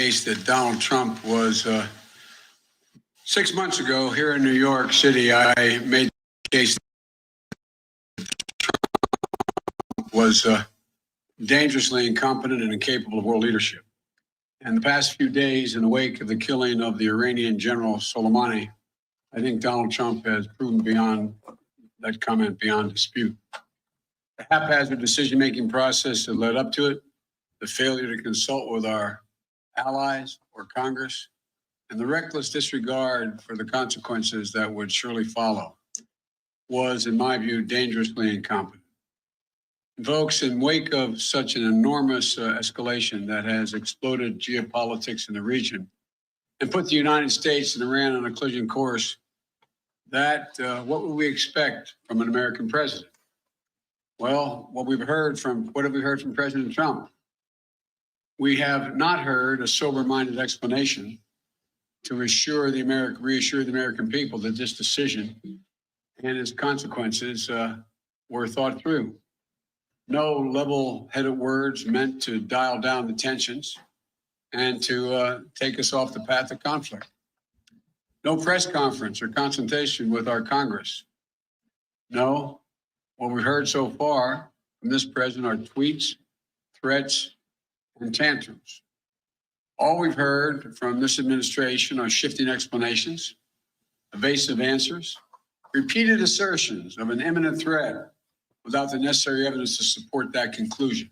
case that Donald Trump was 6 months ago here in New York City. I made the case that Trump was dangerously incompetent and incapable of world leadership. And the past few days, in the wake of the killing of the Iranian General Soleimani, I think Donald Trump has proven beyond that comment beyond dispute. The haphazard decision-making process that led up to it, the failure to consult with our allies or Congress, and the reckless disregard for the consequences that would surely follow was, in my view, dangerously incompetent. Folks, in wake of such an enormous escalation that has exploded geopolitics in the region and put the United States and Iran on a collision course, that what would we expect from an American president? Well, what have we heard from President Trump? We have not heard a sober-minded explanation to reassure the American people that this decision and its consequences were thought through. No level-headed words meant to dial down the tensions and to take us off the path of conflict. No press conference or consultation with our Congress. No, what we've heard so far from this president are tweets, threats, and tantrums. All we've heard from this administration are shifting explanations, evasive answers, repeated assertions of an imminent threat without the necessary evidence to support that conclusion.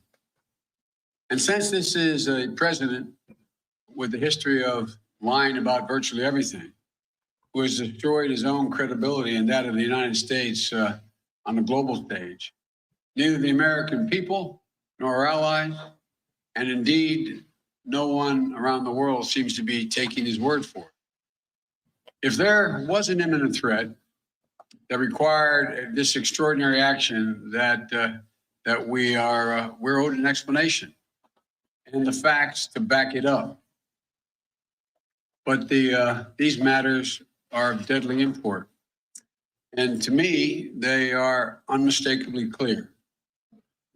And since this is a president with a history of lying about virtually everything, who has destroyed his own credibility and that of the United States on the global stage, neither the American people nor our allies, and indeed no one around the world seems to be taking his word for it. If there was an imminent threat that required this extraordinary action, that we're owed an explanation and the facts to back it up. But these matters are of deadly import, and to me, they are unmistakably clear.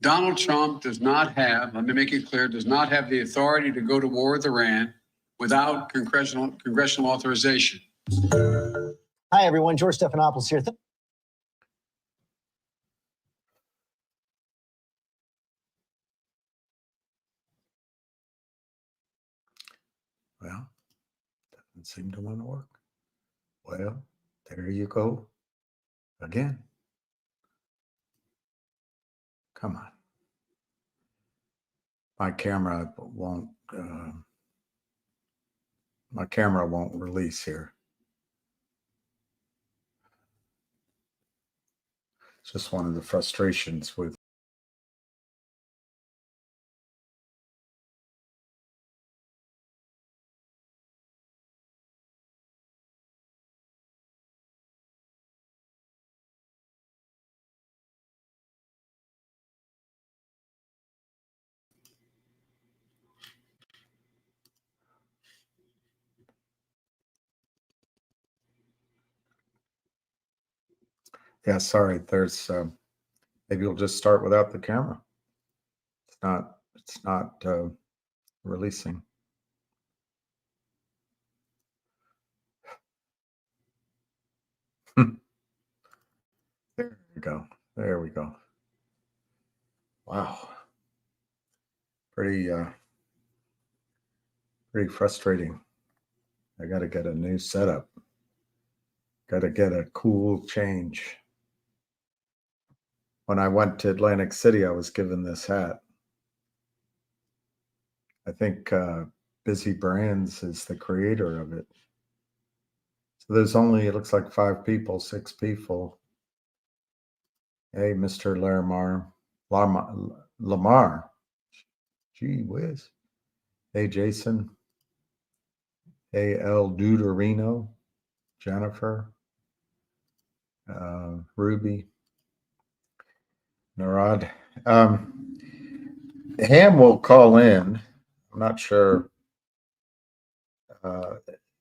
Donald Trump does not have, let me make it clear, does not have the authority to go to war with Iran without congressional authorization. Hi, everyone. George Stephanopoulos here. Well, doesn't seem to want to work. Well, there you go. Again. Come on. My camera won't release here. It's just one of the frustrations with yeah, sorry, there's maybe we'll just start without the camera. It's not releasing. There we go. There we go. Wow. Pretty frustrating. I got to get a new setup. Got to get a cool change. When I went to Atlantic City, I was given this hat. I think Busy Brands is the creator of it. So there's only, it looks like 6 people. Hey, Mr. Lamar. Gee whiz. Hey, Jason. Hey, El Duderino. Jennifer. Ruby. Narad. Ham will call in. I'm not sure.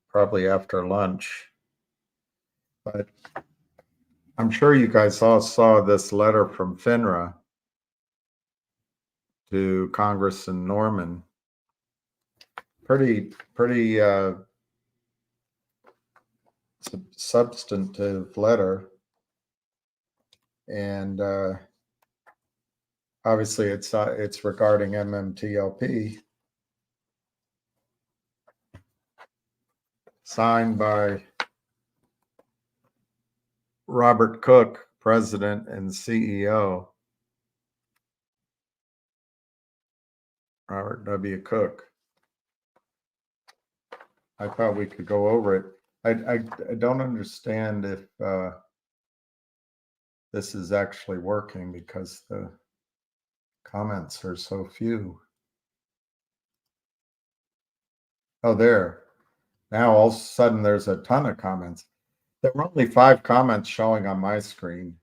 Probably after lunch. But I'm sure you guys all saw this letter from FINRA to Congressman Norman pretty substantive letter, and obviously it's regarding MMTLP, signed by Robert Cook, President and CEO. Robert W. Cook. I thought we could go over it. I don't understand if this is actually working because the comments are so few. Oh, there. Now all of a sudden there's a ton of comments. There were only 5 comments showing on my screen,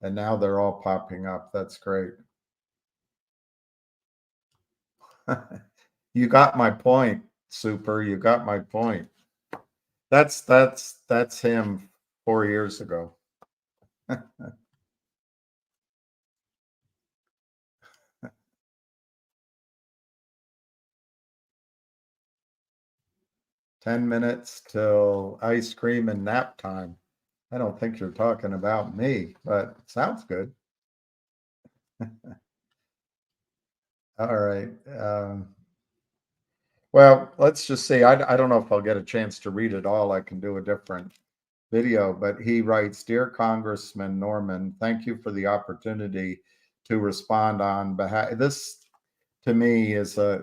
and now they're all popping up. That's great. You got my point, Super. You got my point. That's him 4 years ago. 10 minutes till ice cream and nap time. I don't think you're talking about me, but it sounds good. All right. Well, let's just see. I don't know if I'll get a chance to read it all. I can do a different video, but he writes, Dear Congressman Norman, thank you for the opportunity to respond on behalf. This to me is I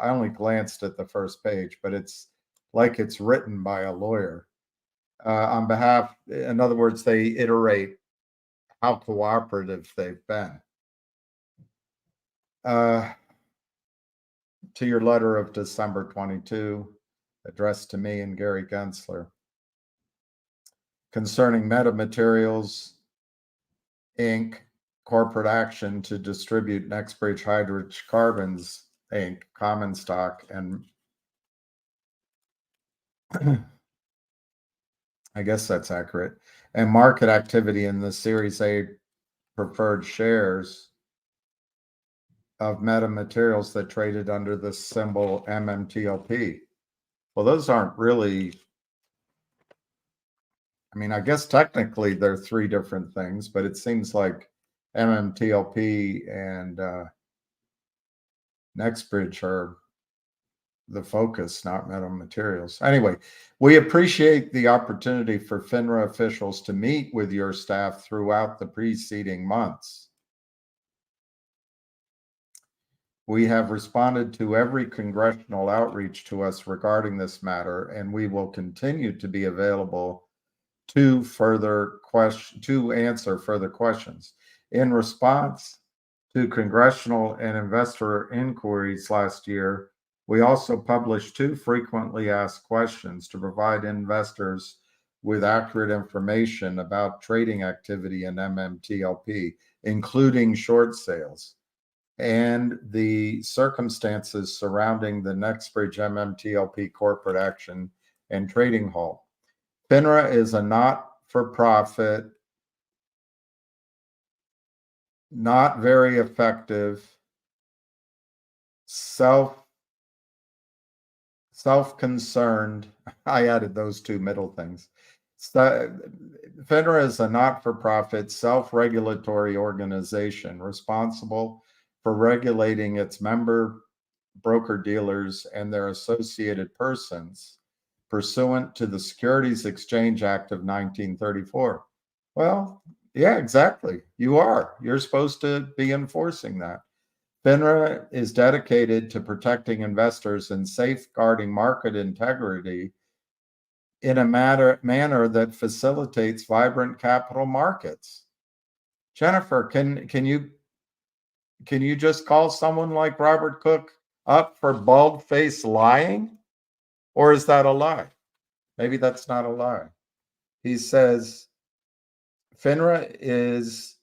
only glanced at the first page, but it's like it's written by a lawyer. On behalf, in other words, they iterate how cooperative they've been. To your letter of December 22, addressed to me and Gary Gensler, concerning Metamaterials, Inc., corporate action to distribute NextBridge Hydrocarbons, Inc., common stock, and I guess that's accurate, and market activity in the Series A preferred shares of Metamaterials that traded under the symbol MMTLP. Well, those aren't really, I mean, I guess technically they're 3 different things, but it seems like MMTLP and NextBridge are the focus, not Metamaterials. Anyway, we appreciate the opportunity for FINRA officials to meet with your staff throughout the preceding months. We have responded to every congressional outreach to us regarding this matter, and we will continue to be available to answer further questions. In response to congressional and investor inquiries last year, we also published 2 frequently asked questions to provide investors with accurate information about trading activity in MMTLP, including short sales, and the circumstances surrounding the NextBridge MMTLP corporate action and trading halt. FINRA is a not-for-profit, not very effective, self-concerned, I added those 2 middle things. FINRA is a not-for-profit, self-regulatory organization responsible for regulating its member broker-dealers and their associated persons pursuant to the Securities Exchange Act of 1934. Well, yeah, exactly. You're supposed to be enforcing that. FINRA is dedicated to protecting investors and safeguarding market integrity in a manner that facilitates vibrant capital markets. Jennifer, can you just call someone like Robert Cook up for bald-faced lying? Or is that a lie? Maybe that's not a lie. He says, FINRA is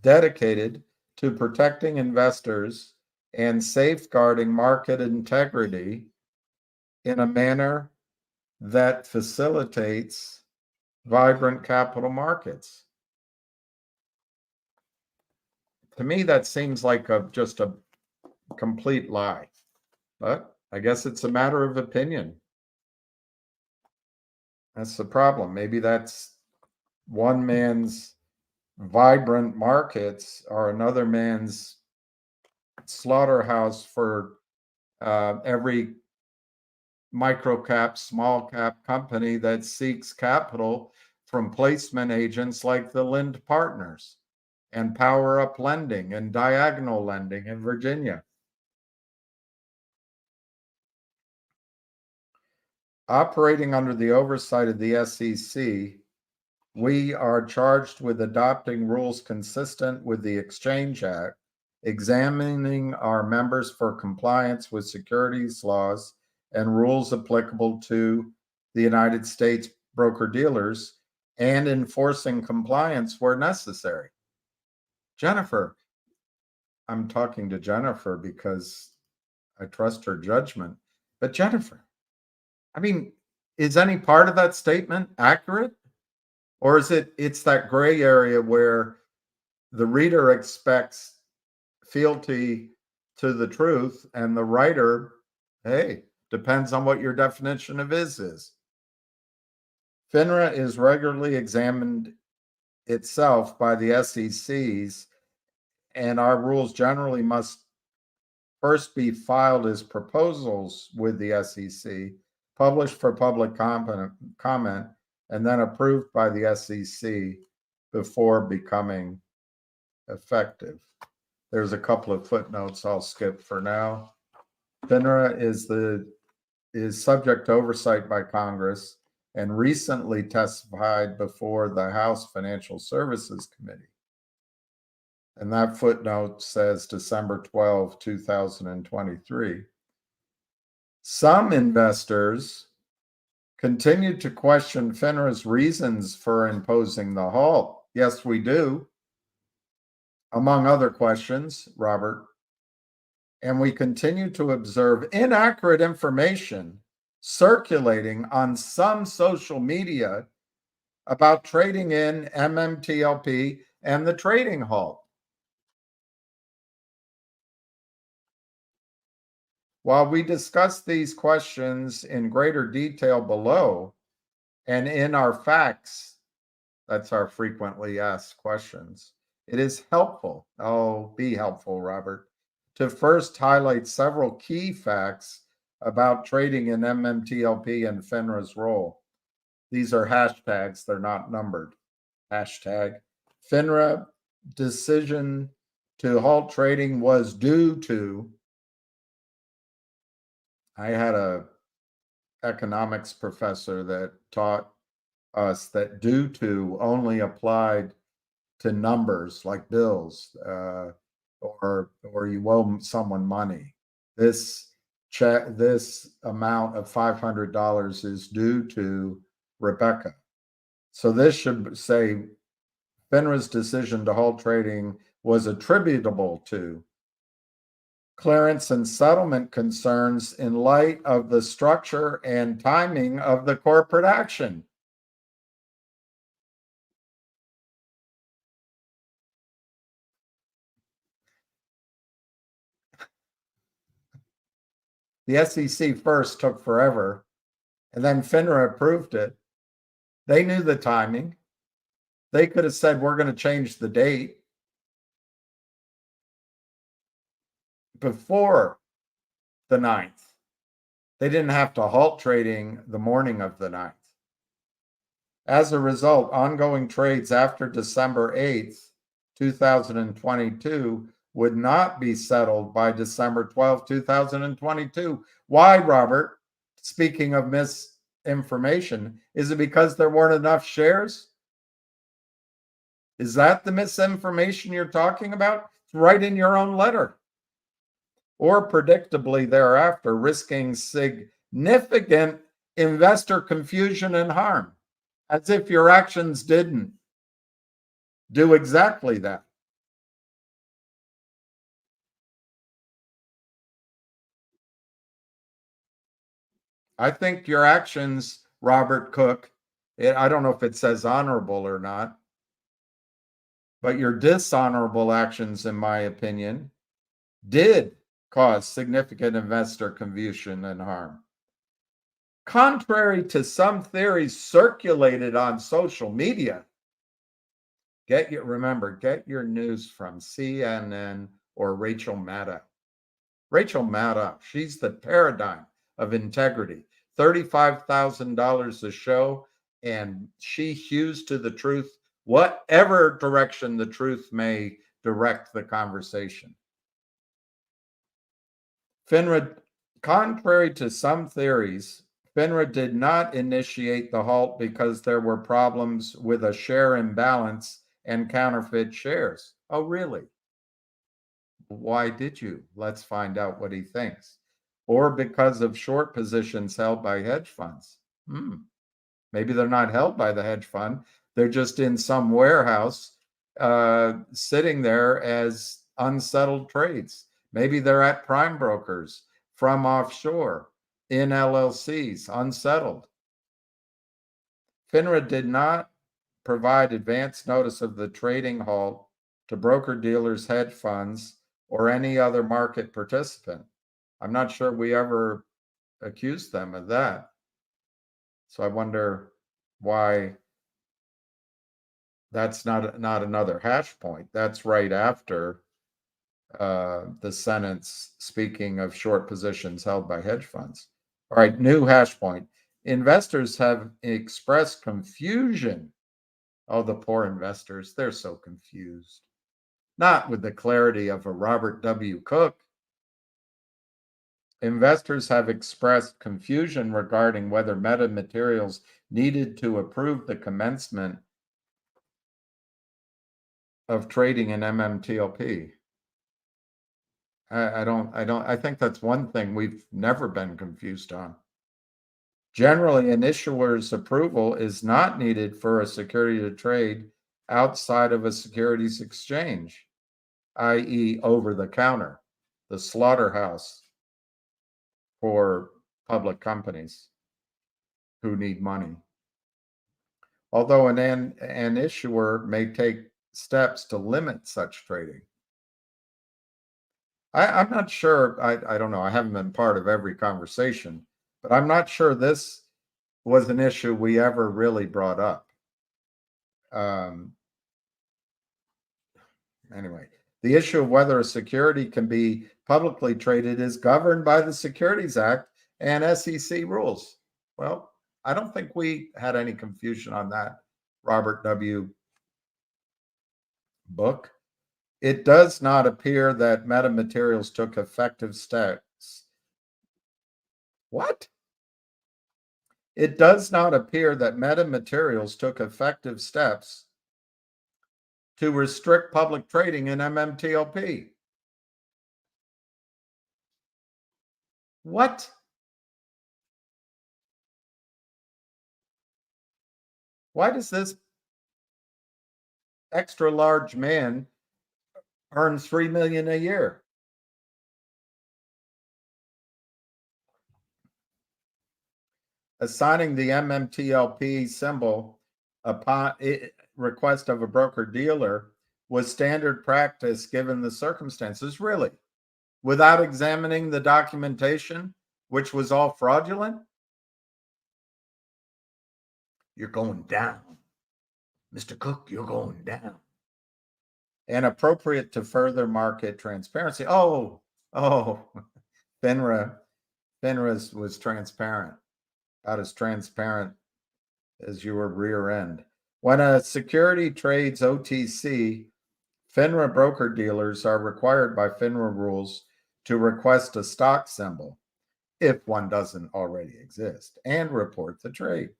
dedicated to protecting investors and safeguarding market integrity in a manner that facilitates vibrant capital markets. To me, that seems like just a complete lie. But I guess it's a matter of opinion. That's the problem. Maybe that's one man's vibrant markets or another man's slaughterhouse for every micro cap, small cap company that seeks capital from placement agents like the Lind Partners and Power Up Lending and Diagonal Lending in Virginia. Operating under the oversight of the SEC, we are charged with adopting rules consistent with the Exchange Act, examining our members for compliance with securities laws and rules applicable to the United States broker-dealers, and enforcing compliance where necessary. Jennifer, I'm talking to Jennifer because I trust her judgment. But Jennifer, I mean, is any part of that statement accurate? Or is it's that gray area where the reader expects fealty to the truth and the writer, hey, depends on what your definition of is. FINRA is regularly examined itself by the SECs, and our rules generally must first be filed as proposals with the SEC, published for public comment, and then approved by the SEC before becoming effective. There's a couple of footnotes I'll skip for now. FINRA is subject to oversight by Congress and recently testified before the House Financial Services Committee. And that footnote says December 12, 2023. Some investors continued to question FINRA's reasons for imposing the halt. Yes, we do. Among other questions, Robert, and we continue to observe inaccurate information circulating on some social media about trading in MMTLP and the trading halt. While we discuss these questions in greater detail below and in our facts, that's our frequently asked questions, it is helpful, be helpful, Robert, to first highlight several key facts about trading in MMTLP and FINRA's role. These are hashtags, they're not numbered. Hashtag FINRA decision to halt trading was due to. I had a economics professor that taught us that due to only applied to numbers like bills, or you owe someone money. This amount of $500 is due to Rebecca. So this should say FINRA's decision to halt trading was attributable to clearance and settlement concerns in light of the structure and timing of the corporate action. The SEC first took forever, and then FINRA approved it. They knew the timing. They could have said, we're going to change the date before the 9th. They didn't have to halt trading the morning of the 9th. As a result, ongoing trades after December 8th, 2022 would not be settled by December 12, 2022. Why, Robert? Speaking of misinformation, is it because there weren't enough shares? Is that the misinformation you're talking about? It's right in your own letter. Or predictably thereafter, risking significant investor confusion and harm, as if your actions didn't do exactly that. I think your actions, Robert Cook, I don't know if it says honorable or not, But your dishonorable actions, in my opinion, did cause significant investor confusion and harm. Contrary to some theories circulated on social media, get your news from CNN or Rachel Maddow. Rachel Maddow, she's the paradigm of integrity. $35,000 a show, and she hews to the truth, whatever direction the truth may direct the conversation. FINRA, contrary to some theories, FINRA did not initiate the halt because there were problems with a share imbalance and counterfeit shares. Oh, really? Why did you? Let's find out what he thinks. Or because of short positions held by hedge funds. Maybe they're not held by the hedge fund. They're just in some warehouse sitting there as unsettled trades. Maybe they're at prime brokers from offshore in LLCs, unsettled. FINRA did not provide advance notice of the trading halt to broker dealers, hedge funds, or any other market participant. I'm not sure we ever accused them of that. So I wonder why that's not another hash point. That's right after the sentence speaking of short positions held by hedge funds. All right, new hash point. Investors have expressed confusion. Oh, the poor investors, they're so confused. Not with the clarity of a Robert W. Cook. Investors have expressed confusion regarding whether Meta Materials needed to approve the commencement of trading in MMTLP. I think that's one thing we've never been confused on. Generally, an issuer's approval is not needed for a security to trade outside of a securities exchange, i.e. over the counter, the slaughterhouse for public companies who need money. Although an issuer may take steps to limit such trading. I'm not sure, I don't know, I haven't been part of every conversation, but I'm not sure this was an issue we ever really brought up. Anyway, the issue of whether a security can be publicly traded is governed by the Securities Act and SEC rules. Well, I don't think we had any confusion on that, Robert W. Book. It does not appear that Meta Materials took effective steps. What? It does not appear that Meta Materials took effective steps to restrict public trading in MMTLP. What? Why does this extra large man earn $3 million a year? Assigning the MMTLP symbol upon request of a broker dealer was standard practice given the circumstances, really, without examining the documentation, which was all fraudulent. You're going down. Mr. Cook, you're going down. And appropriate to further market transparency. Oh, FINRA was transparent, about as transparent as your rear end. When a security trades OTC, FINRA broker dealers are required by FINRA rules to request a stock symbol, if one doesn't already exist, and report the trade.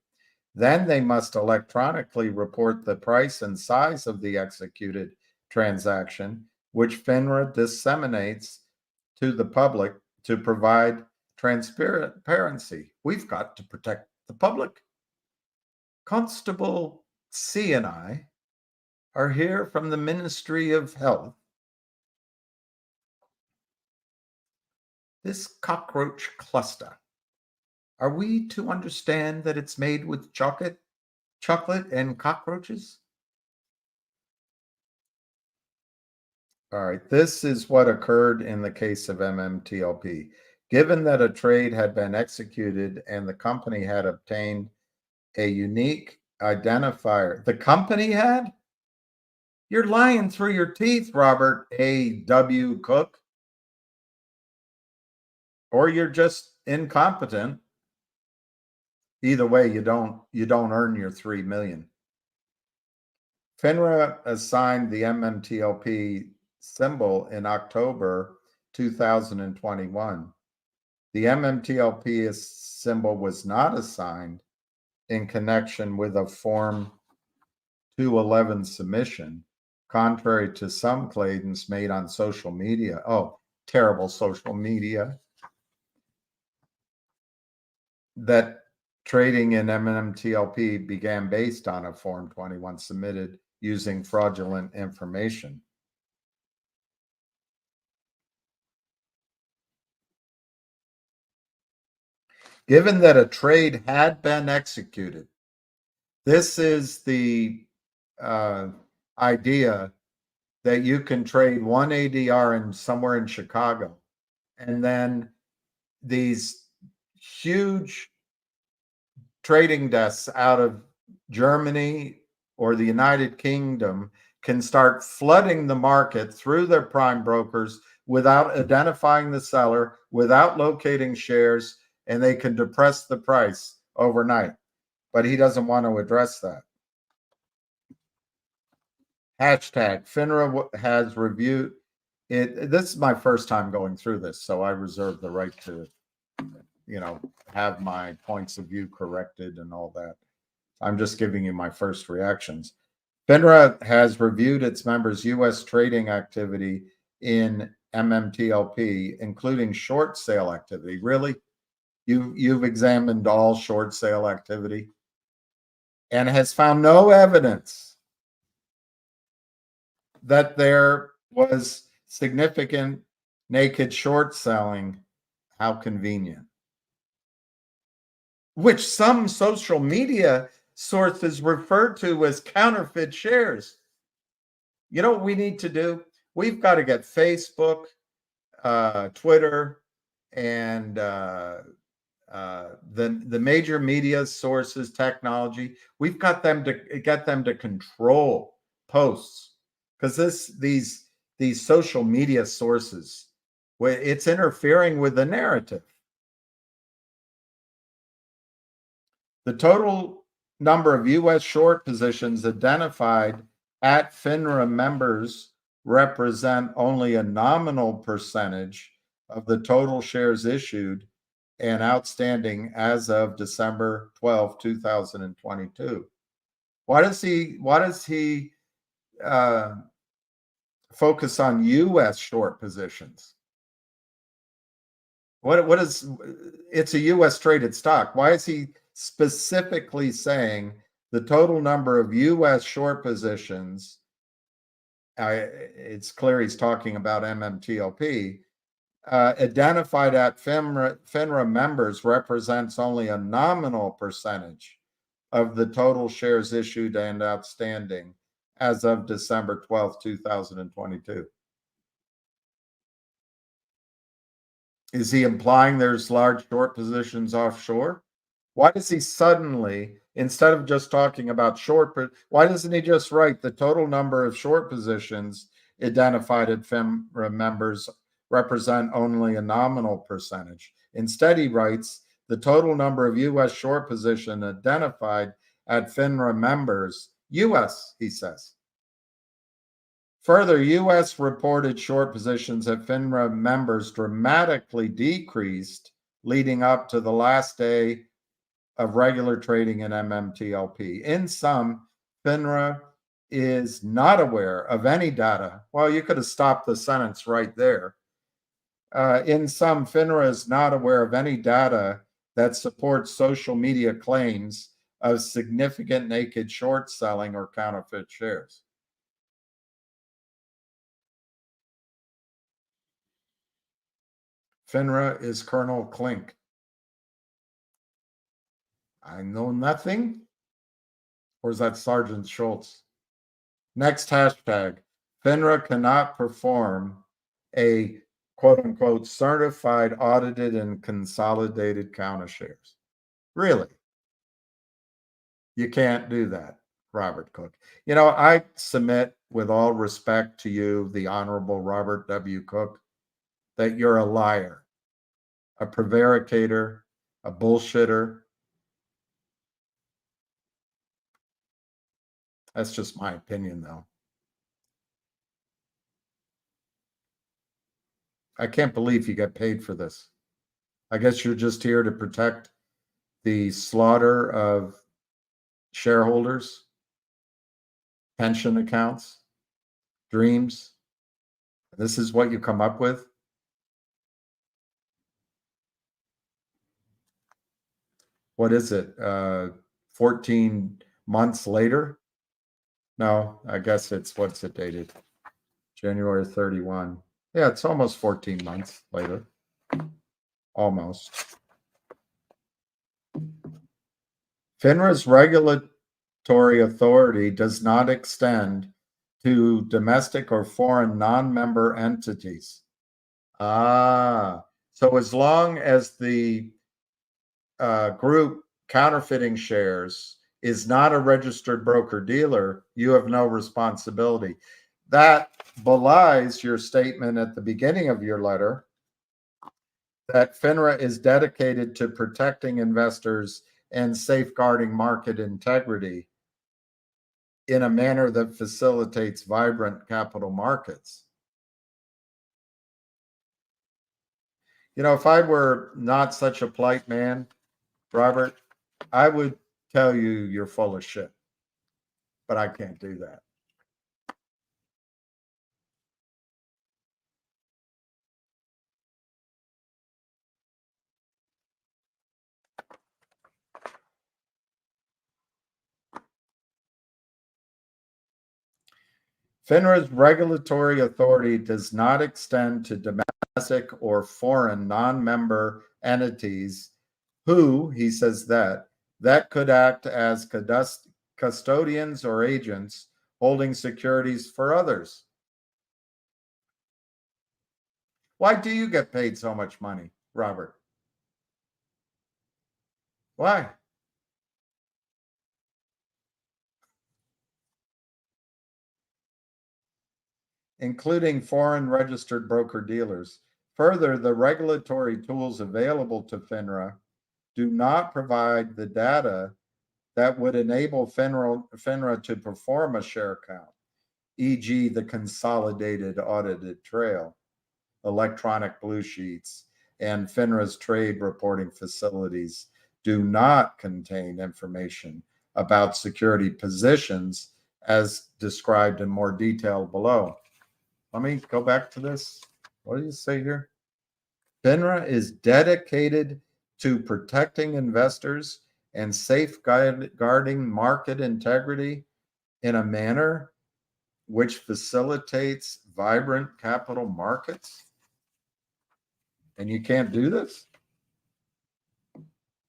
Then they must electronically report the price and size of the executed transaction, which FINRA disseminates to the public to provide transparency. We've got to protect the public. Constable C and I are here from the Ministry of Health. This cockroach cluster, are we to understand that it's made with chocolate and cockroaches? All right, this is what occurred in the case of MMTLP. Given that a trade had been executed and the company had obtained a unique identifier, the company had? You're lying through your teeth, Robert A.W. Cook. Or you're just incompetent. Either way, you don't earn your $3 million. FINRA assigned the MMTLP symbol in October 2021. The MMTLP symbol was not assigned in connection with a Form 211 submission, contrary to some claims made on social media. Oh, terrible social media. That trading in MMTLP began based on a Form 21 submitted using fraudulent information. Given that a trade had been executed, this is the idea that you can trade one ADR in somewhere in Chicago, and then these huge trading desks out of Germany or the United Kingdom can start flooding the market through their prime brokers without identifying the seller, without locating shares, and they can depress the price overnight. But he doesn't want to address that. Hashtag FINRA has reviewed it. This is my first time going through this, so I reserve the right to, have my points of view corrected and all that. I'm just giving you my first reactions. FINRA has reviewed its members' U.S. trading activity in MMTLP, including short sale activity. Really? You've examined all short sale activity and has found no evidence that there was significant naked short selling. How convenient. Which some social media sources refer to as counterfeit shares. You know what we need to do? We've got to get Facebook, Twitter, and the major media sources, technology. We've got them to get them to control posts, because these social media sources, it's interfering with the narrative. The total number of U.S. short positions identified at FINRA members represent only a nominal percentage of the total shares issued and outstanding as of December 12, 2022. Why does he focus on U.S. short positions? What is, it's a U.S. traded stock. Why is he specifically saying the total number of U.S. short positions? It's clear he's talking about MMTLP. Identified at FINRA members represents only a nominal percentage of the total shares issued and outstanding as of December 12th, 2022. Is he implying there's large short positions offshore? Why does he suddenly, instead of just talking about why doesn't he just write the total number of short positions identified at FINRA members represent only a nominal percentage? Instead, he writes the total number of U.S. short position identified at FINRA members, U.S., he says. Further, U.S. reported short positions at FINRA members dramatically decreased leading up to the last day of regular trading in MMTLP. In sum, FINRA is not aware of any data. Well, you could have stopped the sentence right there. In sum, FINRA is not aware of any data that supports social media claims of significant naked short selling or counterfeit shares. FINRA is Colonel Klink. I know nothing. Or is that Sergeant Schultz? Next hashtag. FINRA cannot perform a quote unquote certified, audited, and consolidated count of shares. Really? You can't do that, Robert Cook. You know, I submit with all respect to you, the Honorable Robert W. Cook, that you're a liar, a prevaricator, a bullshitter. That's just my opinion, though. I can't believe you get paid for this. I guess you're just here to protect the slaughter of shareholders, pension accounts, dreams. This is what you come up with? What is it? 14 months later? No, I guess it's, what's it dated? January 31. Yeah, it's almost 14 months later. Almost. FINRA's regulatory authority does not extend to domestic or foreign non-member entities. So as long as the group counterfeiting shares is not a registered broker-dealer, you have no responsibility. That belies your statement at the beginning of your letter that FINRA is dedicated to protecting investors and safeguarding market integrity in a manner that facilitates vibrant capital markets. You know, if I were not such a polite man, Robert, I would tell you you're full of shit, but I can't do that. FINRA's regulatory authority does not extend to domestic or foreign non-member entities who, he says that could act as custodians or agents holding securities for others. Why do you get paid so much money, Robert? Why? Including foreign registered broker-dealers. Further, the regulatory tools available to FINRA do not provide the data that would enable FINRA to perform a share count, e.g. the consolidated audited trail, electronic blue sheets, and FINRA's trade reporting facilities do not contain information about security positions as described in more detail below. Let me go back to this. What do you say here? FINRA is dedicated to protecting investors and safeguarding market integrity in a manner which facilitates vibrant capital markets. And you can't do this?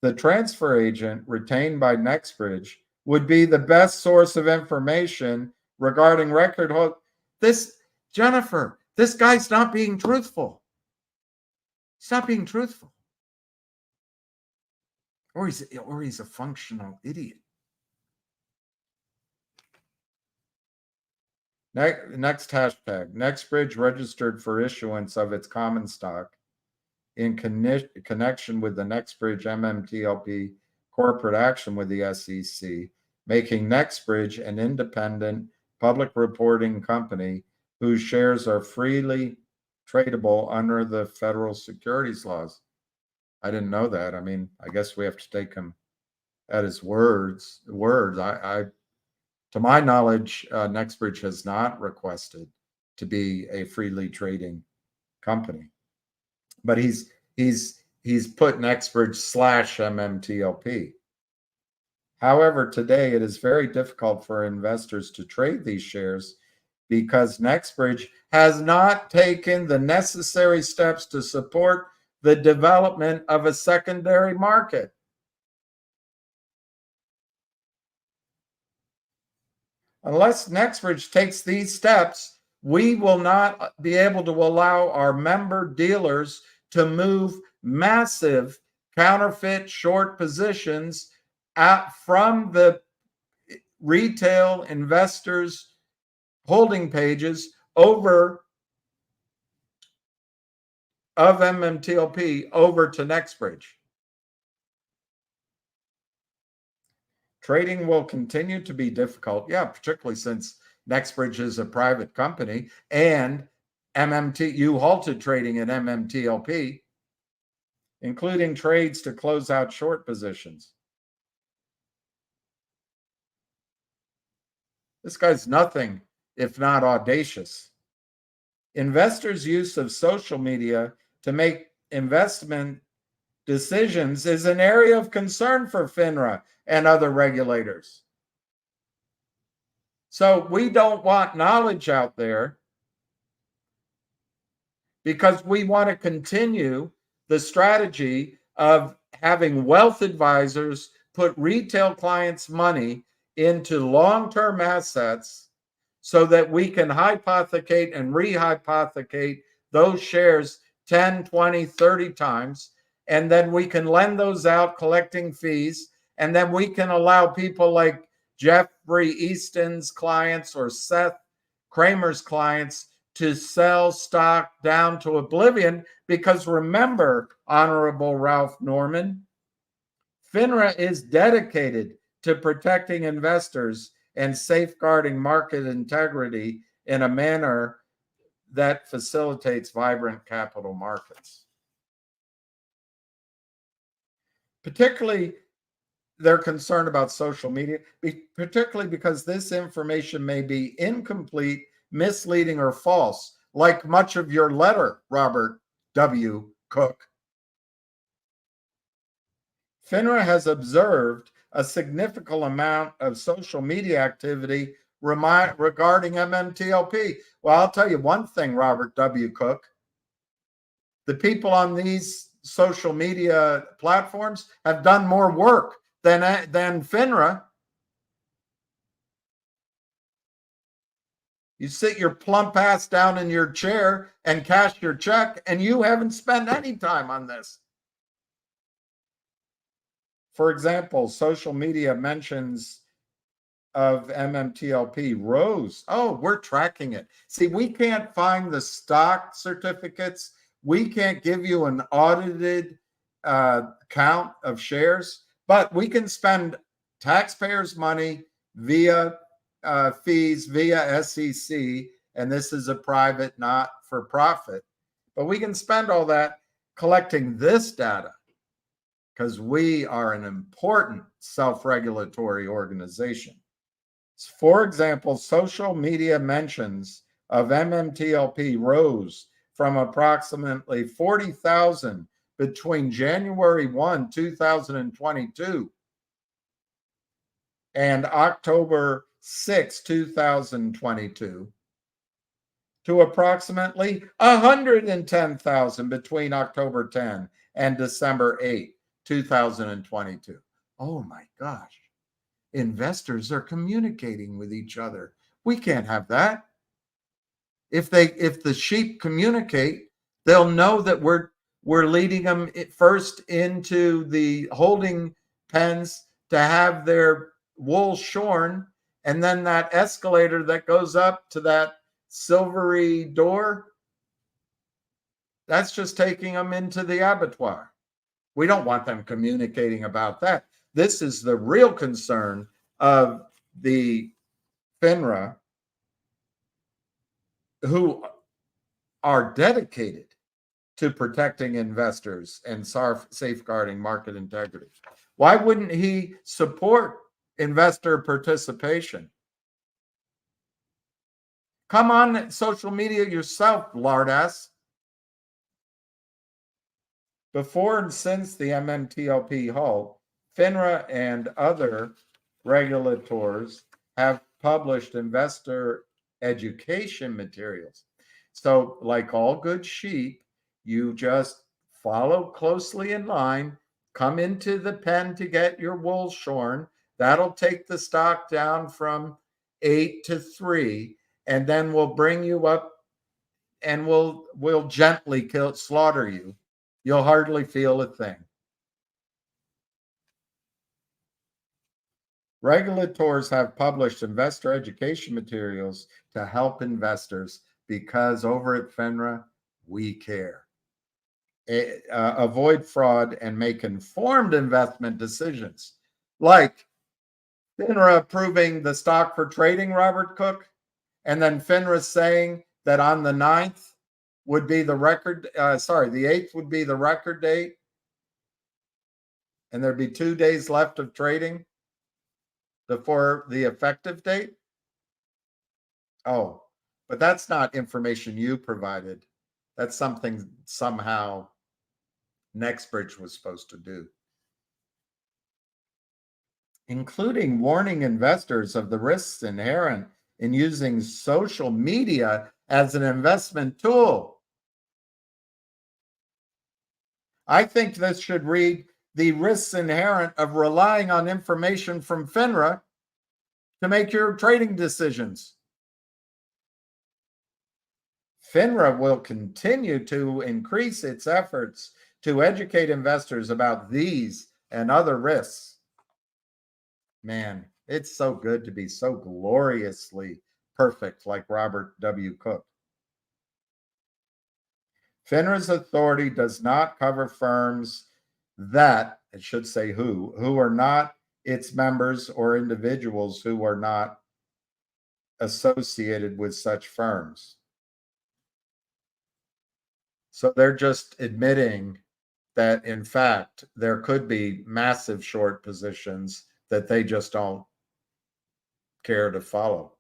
The transfer agent retained by NextBridge would be the best source of information regarding record hold. Jennifer, this guy's not being truthful. He's not being truthful. Or he's a functional idiot. Next hashtag. NextBridge registered for issuance of its common stock in connection with the NextBridge MMTLP corporate action with the SEC, making NextBridge an independent public reporting company whose shares are freely tradable under the federal securities laws. I didn't know that. I mean, I guess we have to take him at his words. To my knowledge, NextBridge has not requested to be a freely trading company, but he's put NextBridge /MMTLP. However, today it is very difficult for investors to trade these shares because NextBridge has not taken the necessary steps to support the development of a secondary market. Unless NextBridge takes these steps, We will not be able to allow our member dealers to move massive counterfeit short positions from the retail investors' holding pages over of MMTLP over to NextBridge. Trading will continue to be difficult, particularly since NextBridge is a private company and you halted trading in MMTLP, including trades to close out short positions. This guy's nothing if not audacious. Investors' use of social media to make investment decisions is an area of concern for FINRA and other regulators. So we don't want knowledge out there because we want to continue the strategy of having wealth advisors put retail clients' money into long-term assets so that we can hypothecate and rehypothecate those shares 10, 20, 30 times. And then we can lend those out collecting fees. And then we can allow people like Jeffrey Easton's clients or Seth Kramer's clients to sell stock down to oblivion. Because remember, Honorable Ralph Norman, FINRA is dedicated to protecting investors and safeguarding market integrity in a manner that facilitates vibrant capital markets. Particularly, they're concerned about social media, particularly because this information may be incomplete, misleading, or false, like much of your letter, Robert W. Cook. FINRA has observed a significant amount of social media activity regarding MMTLP. Well, I'll tell you one thing, Robert W. Cook. The people on these social media platforms have done more work than FINRA. You sit your plump ass down in your chair and cash your check, and you haven't spent any time on this. For example, social media mentions of MMTLP rose. Oh, we're tracking it. See, we can't find the stock certificates. We can't give you an audited count of shares, but we can spend taxpayers' money via fees, via SEC, and this is a private, not for profit. But we can spend all that collecting this data because we are an important self-regulatory organization. For example, social media mentions of MMTLP rose from approximately 40,000 between January 1, 2022 and October 6, 2022 to approximately 110,000 between October 10 and December 8, 2022. Oh my gosh. Investors are communicating with each other. We can't have that. If the sheep communicate, they'll know that we're leading them first into the holding pens to have their wool shorn, and then that escalator that goes up to that silvery door, that's just taking them into the abattoir. We don't want them communicating about that. This is the real concern of the FINRA, who are dedicated to protecting investors and safeguarding market integrity. Why wouldn't he support investor participation? Come on social media yourself, lardass. Before and since the MMTLP halt, FINRA and other regulators have published investor education materials. So, like all good sheep, you just follow closely in line, come into the pen to get your wool shorn. That'll take the stock down from 8 to 3. and then we'll bring you up and we'll gently slaughter you. You'll hardly feel a thing. Regulators have published investor education materials to help investors because over at FINRA, we care. Avoid fraud and make informed investment decisions. Like FINRA approving the stock for trading, Robert Cook, and then FINRA saying that on the 9th would be the record, the 8th would be the record date, and there'd be 2 days left of trading before the effective date. Oh, but that's not information you provided. That's something somehow NextBridge was supposed to do, including warning investors of the risks inherent in using social media as an investment tool. I think this should read the risks inherent of relying on information from FINRA to make your trading decisions. FINRA will continue to increase its efforts to educate investors about these and other risks. Man, it's so good to be so gloriously perfect like Robert W. Cook. FINRA's authority does not cover firms that, it should say who are not its members or individuals who are not associated with such firms. So they're just admitting that, in fact, there could be massive short positions that they just don't care to follow.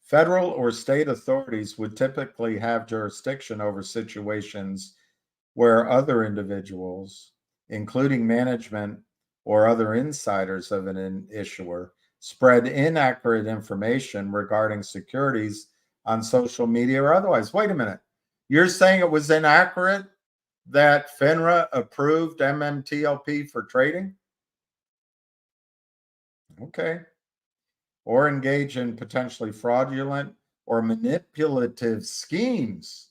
Federal or state authorities would typically have jurisdiction over situations where other individuals, including management or other insiders of an issuer, spread inaccurate information regarding securities on social media or otherwise. Wait a minute. You're saying it was inaccurate that FINRA approved MMTLP for trading? Okay. Or engage in potentially fraudulent or manipulative schemes.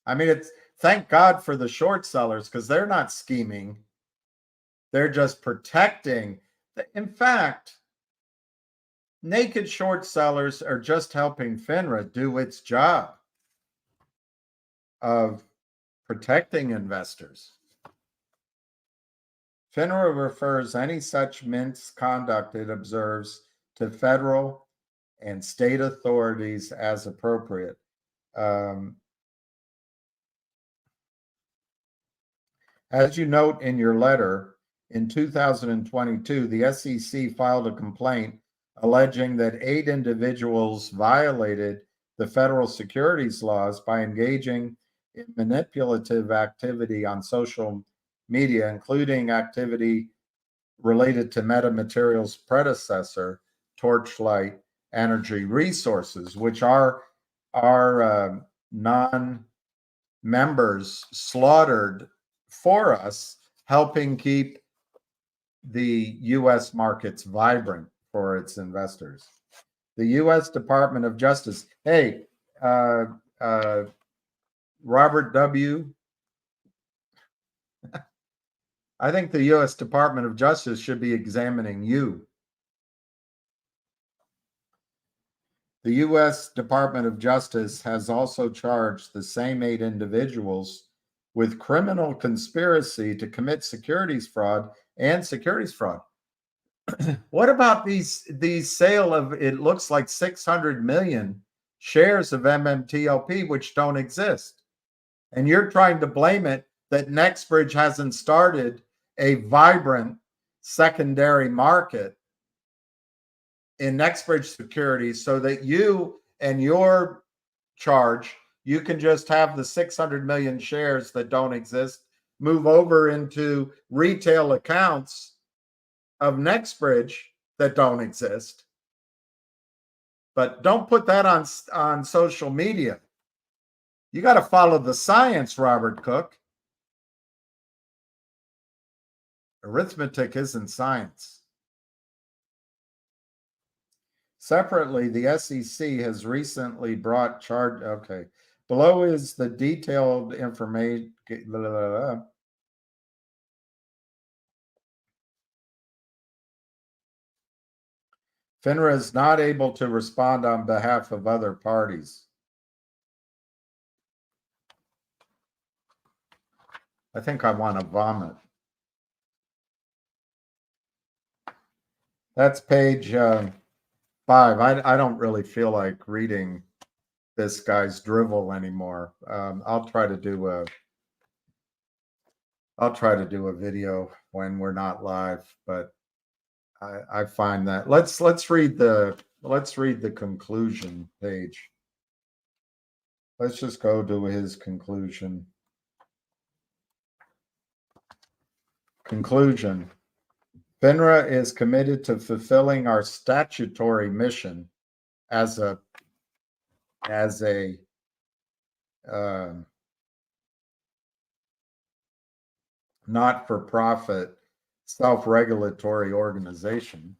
I mean, it's thank God for the short sellers because they're not scheming. They're just protecting. In fact, naked short sellers are just helping FINRA do its job of protecting investors. FINRA refers any such misconduct it observes to federal and state authorities as appropriate. As you note in your letter, in 2022, the SEC filed a complaint alleging that 8 individuals violated the federal securities laws by engaging in manipulative activity on social media, including activity related to Metamaterial's predecessor, Torchlight Energy Resources, which our non-members slaughtered for us, helping keep the U.S. markets vibrant for its investors. The U.S. Department of Justice, hey, Robert W., I think the U.S. Department of Justice should be examining you. The U.S. Department of Justice has also charged the same 8 individuals with criminal conspiracy to commit securities fraud and securities fraud. What about these sale of, it looks like 600 million shares of MMTLP, which don't exist? And you're trying to blame it that NextBridge hasn't started a vibrant secondary market in NextBridge securities so that you and your charge, you can just have the 600 million shares that don't exist move over into retail accounts of NextBridge that don't exist. But don't put that on social media. You got to follow the science, Robert Cook. Arithmetic isn't science. Separately, the SEC has recently brought charge. Okay. Below is the detailed information. FINRA is not able to respond on behalf of other parties. I think I want to vomit. That's page 5. I don't really feel like reading this guy's drivel anymore. I'll try to do a video when we're not live, but I find that let's read the conclusion page. Let's just go to his conclusion. Conclusion. FINRA is committed to fulfilling our statutory mission as a not-for-profit self-regulatory organization.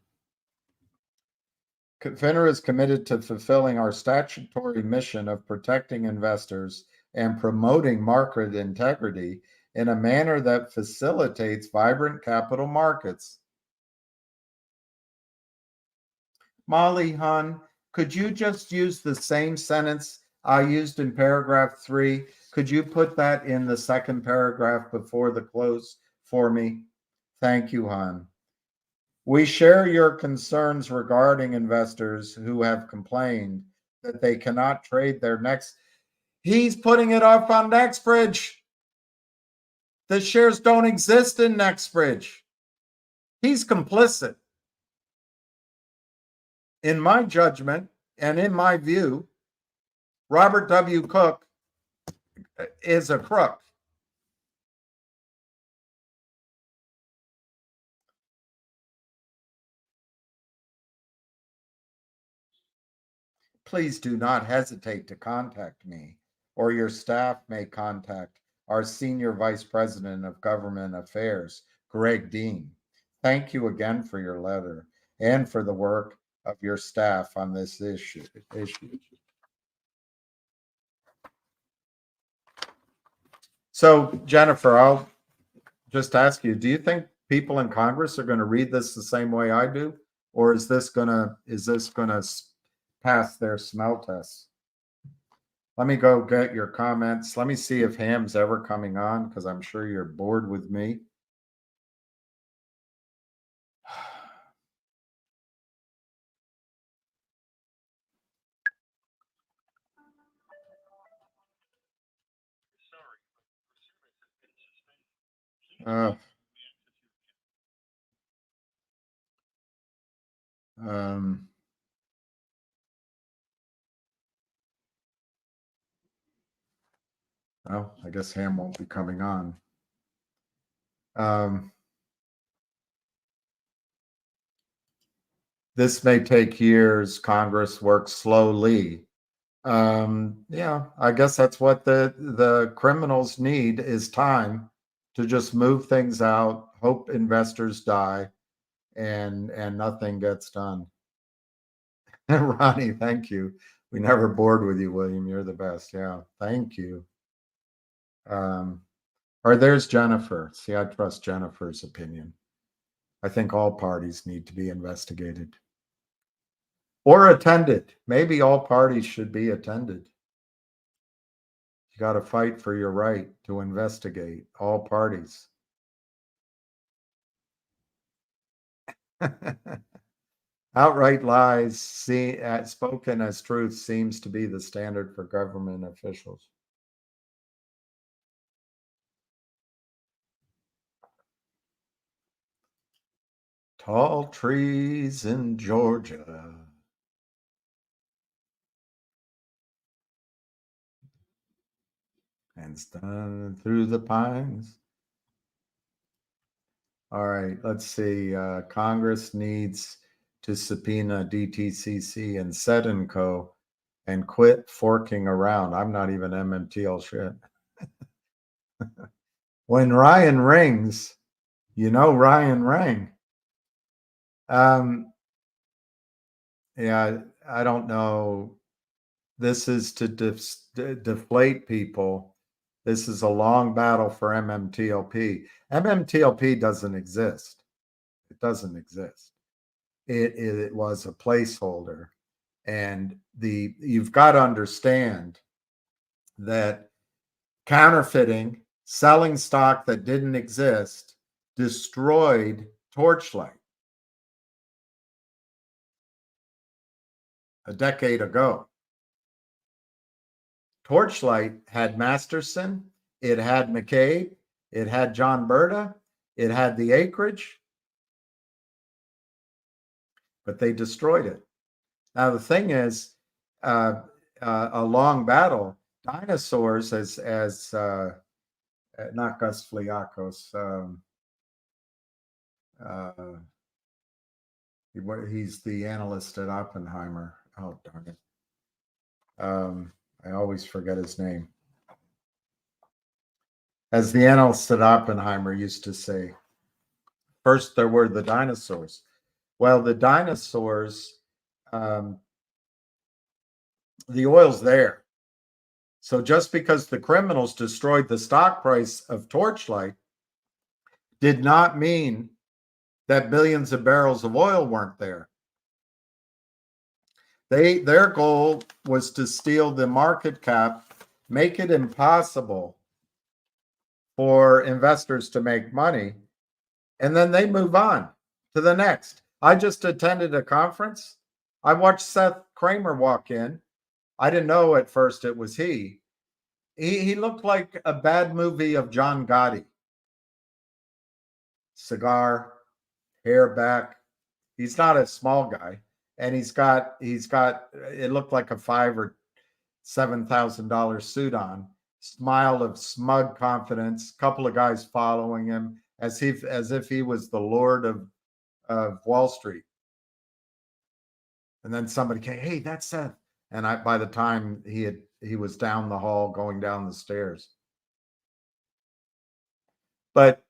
FINRA is committed to fulfilling our statutory mission of protecting investors and promoting market integrity in a manner that facilitates vibrant capital markets. Molly, hon, could you just use the same sentence I used in paragraph 3? Could you put that in the second paragraph before the close for me? Thank you, hon. We share your concerns regarding investors who have complained that they cannot trade their next. He's putting it off on NextBridge. The shares don't exist in NextBridge. He's complicit. In my judgment and in my view, Robert W. Cook is a crook. Please do not hesitate to contact me, or your staff may contact our Senior Vice President of Government Affairs, Greg Dean. Thank you again for your letter and for the work of your staff on this issue. So, Jennifer, I'll just ask you, do you think people in Congress are going to read this the same way I do? Or is this gonna pass their smell test? Let me go get your comments. Let me see if Ham's ever coming on, because I'm sure you're bored with me. Well, I guess Ham won't be coming on. This may take years. Congress works slowly. Yeah, I guess that's what the criminals need is time to just move things out, hope investors die, and nothing gets done. Ronnie, thank you. We never bored with you, William. You're the best. Yeah, thank you. Or there's Jennifer. See, I trust Jennifer's opinion. I think all parties need to be investigated or attended. Maybe all parties should be attended. You got to fight for your right to investigate all parties. Outright lies spoken as truth seems to be the standard for government officials. Tall trees in Georgia. And done through the pines. All right, let's see. Congress needs to subpoena DTCC and Sedinco and quit forking around. I'm not even MMTL shit. When Ryan rings, Ryan Rang. Yeah, I don't know. This is to deflate people. This is a long battle for MMTLP. MMTLP doesn't exist. It doesn't exist. It was a placeholder. And you've got to understand that counterfeiting, selling stock that didn't exist, destroyed Torchlight a decade ago. Torchlight had Masterson, it had McCabe, it had John Berta, it had the acreage, but they destroyed it. Now, the thing is, a long battle. Dinosaurs, as not Gus Fliakos, he's the analyst at Oppenheimer. Oh, darn it. I always forget his name. As the analyst at Oppenheimer used to say, first there were the dinosaurs. Well, the dinosaurs, the oil's there. So just because the criminals destroyed the stock price of Torchlight did not mean that billions of barrels of oil weren't there. Their goal was to steal the market cap, make it impossible for investors to make money, and then they move on to the next. I just attended a conference. I watched Seth Kramer walk in. I didn't know at first it was he. He looked like a bad movie of John Gotti. Cigar, hair back. He's not a small guy, and he's got it looked like a $5,000 or $7,000 suit on. Smile of smug confidence. Couple of guys following him as if he was the lord of Wall Street. And then somebody came, hey, that's Seth. And by the time he was down the hall, going down the stairs. But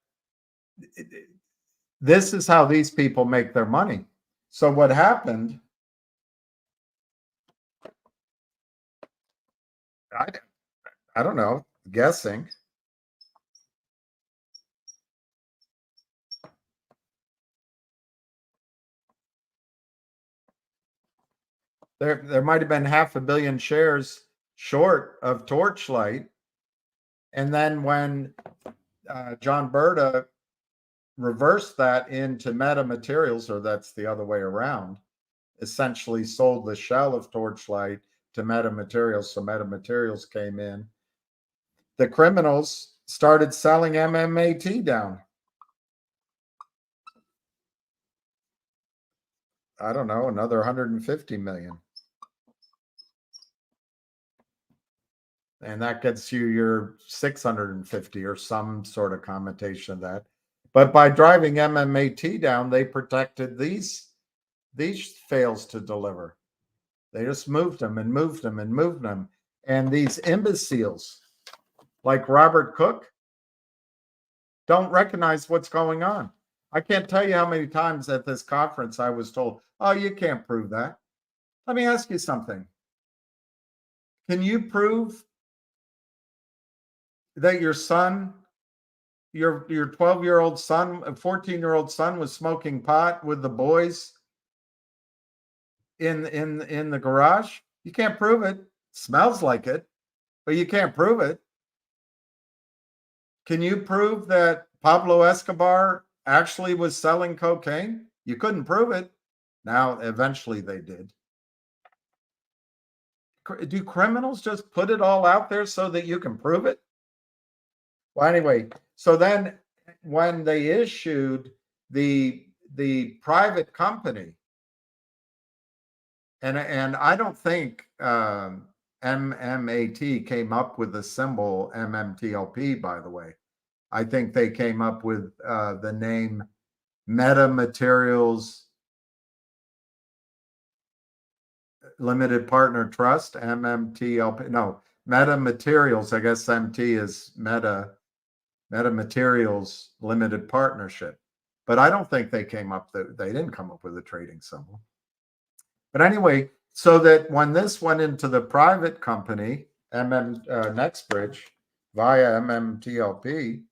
this is how these people make their money. So what happened? I don't know, guessing. There might have been 500 million shares short of Torchlight. And then when John Berta reversed that into Meta Materials, or that's the other way around, essentially sold the shell of Torchlight to Meta Materials. So Meta Materials came in. The criminals started selling MMAT down. I don't know, another 150 million. And that gets you your 650 or some sort of commutation of that. But by driving MMAT down, they protected these fails to deliver. They just moved them and moved them and moved them. And these imbeciles like Robert Cook don't recognize what's going on. I can't tell you how many times at this conference I was told, oh, you can't prove that. Let me ask you something. Can you prove that your son, your 12-year-old son, a 14-year-old son was smoking pot with the boys in the garage? You can't prove it. Smells like it, but you can't prove it. Can you prove that Pablo Escobar actually was selling cocaine? You couldn't prove it. Now, eventually they did. Do criminals just put it all out there so that you can prove it? Well, anyway, so then when they issued the private company, and I don't think MMAT came up with the symbol MMTLP, by the way. I think they came up with the name Meta Materials Limited Partner Trust, MMTLP. No, Meta Materials. I guess MT is Meta. Metamaterials Limited Partnership. But I don't think they didn't come up with a trading symbol. But anyway, so that when this went into the private company, NextBridge, via MMTLP,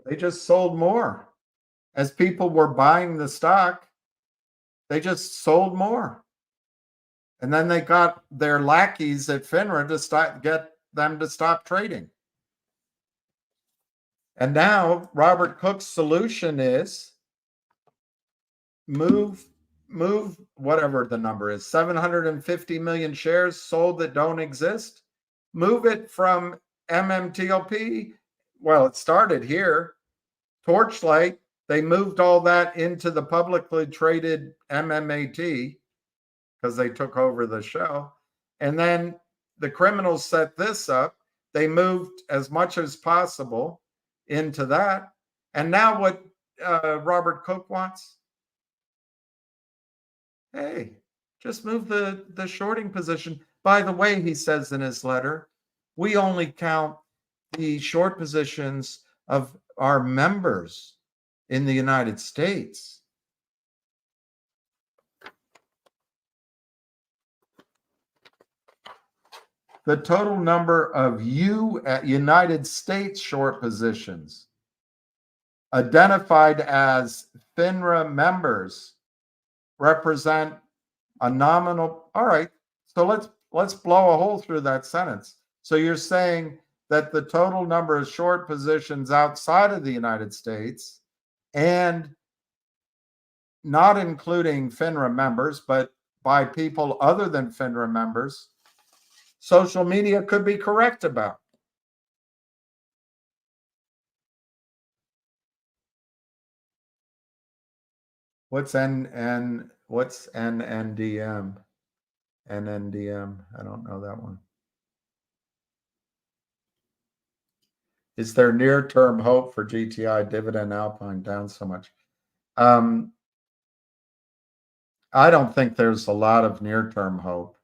they just sold more. As people were buying the stock, they just sold more. And then they got their lackeys at FINRA to get them to stop trading. And now Robert Cook's solution is move whatever the number is, 750 million shares sold that don't exist. Move it from MMTLP. Well, it started here. Torchlight, they moved all that into the publicly traded MMAT because they took over the show. And then the criminals set this up. They moved as much as possible into that. And now what Robert Cook wants? Hey, just move the shorting position. By the way, he says in his letter, we only count the short positions of our members in the United States. The total number of United States short positions identified as FINRA members represent a nominal. All right, so let's blow a hole through that sentence. So you're saying that the total number of short positions outside of the United States, and not including FINRA members, but by people other than FINRA members, social media could be correct about. What's NNDM? NNDM. I don't know that one. Is there near-term hope for GTI dividend Alpine down so much? I don't think there's a lot of near-term hope.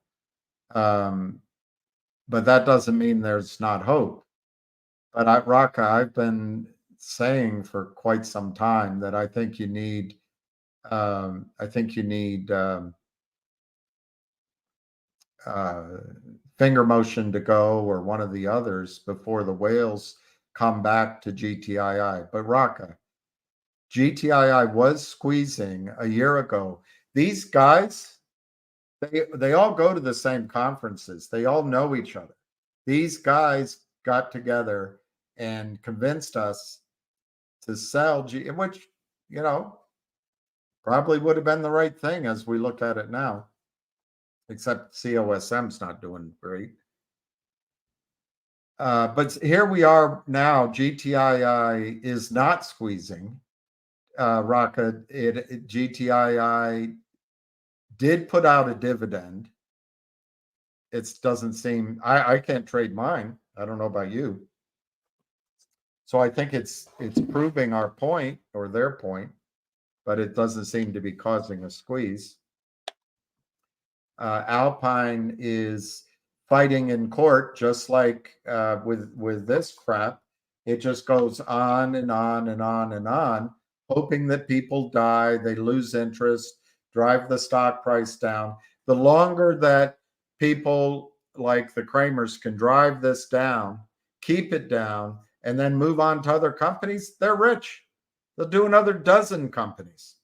But that doesn't mean there's not hope. But Raka, I've been saying for quite some time that I think you need finger motion to go or one of the others before the whales come back to GTII. But Raka, GTII was squeezing a year ago. These guys, they all go to the same conferences. They all know each other. These guys got together and convinced us to sell which, probably would have been the right thing as we look at it now, except COSM's not doing great. But here we are now. GTII is not squeezing. Raka, GTII did put out a dividend. It doesn't seem, I can't trade mine. I don't know about you. So I think it's proving our point or their point, but it doesn't seem to be causing a squeeze. Alpine is fighting in court, just like with this crap. It just goes on and on and on and on, hoping that people die, they lose interest, drive the stock price down. The longer that people like the Kramers can drive this down, keep it down, and then move on to other companies, they're rich. They'll do another dozen companies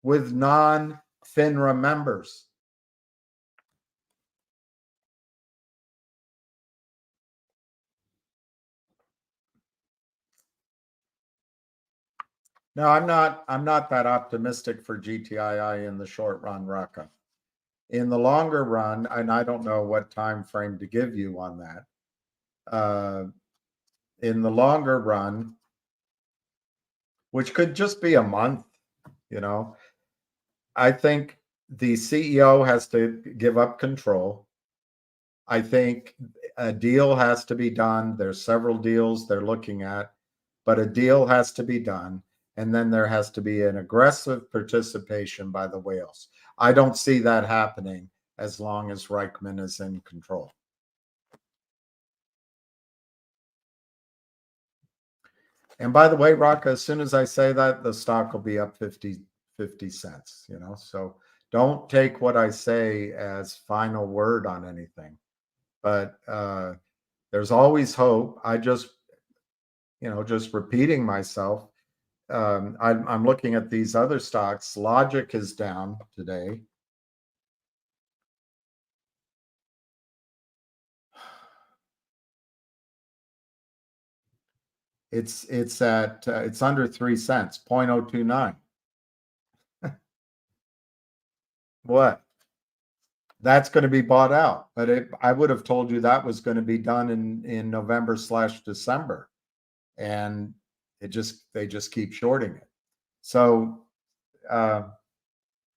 with non-FINRA members. No, I'm not that optimistic for GTII in the short run, Raka. In the longer run, and I don't know what time frame to give you on that. In the longer run, which could just be a month, I think the CEO has to give up control. I think a deal has to be done. There's several deals they're looking at, but a deal has to be done. and then there has to be an aggressive participation by the whales. I don't see that happening as long as Reichman is in control. And by the way, Rocca, as soon as I say that, the stock will be up 50 cents, you know, so don't take what I say as final word on anything, but there's always hope. I just, you know, just repeating myself. I'm looking at these other stocks. Logic is down today. It's at it's under 3 cents, 0.029. What? That's going to be bought out, but I would have told you that was going to be done in November/December, and they just keep shorting it. So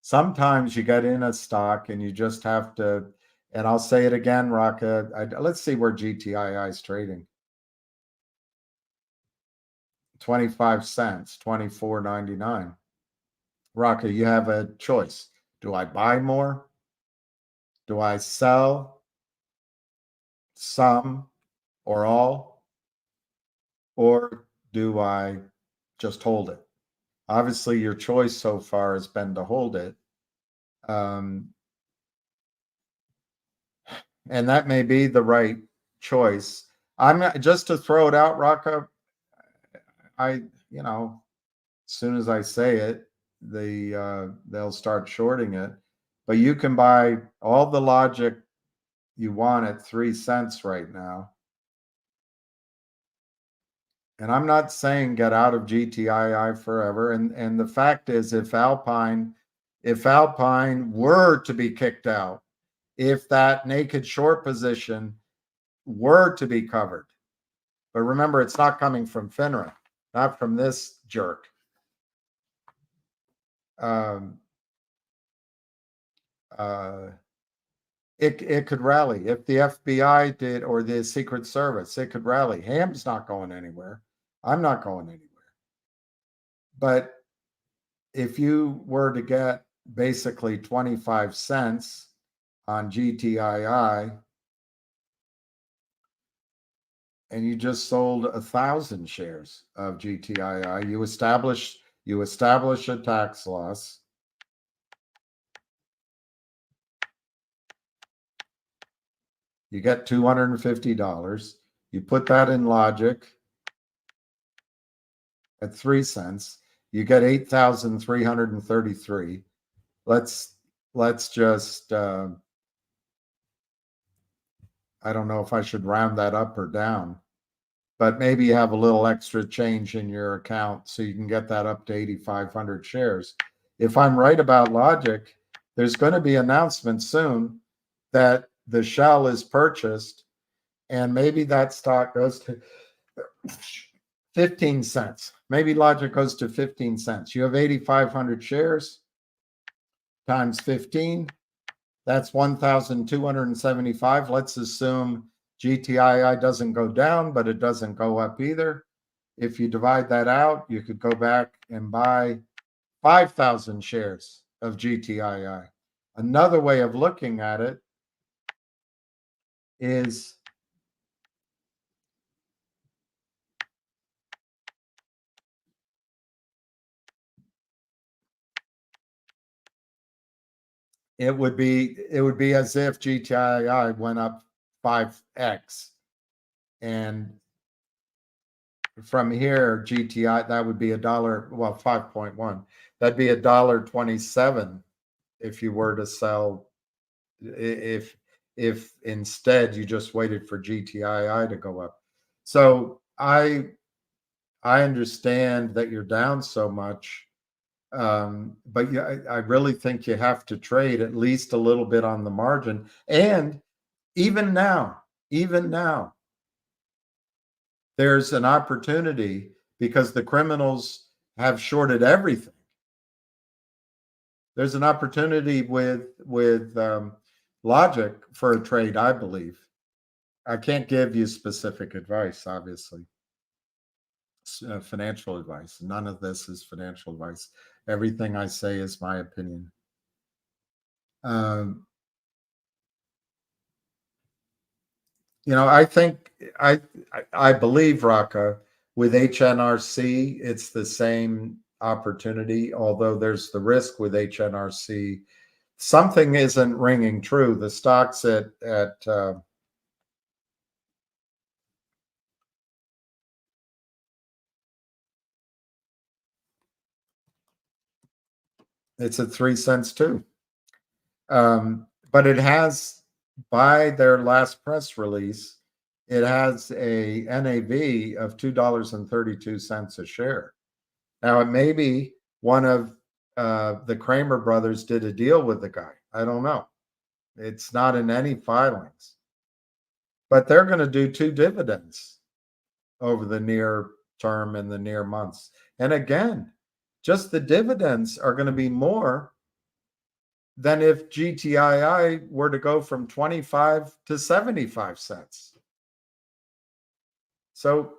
sometimes you get in a stock and you just have to. And I'll say it again, Rocca. Let's see where GTII is trading. 25 cents, 24.99. Rocca, you have a choice. Do I buy more? Do I sell some or all? Or do I just hold it? Obviously, your choice so far has been to hold it. And that may be the right choice. I'm just to throw it out, Rocca. You know, as soon as I say it, they'll start shorting it. But you can buy all the logic you want at 3 cents right now. And I'm not saying get out of GTII forever. And the fact is, if Alpine were to be kicked out, if that naked short position were to be covered, but remember, it's not coming from FINRA, not from this jerk. It could rally. If the FBI did, or the Secret Service, it could rally. Ham's not going anywhere. I'm not going anywhere. But if you were to get basically 25 cents on GTII, and you just sold 1,000 shares of GTII, you establish a tax loss. You get $250. You put that in logic at 3 cents. You get 8,333. Let's just I don't know if I should round that up or down, but maybe you have a little extra change in your account so you can get that up to 8,500 shares. If I'm right about logic, there's going to be announcement soon that the shell is purchased, and maybe that stock goes to 15 cents. Maybe logic goes to 15 cents. You have 8,500 shares times 15. That's 1,275. Let's assume GTII doesn't go down, but it doesn't go up either. If you divide that out, you could go back and buy 5,000 shares of GTII. Another way of looking at it is it would be as if GTII went up 5x, and from here GTI, that would be $1, well, 5.1, that'd be $1.27 if you were to sell, if instead you just waited for GTII to go up. So I understand that you're down so much, but I really think you have to trade at least a little bit on the margin. And even now, there's an opportunity because the criminals have shorted everything. There's an opportunity with logic for a trade, I believe. I can't give you specific advice, obviously. financial advice. None of this is financial advice. Everything I say is my opinion. I think I believe, Raka, with HNRC, it's the same opportunity, although there's the risk with HNRC. Something isn't ringing true. The stock's at it's at 3 cents too. But it has, by their last press release, it has a NAV of $2.32 a share. Now, it may be one of the Kramer brothers did a deal with the guy. I don't know. It's not in any filings. But they're going to do 2 dividends over the near term and the near months. And again, just the dividends are going to be more than if GTII were to go from 25 to 75 cents. So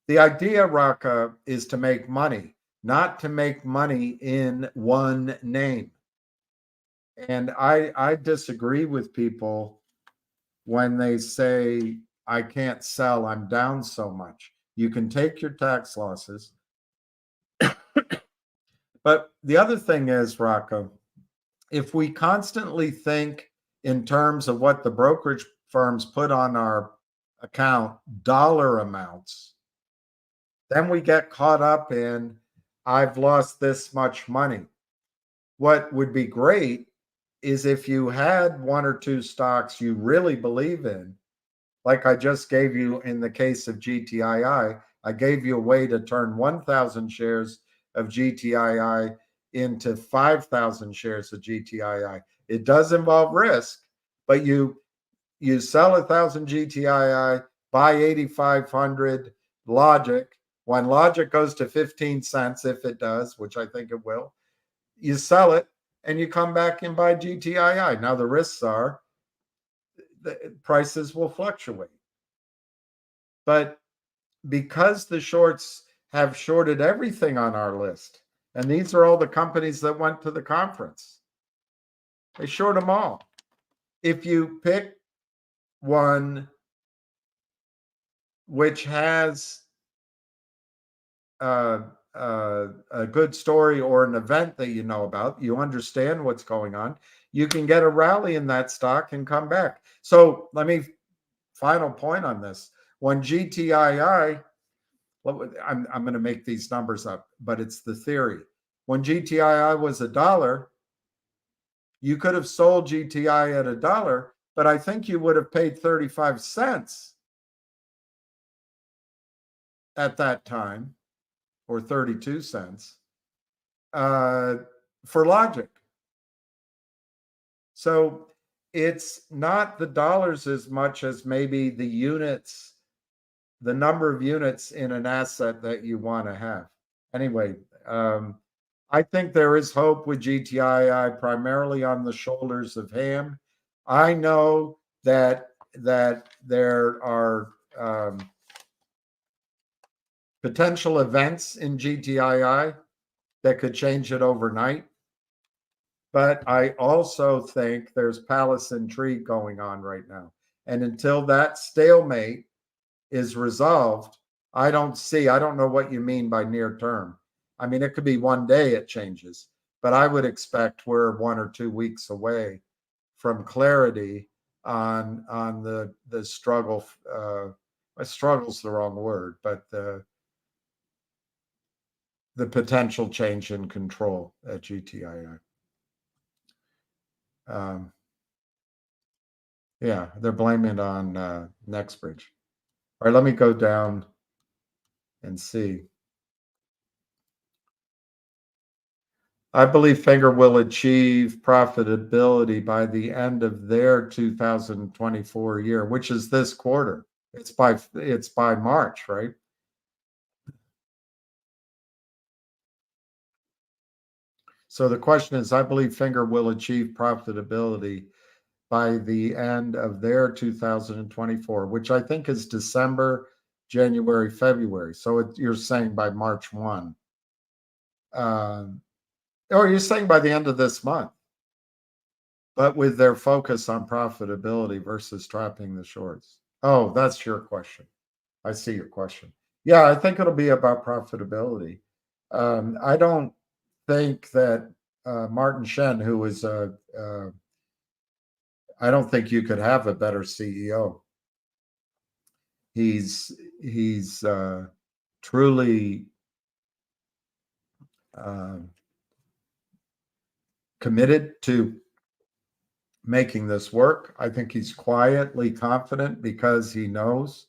the idea, Raka, is to make money, not to make money in one name. And I disagree with people when they say, I can't sell, I'm down so much. You can take your tax losses. But the other thing is, Raka, if we constantly think in terms of what the brokerage firms put on our account, dollar amounts, then we get caught up in, I've lost this much money. What would be great is if you had 1 or 2 stocks you really believe in, like I just gave you in the case of GTII. I gave you a way to turn 1,000 shares of GTII into 5,000 shares of GTII. It does involve risk, but you sell 1,000 GTII, buy 8,500 Logic. When Logic goes to 15 cents, if it does, which I think it will, you sell it and you come back and buy GTII. Now the risks are the prices will fluctuate. But because the shorts have shorted everything on our list, and these are all the companies that went to the conference, they short them all. If you pick one which has a good story or an event that you know about, you understand what's going on, you can get a rally in that stock and come back. So final point on this. When GTII, I'm going to make these numbers up, but it's the theory. When GTII was $1, you could have sold GTI at $1, but I think you would have paid 35 cents at that time, or 32 cents for Logic. So it's not the dollars as much as maybe the units, the number of units in an asset that you want to have. Anyway, I think there is hope with GTII, primarily on the shoulders of Ham. I know that there are potential events in GTII that could change it overnight. But I also think there's palace intrigue going on right now. And until that stalemate is resolved, I don't know what you mean by near term. I mean, it could be one day it changes, but I would expect we're 1 or 2 weeks away from clarity on the struggle. Struggle's the wrong word, but the potential change in control at GTII. Yeah, they're blaming it on NextBridge. All right, let me go down and see. I believe FINRA will achieve profitability by the end of their 2024 year, which is this quarter. It's by March, right? So the question is, I believe FINRA will achieve profitability by the end of their 2024, which I think is December January, February. So you're saying by March 1. Or you're saying by the end of this month, but with their focus on profitability versus trapping the shorts. Oh, that's your question. I see your question. Yeah, I think it'll be about profitability. I don't think that Martin Shen, who is I don't think you could have a better CEO. He's truly committed to making this work. I think he's quietly confident because he knows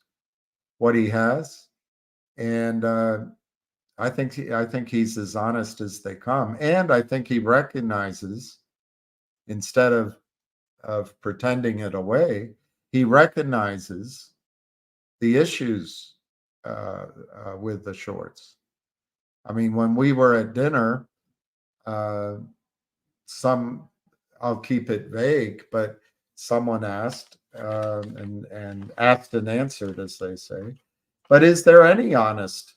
what he has, and I think he's as honest as they come, and I think he recognizes, instead of pretending it away, he recognizes the issues with the shorts. I mean, when we were at dinner, I'll keep it vague, but someone asked, and asked and answered, as they say, but is there any honest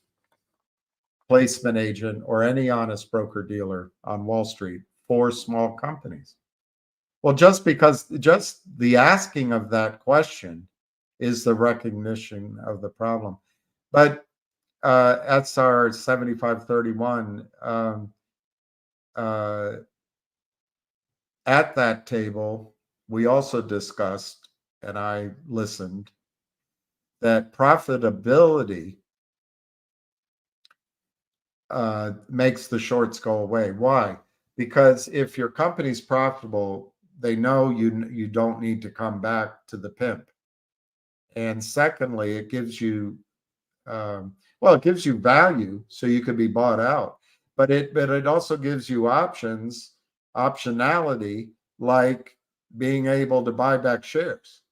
placement agent or any honest broker dealer on Wall Street for small companies? Well, just the asking of that question is the recognition of the problem. But SR 7531, at that table, we also discussed, and I listened, that profitability makes the shorts go away. Why? Because if your company's profitable, they know you don't need to come back to the pimp. And secondly, it gives you it gives you value, so you could be bought out. But it also gives you optionality, like being able to buy back shares.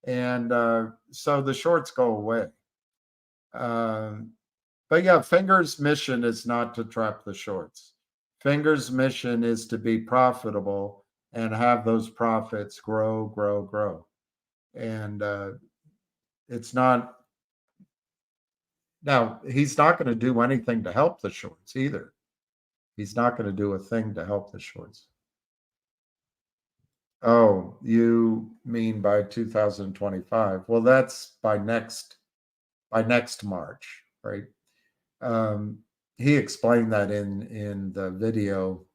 And so the shorts go away. But yeah, Finger's mission is not to trap the shorts. Finger's mission is to be profitable and have those profits grow. And it's not, now he's not going to do anything to help the shorts either. He's not going to do a thing to help the shorts. Oh, you mean by 2025? Well, that's by next March, right? He explained that in the video.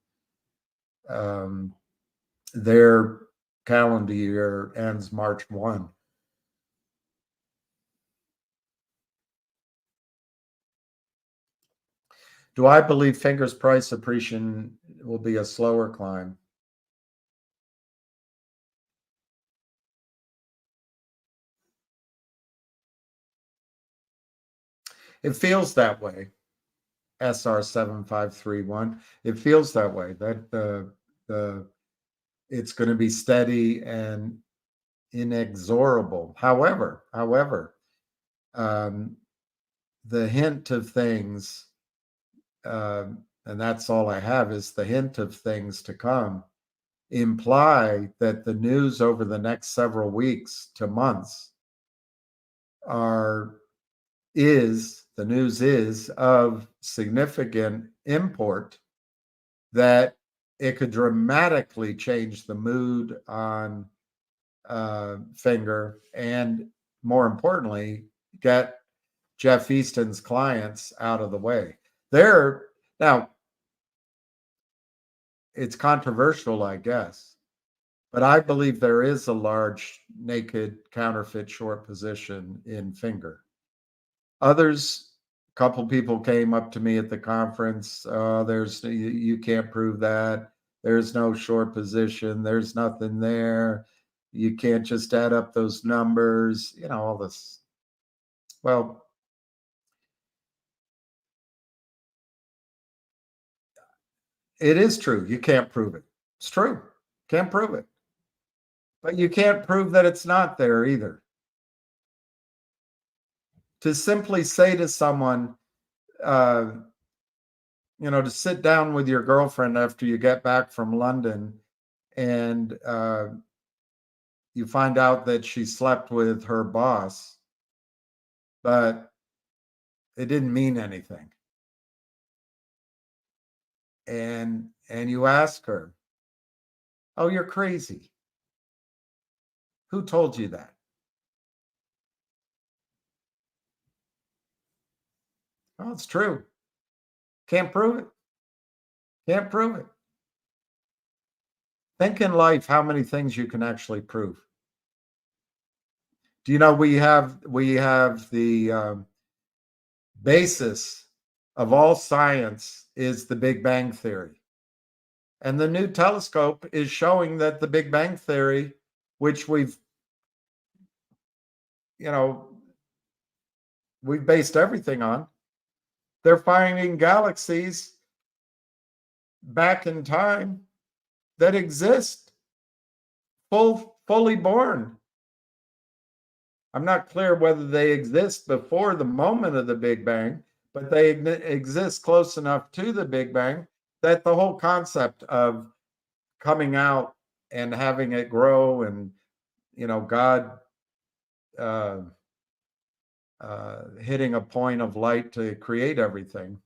Their calendar year ends March 1. Do I believe Finger's price appreciation will be a slower climb? It feels that way. SR 7531. It feels that way, that it's going to be steady and inexorable. However, the hint of things, and that's all I have, is the hint of things to come, imply that the news over the next several weeks to months the news is of significant import, that it could dramatically change the mood on Finger, and more importantly, get Jeff Easton's clients out of the way. Now, it's controversial, I guess, but I believe there is a large naked counterfeit short position in Finger. Others, a couple people came up to me at the conference. You can't prove that. There's no short position. There's nothing there. You can't just add up those numbers. All this. Well, it is true. You can't prove it. It's true. Can't prove it. But you can't prove that it's not there either. To simply say to someone, to sit down with your girlfriend after you get back from London, and you find out that she slept with her boss, but It didn't mean anything. And you ask her, "Oh, you're crazy. Who told you that?" "Oh, it's true. Can't prove it. Can't prove it." Think in life how many things you can actually prove. Do you know we have the basis of all science is the Big Bang Theory. And the new telescope is showing that the Big Bang Theory, which we've based everything on, they're finding galaxies back in time that exist, fully born. I'm not clear whether they exist before the moment of the Big Bang, but they exist close enough to the Big Bang that the whole concept of coming out and having it grow and, God hitting a point of light to create everything.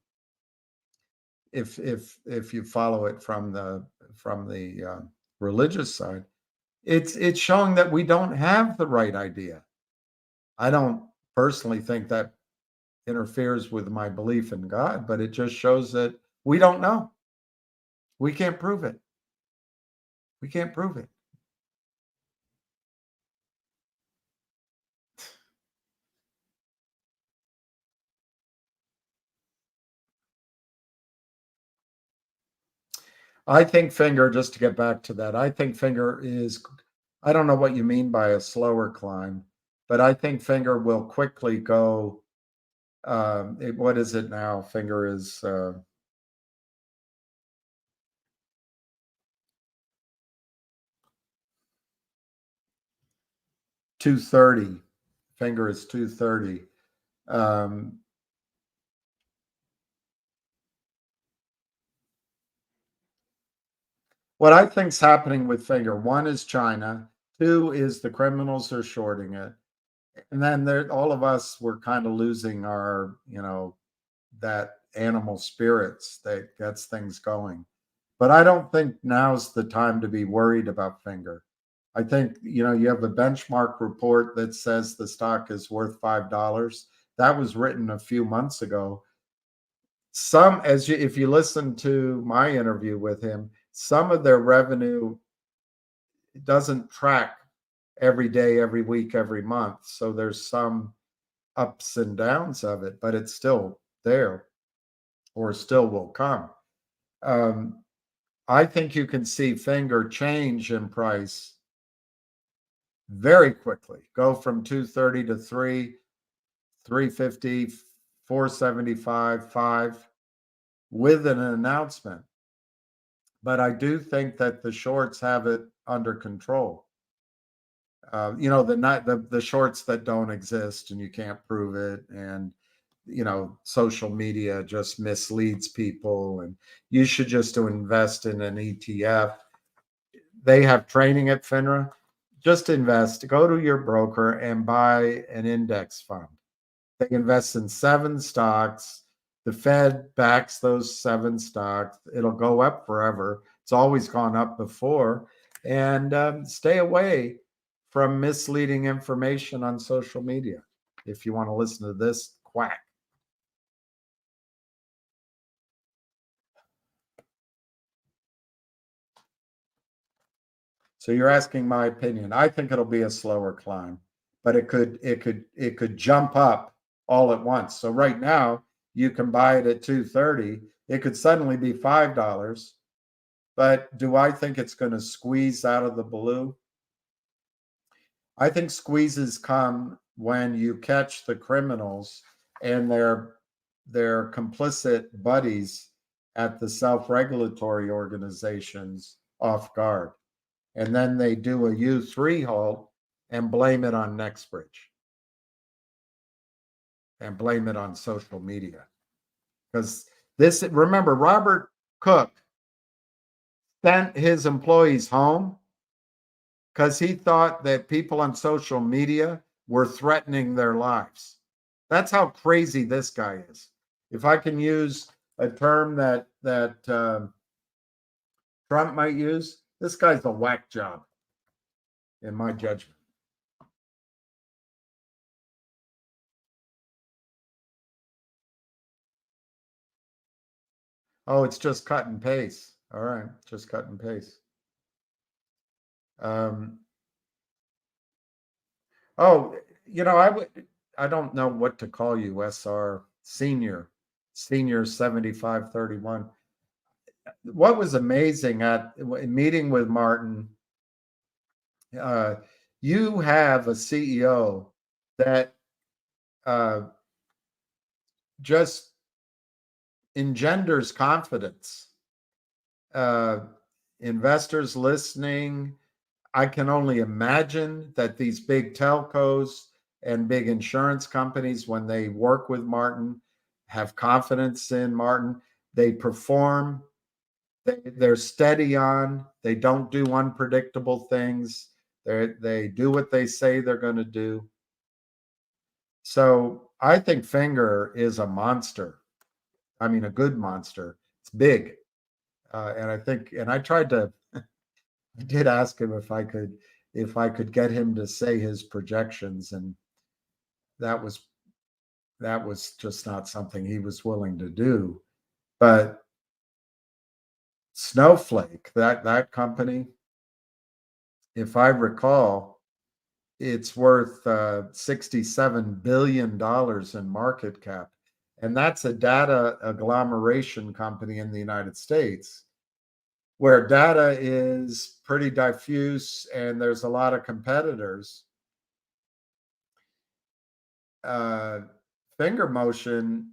If you follow it from the religious side, it's showing that we don't have the right idea. I don't personally think that interferes with my belief in God, but it just shows that we don't know. We can't prove it. We can't prove it. I think FINGR, just to get back to that, I think FINGR is, I don't know what you mean by a slower climb, but I think FINGR will quickly go, what is it now? FINGR is 230. FINGR is 230. What I think's happening with FINGR, one is China, two is the criminals are shorting it, and then all of us were kind of losing our, that animal spirits that gets things going. But I don't think now's the time to be worried about FINGR. I think, you have a benchmark report that says the stock is worth $5. That was written a few months ago. If you listen to my interview with him, some of their revenue doesn't track every day, every week, every month. So there's some ups and downs of it, but it's still there, or still will come. I think you can see FINGR change in price very quickly, go from 230 to 350, 475, 5 with an announcement. But I do think that the shorts have it under control. The shorts that don't exist and you can't prove it, and social media just misleads people, and you should just invest in an ETF. They have training at FINRA. Just invest, go to your broker and buy an index fund. They invest in 7 stocks. The Fed backs those 7 stocks. It'll go up forever. It's always gone up before. And stay away from misleading information on social media if you want to listen to this quack. So you're asking my opinion. I think it'll be a slower climb, but it could jump up all at once. So right now you can buy it at 230. It could suddenly be $5. But do I think it's going to squeeze out of the blue? I think squeezes come when you catch the criminals and their complicit buddies at the self-regulatory organizations off guard. And then they do a U3 halt and blame it on NextBridge and blame it on social media. Because remember, Robert Cook sent his employees home because he thought that people on social media were threatening their lives. That's how crazy this guy is. If I can use a term that Trump might use, this guy's a whack job, in my judgment. Oh, it's just cut and paste. All right, just cut and paste. Oh, I don't know what to call you, SR senior 7531. What was amazing at meeting with Martin, you have a CEO that just engenders confidence. Investors listening, I can only imagine that these big telcos and big insurance companies, when they work with Martin, have confidence in Martin. They perform, they're steady on, they don't do unpredictable things. They do what they say they're going to do. So I think Finger is a monster. I mean, a good monster. It's big. And I tried to, I did ask him if I could get him to say his projections, and that was just not something he was willing to do. But Snowflake, that company, if I recall, it's worth $67 billion in market cap. And that's a data agglomeration company in the United States, where data is pretty diffuse and there's a lot of competitors. Finger Motion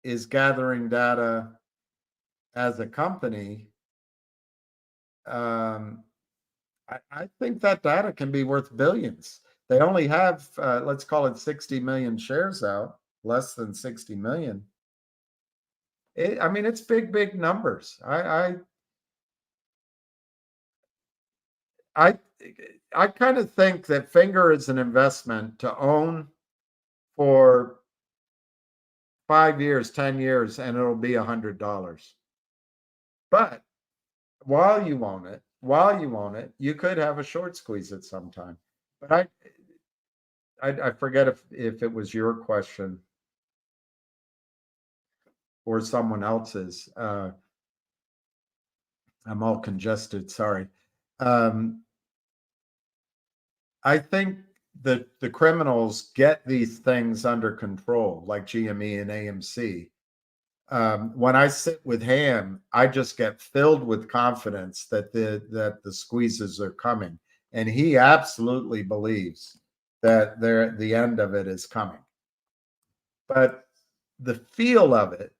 is gathering data as a company. I think that data can be worth billions. They only have, let's call it 60 million shares out, less than 60 million. I mean, it's big numbers. I kind of think that Finger is an investment to own for 5 years, 10 years, and it'll be $100. But while you own it, you could have a short squeeze at some time. But I forget if it was your question or someone else's. I'm all congested, sorry. I think that the criminals get these things under control, like GME and AMC. When I sit with Ham, I just get filled with confidence that the squeezes are coming, and he absolutely believes that the end of it is coming. But the feel of it,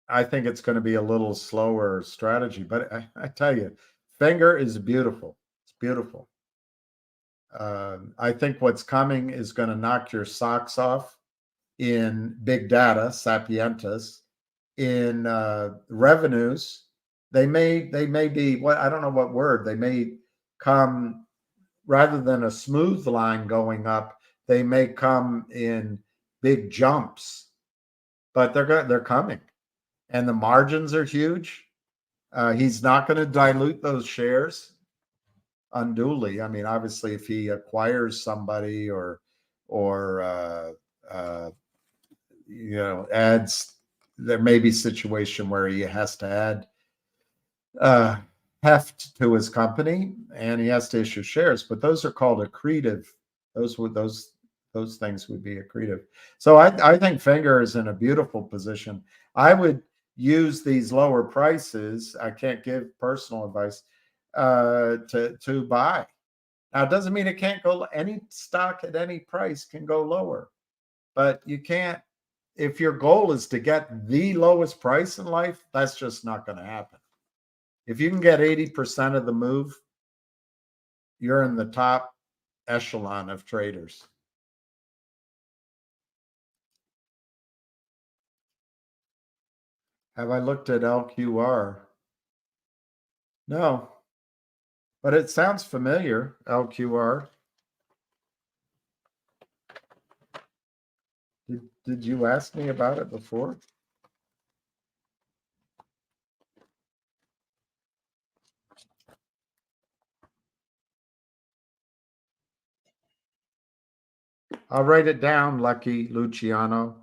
I think it's going to be a little slower strategy. But I tell you, Finger is beautiful. It's beautiful. I think what's coming is going to knock your socks off in big data, Sapientas, in revenues. They may be, what, I don't know what word, they may come, rather than a smooth line going up, they may come in big jumps, but they're coming, and the margins are huge. He's not going to dilute those shares unduly. I mean, obviously, if he acquires somebody or adds, there may be a situation where he has to add heft to his company and he has to issue shares, but those are called accretive. Those things would be accretive. So I think Finger is in a beautiful position. I would use these lower prices. I can't give personal advice to buy. Now, it doesn't mean it can't go, any stock at any price can go lower, but you can't, if your goal is to get the lowest price in life, that's just not going to happen. If you can get 80% of the move, you're in the top echelon of traders. Have I looked at LQR? No, but it sounds familiar, LQR. did you ask me about it before? I'll write it down, Lucky Luciano.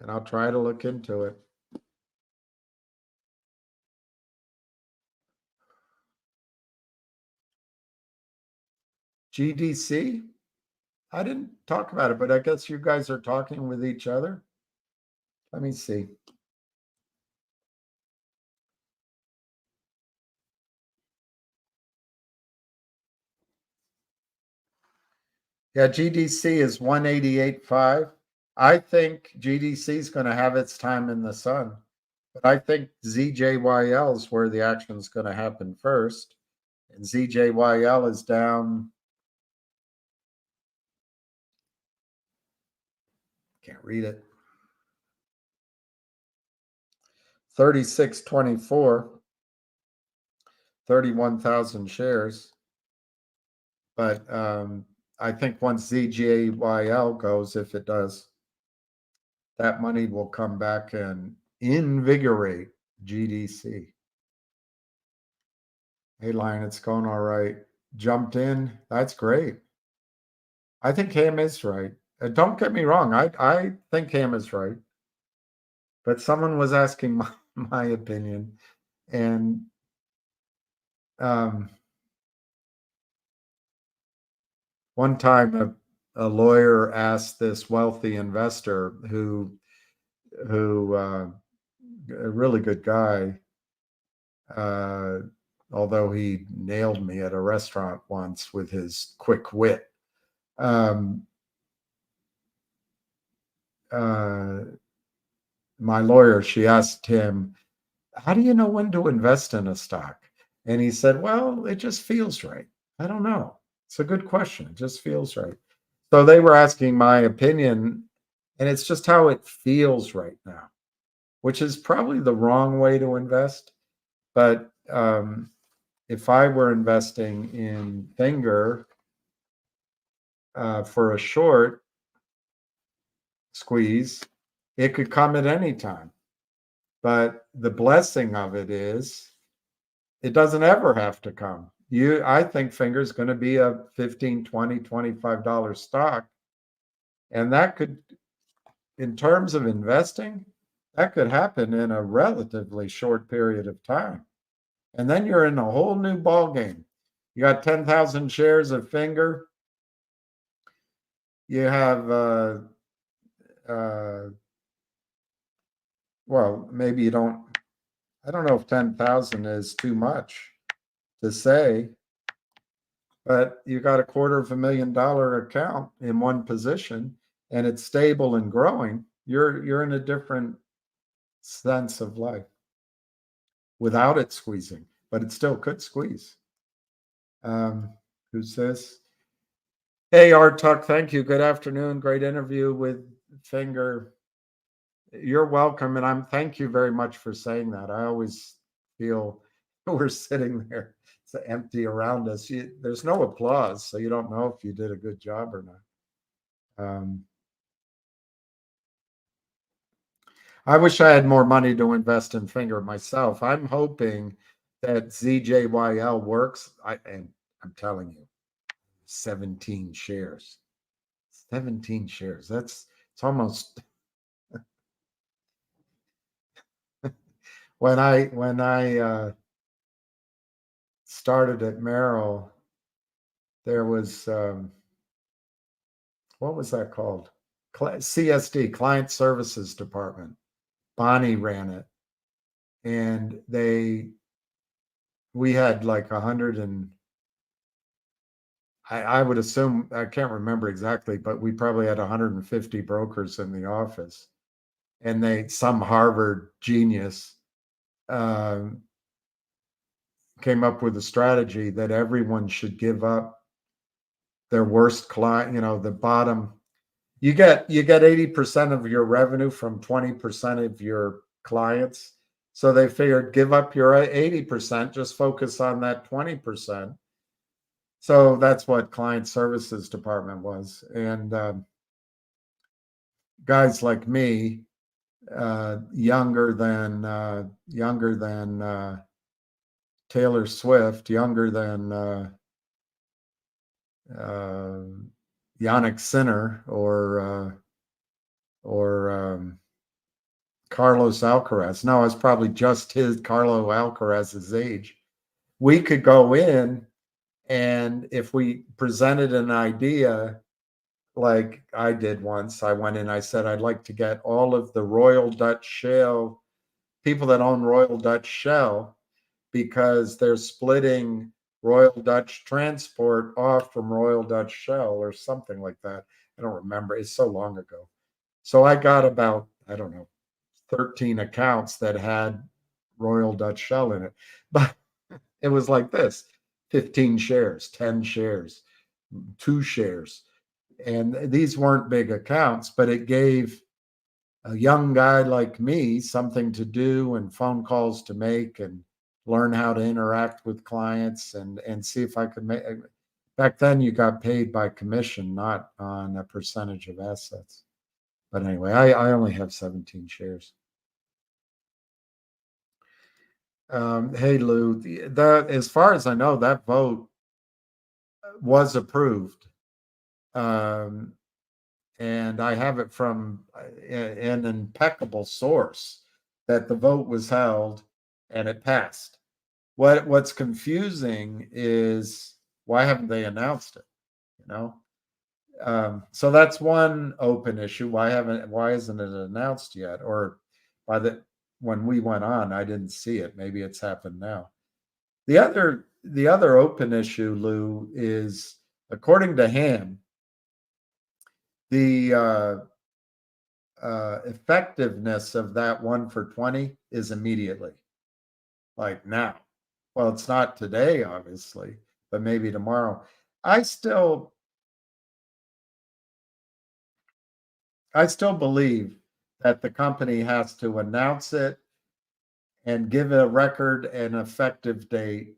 And I'll try to look into it. GDC? I didn't talk about it, but I guess you guys are talking with each other. Let me see. Yeah, GDC is 188.5. I think GDC is going to have its time in the sun, but I think ZJYL is where the action is going to happen first. And ZJYL is down. Can't read it. 36.24, 31,000 shares. But I think once ZJYL goes, if it does, that money will come back and invigorate GDC. Hey, Lion, it's going all right. Jumped in. That's great. I think Cam is right. Don't get me wrong. I think Cam is right. But someone was asking my opinion. And one time a lawyer asked this wealthy investor who a really good guy, although he nailed me at a restaurant once with his quick wit. My lawyer, she asked him, how do you know when to invest in a stock? And he said, well, it just feels right. I don't know. It's a good question. It just feels right. So they were asking my opinion, and it's just how it feels right now, which is probably the wrong way to invest. But if I were investing in FINRA for a short squeeze, it could come at any time. But the blessing of it is it doesn't ever have to come. I think FINRA is going to be a $15, $20, $25 stock. And that could, in terms of investing, that could happen in a relatively short period of time. And then you're in a whole new ball game. You got 10,000 shares of FINRA. You have, well, maybe you don't, I don't know if 10,000 is too much to say, but you got a $250,000 account in one position and it's stable and growing. You're in a different sense of life without it squeezing, but it still could squeeze. Who's this? Hey, Artuk, thank you. Good afternoon. Great interview with FINRA. You're welcome, and thank you very much for saying that. I always feel we're sitting there, it's empty around us. There's no applause, so you don't know if you did a good job or not. I wish I had more money to invest in FINRA myself. I'm hoping that ZJYL works. And I'm telling you, 17 shares. 17 shares. It's almost when I started at Merrill, there was what was that called? CSD, Client Services Department. Bonnie ran it, and we had like 100 and I would assume, I can't remember exactly, but we probably had 150 brokers in the office, and some Harvard genius came up with a strategy that everyone should give up their worst client, the bottom. You get 80% of your revenue from 20% of your clients. So they figured give up your 80%, just focus on that 20%. So that's what client services department was. And guys like me, younger than Taylor Swift, younger than Yannick Sinner or Carlos Alcaraz. No, it's probably just Carlo Alcaraz's age. We could go in, and if we presented an idea, like I did once, I went in, I said, I'd like to get all of the Royal Dutch Shell, people that own Royal Dutch Shell, because they're splitting Royal Dutch Transport off from Royal Dutch Shell or something like that. I don't remember. It's so long ago. So I got about, I don't know, 13 accounts that had Royal Dutch Shell in it. But it was like this: 15 shares, 10 shares, 2 shares. And these weren't big accounts, but it gave a young guy like me something to do and phone calls to make and learn how to interact with clients and see if I could make. Back then, you got paid by commission, not on a percentage of assets. But anyway, I only have 17 shares. Hey, Lou, as far as I know, that vote was approved. And I have it from an impeccable source that the vote was held and it passed. What's confusing is why haven't they announced it? You know, so that's one open issue. Why isn't it announced yet? Or when we went on, I didn't see it. Maybe it's happened now. The other open issue, Lou, is according to Ham, the effectiveness of that 1 for 20 is immediately, like now. Well, it's not today, obviously, but maybe tomorrow. I still believe that the company has to announce it and give a record and effective date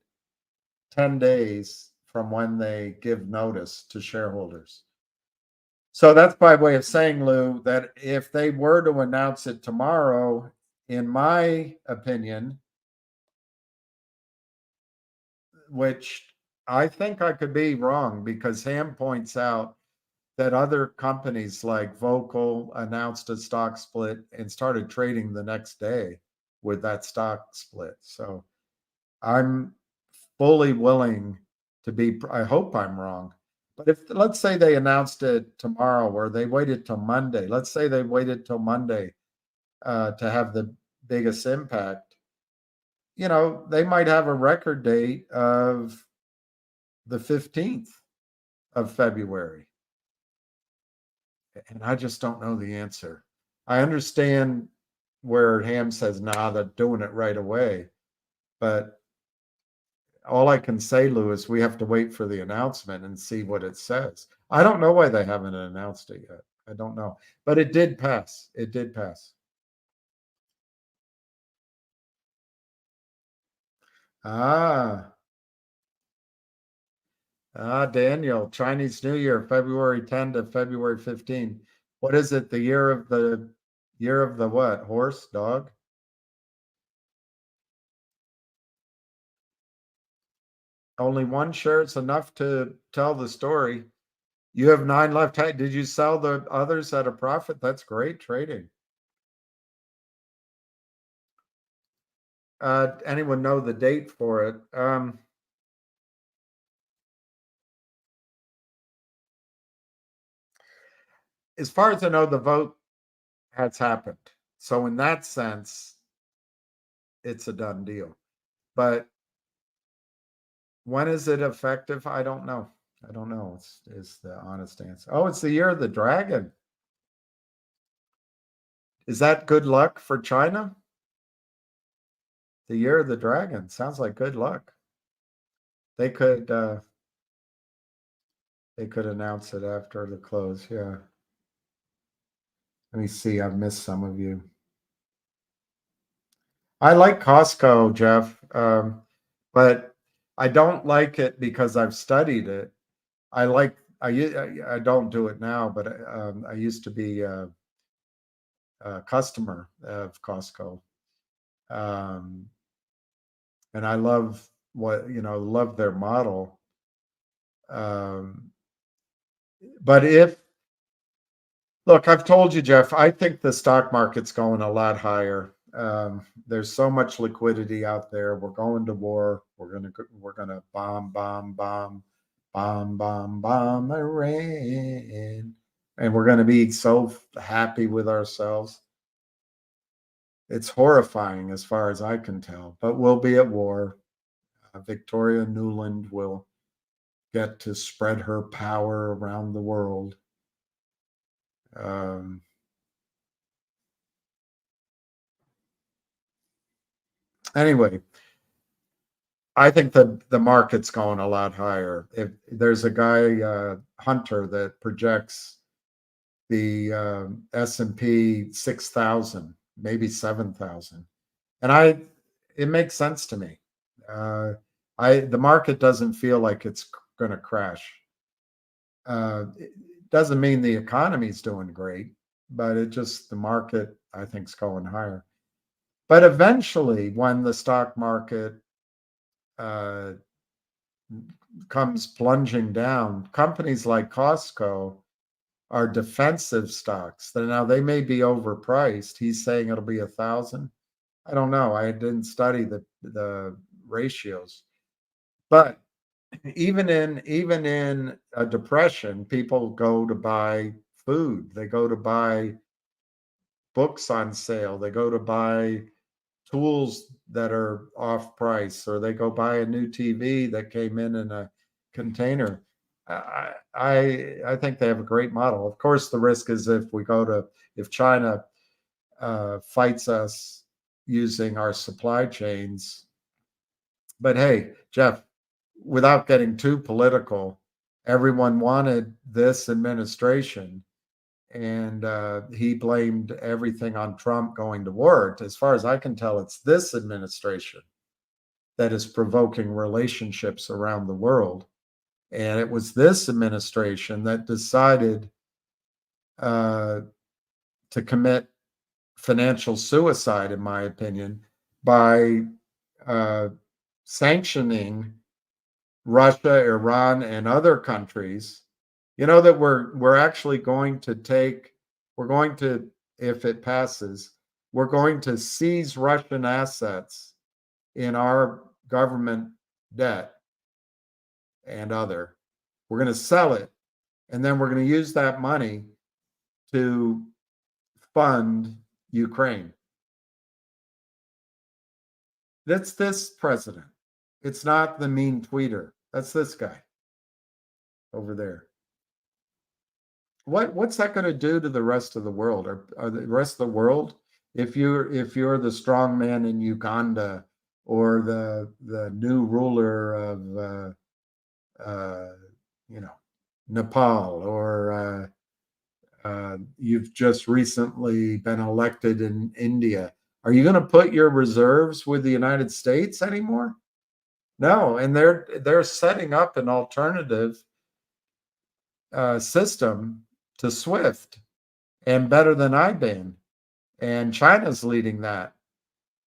10 days from when they give notice to shareholders. So that's by way of saying, Lou, that if they were to announce it tomorrow, in my opinion, which I think I could be wrong, because Ham points out that other companies like Vocal announced a stock split and started trading the next day with that stock split. So I'm fully willing to be, I hope I'm wrong. But if, let's say they announced it tomorrow or they waited till Monday, let's say they waited till Monday to have the biggest impact, you know, they might have a record date of the 15th of February. And I just don't know the answer. I understand where Ham says, nah, they're doing it right away. But all I can say, Lewis, we have to wait for the announcement and see what it says. I don't know why they haven't announced it yet. I don't know. But it did pass. It did pass. Ah, Daniel, Chinese New Year, February 10 to February 15. What is it? The year of the what? Horse, dog? Only one share is enough to tell the story. You have 9 left. Did you sell the others at a profit? That's great trading. Anyone know the date for it? As far as I know, the vote has happened. So in that sense, it's a done deal. But when is it effective? I don't know. I don't know. Is the honest answer. Oh, it's the year of the dragon. Is that good luck for China? The year of the dragon sounds like good luck. They could announce it after the close. Yeah. Let me see. I've missed some of you. I like Costco, Jeff, but I don't like it because I've studied it. I don't do it now, but I used to be a customer of Costco. And I love love their model. Um, but look, I've told you, Jeff, I think the stock market's going a lot higher. There's so much liquidity out there. We're going to war. We're gonna bomb, bomb, bomb, bomb, bomb, bomb Iran, and we're gonna be so happy with ourselves. It's horrifying as far as I can tell. But we'll be at war. Victoria Nuland will get to spread her power around the world. Anyway, I think the market's going a lot higher. If there's a guy, Hunter, that projects the S&P 6,000, maybe 7,000, and it makes sense to me. The market doesn't feel like it's going to crash. It doesn't mean the economy's doing great, but the market, I think, is going higher. But eventually, when the stock market comes plunging down, companies like Costco are defensive stocks. Now they may be overpriced. He's saying it'll be 1,000. I don't know. I didn't study the ratios, but even in a depression, people go to buy food. They go to buy books on sale. They go to buy tools that are off price, or they go buy a new TV that came in a container. I think they have a great model. Of course, the risk is if China fights us using our supply chains. But hey, Jeff, without getting too political, everyone wanted this administration, and he blamed everything on Trump going to war. As far as I can tell, it's this administration that is provoking relationships around the world. And it was this administration that decided to commit financial suicide, in my opinion, by sanctioning Russia, Iran, and other countries. You know that we're actually going to, if it passes, we're going to seize Russian assets in our government debt and other. We're going to sell it, and then we're going to use that money to fund Ukraine. That's this president. It's not the mean tweeter. That's this guy over there. What's that going to do to the rest of the world? Are the rest of the world, if you're the strong man in Uganda, or the new ruler of Nepal, or you've just recently been elected in India, are you going to put your reserves with the United States anymore? No, and they're setting up an alternative system to SWIFT, and better than IBAN. And China's leading that.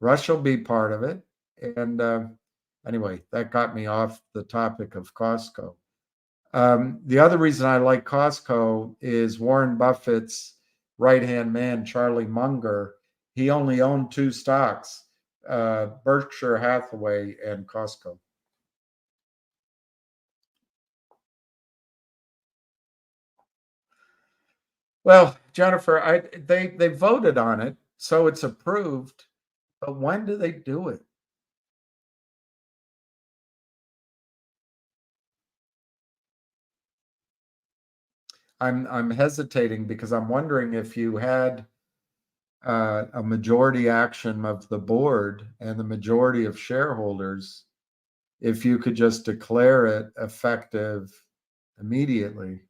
Russia will be part of it. And anyway, that got me off the topic of Costco. The other reason I like Costco is Warren Buffett's right-hand man, Charlie Munger. He only owned two stocks, Berkshire Hathaway and Costco. Well, Jennifer, they voted on it, so it's approved. But when do they do it? I'm hesitating because I'm wondering if you had a majority action of the board and the majority of shareholders, if you could just declare it effective immediately.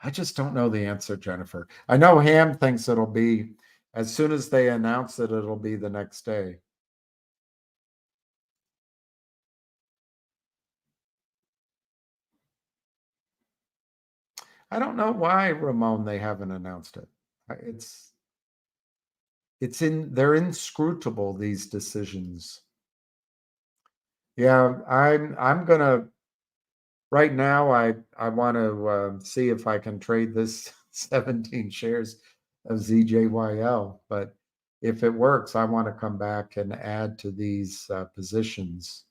I just don't know the answer, Jennifer. I know Ham thinks it'll be, as soon as they announce it, it'll be the next day. I don't know why, Ramon, they haven't announced it. They're inscrutable, these decisions. Yeah, I'm gonna right now. I want to see if I can trade this 17 shares of ZJYL, but if it works, I want to come back and add to these positions.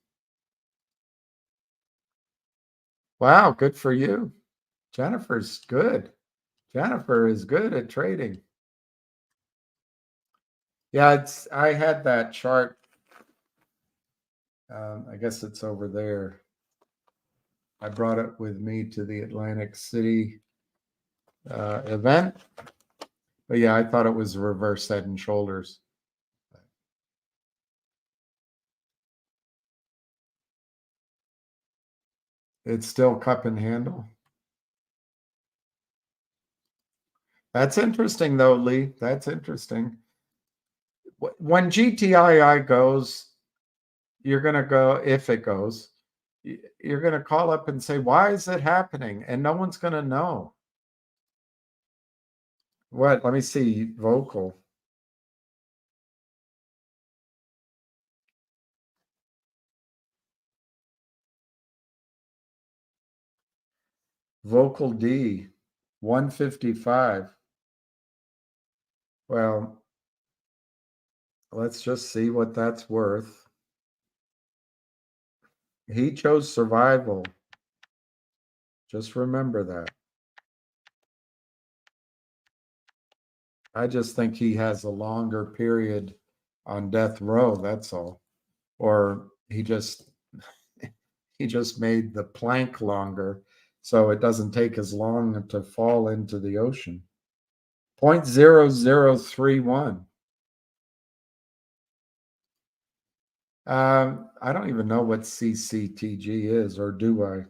Wow, good for you. Jennifer's good. Jennifer is good at trading. Yeah, I had that chart. I guess it's over there. I brought it with me to the Atlantic City event. But yeah, I thought it was reverse head and shoulders. It's still cup and handle. That's interesting, though, Lee. That's interesting. When GTII goes, you're going to go, if it goes, you're going to call up and say, why is it happening? And no one's going to know. What? Let me see. Vocal. Vocal D, 155. Well, let's just see what that's worth. He chose survival. Just remember that. I just think he has a longer period on death row, that's all. Or he just made the plank longer so it doesn't take as long to fall into the ocean. 0.0031. I don't even know what CCTG is, or do I?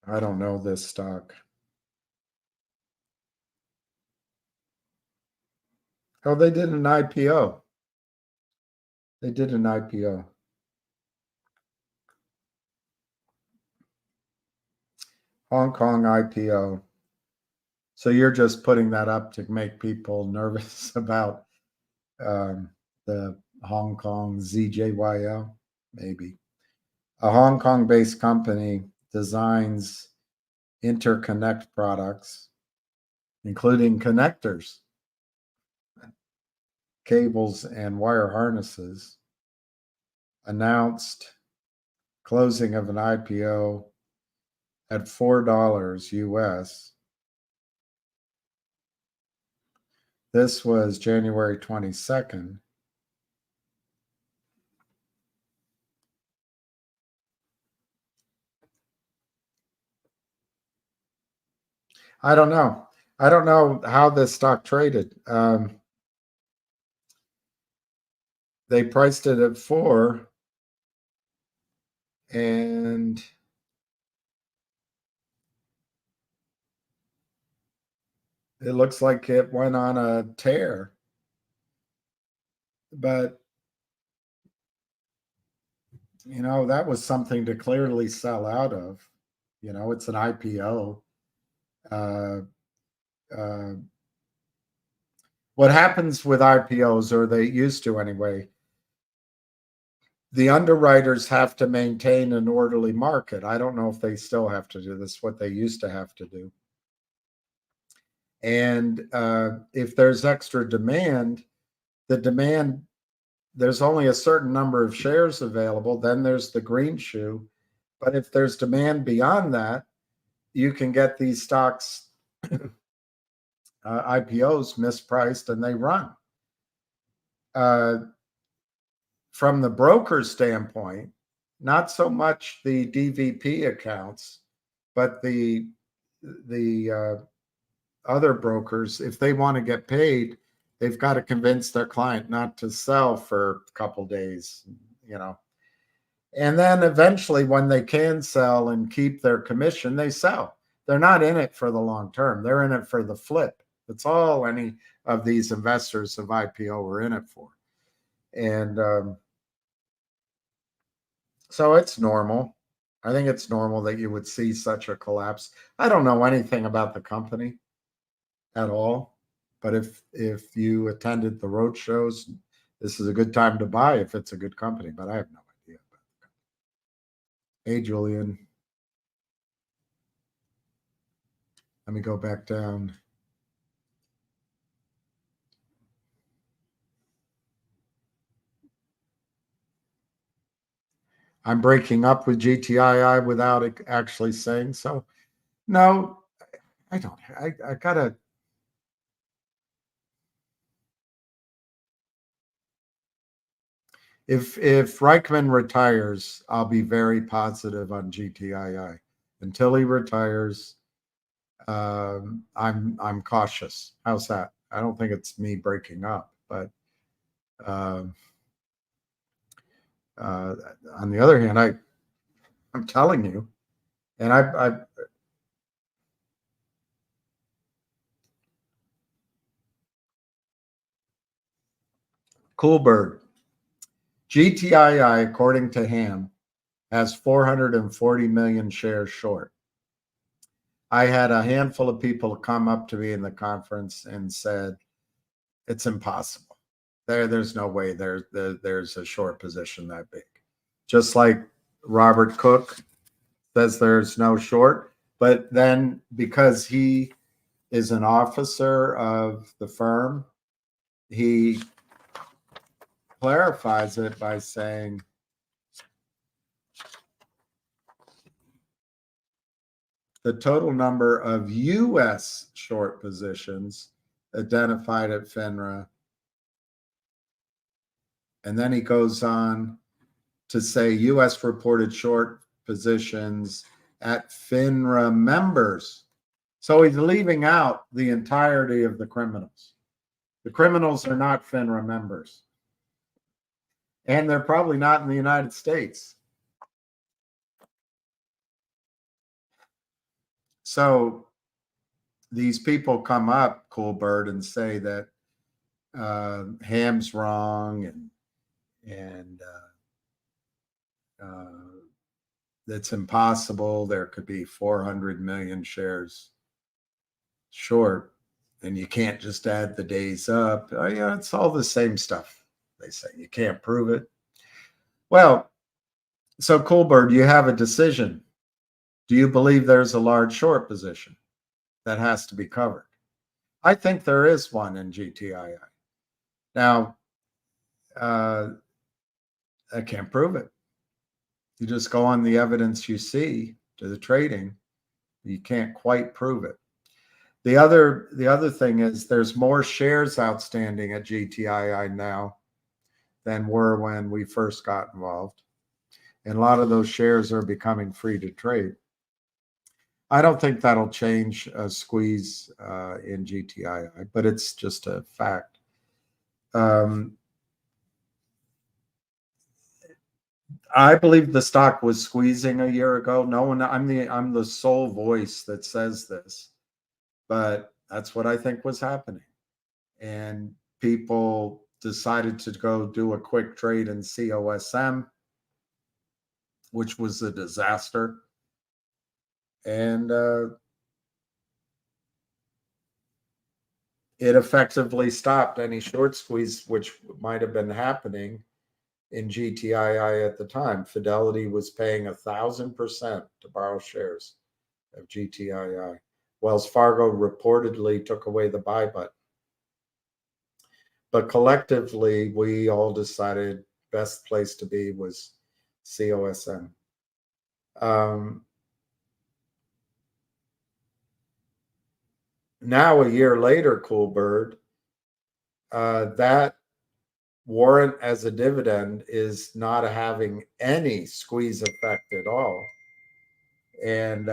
I don't know this stock. Oh, they did an IPO. They did an IPO. Hong Kong IPO. So you're just putting that up to make people nervous about the Hong Kong ZJYL? Maybe. A Hong Kong-based company designs interconnect products, including connectors, cables, and wire harnesses, announced closing of an IPO at $4 US. This was January 22nd. I don't know. I don't know how this stock traded. They priced it at 4, and it looks like it went on a tear. But, you know, that was something to clearly sell out of. You know, it's an IPO. What happens with IPOs, or they used to anyway, the underwriters have to maintain an orderly market. I don't know if they still have to do this, what they used to have to do. And if there's extra demand, there's only a certain number of shares available. Then there's the green shoe. But if there's demand beyond that, you can get these stocks, IPOs, mispriced, and they run. From the broker standpoint, not so much the DVP accounts, but the other brokers, if they want to get paid, they've got to convince their client not to sell for a couple days, you know. And then eventually, when they can sell and keep their commission, they sell. They're not in it for the long term. They're in it for the flip. That's all any of these investors of IPO were in it for. And so it's normal. I think it's normal that you would see such a collapse. I don't know anything about the company at all, but if you attended the road shows, this is a good time to buy if it's a good company, but I have no idea about the company. Hey, Julian. Let me go back down. I'm breaking up with GTII without actually saying so. No, I don't. I gotta. If Reichman retires, I'll be very positive on GTII. Until he retires, I'm cautious. How's that? I don't think it's me breaking up, but on the other hand, I'm telling you, and I Coolbird, GTII, according to Ham, has 440 million shares short. I had a handful of people come up to me in the conference and said, it's impossible. There's no way there's a short position that big. Just like Robert Cook says there's no short, but then because he is an officer of the firm, he clarifies it by saying, the total number of U.S. short positions identified at FINRA. And then he goes on to say U.S. reported short positions at FINRA members. So he's leaving out the entirety of the criminals. The criminals are not FINRA members. And they're probably not in the United States. So these people come up, Coolbird, and say that Ham's wrong and it's impossible. There could be 400 million shares short, and you can't just add the days up. Yeah, it's all the same stuff. They say you can't prove it. Well, so Coolbird, you have a decision. Do you believe there's a large short position that has to be covered? I think there is one in GTII. Now, I can't prove it. You just go on the evidence you see to the trading. You can't quite prove it. The other thing is there's more shares outstanding at GTII now than were when we first got involved. And a lot of those shares are becoming free to trade. I don't think that'll change a squeeze in GTII, but it's just a fact. I believe the stock was squeezing a year ago. No one, I'm the sole voice that says this, but that's what I think was happening. And people decided to go do a quick trade in COSM, which was a disaster. And it effectively stopped any short squeeze, which might have been happening in GTII at the time. Fidelity was paying 1,000% to borrow shares of GTII. Wells Fargo reportedly took away the buy button. But collectively, we all decided best place to be was COSM. Now, a year later, Coolbird, that warrant as a dividend is not having any squeeze effect at all. And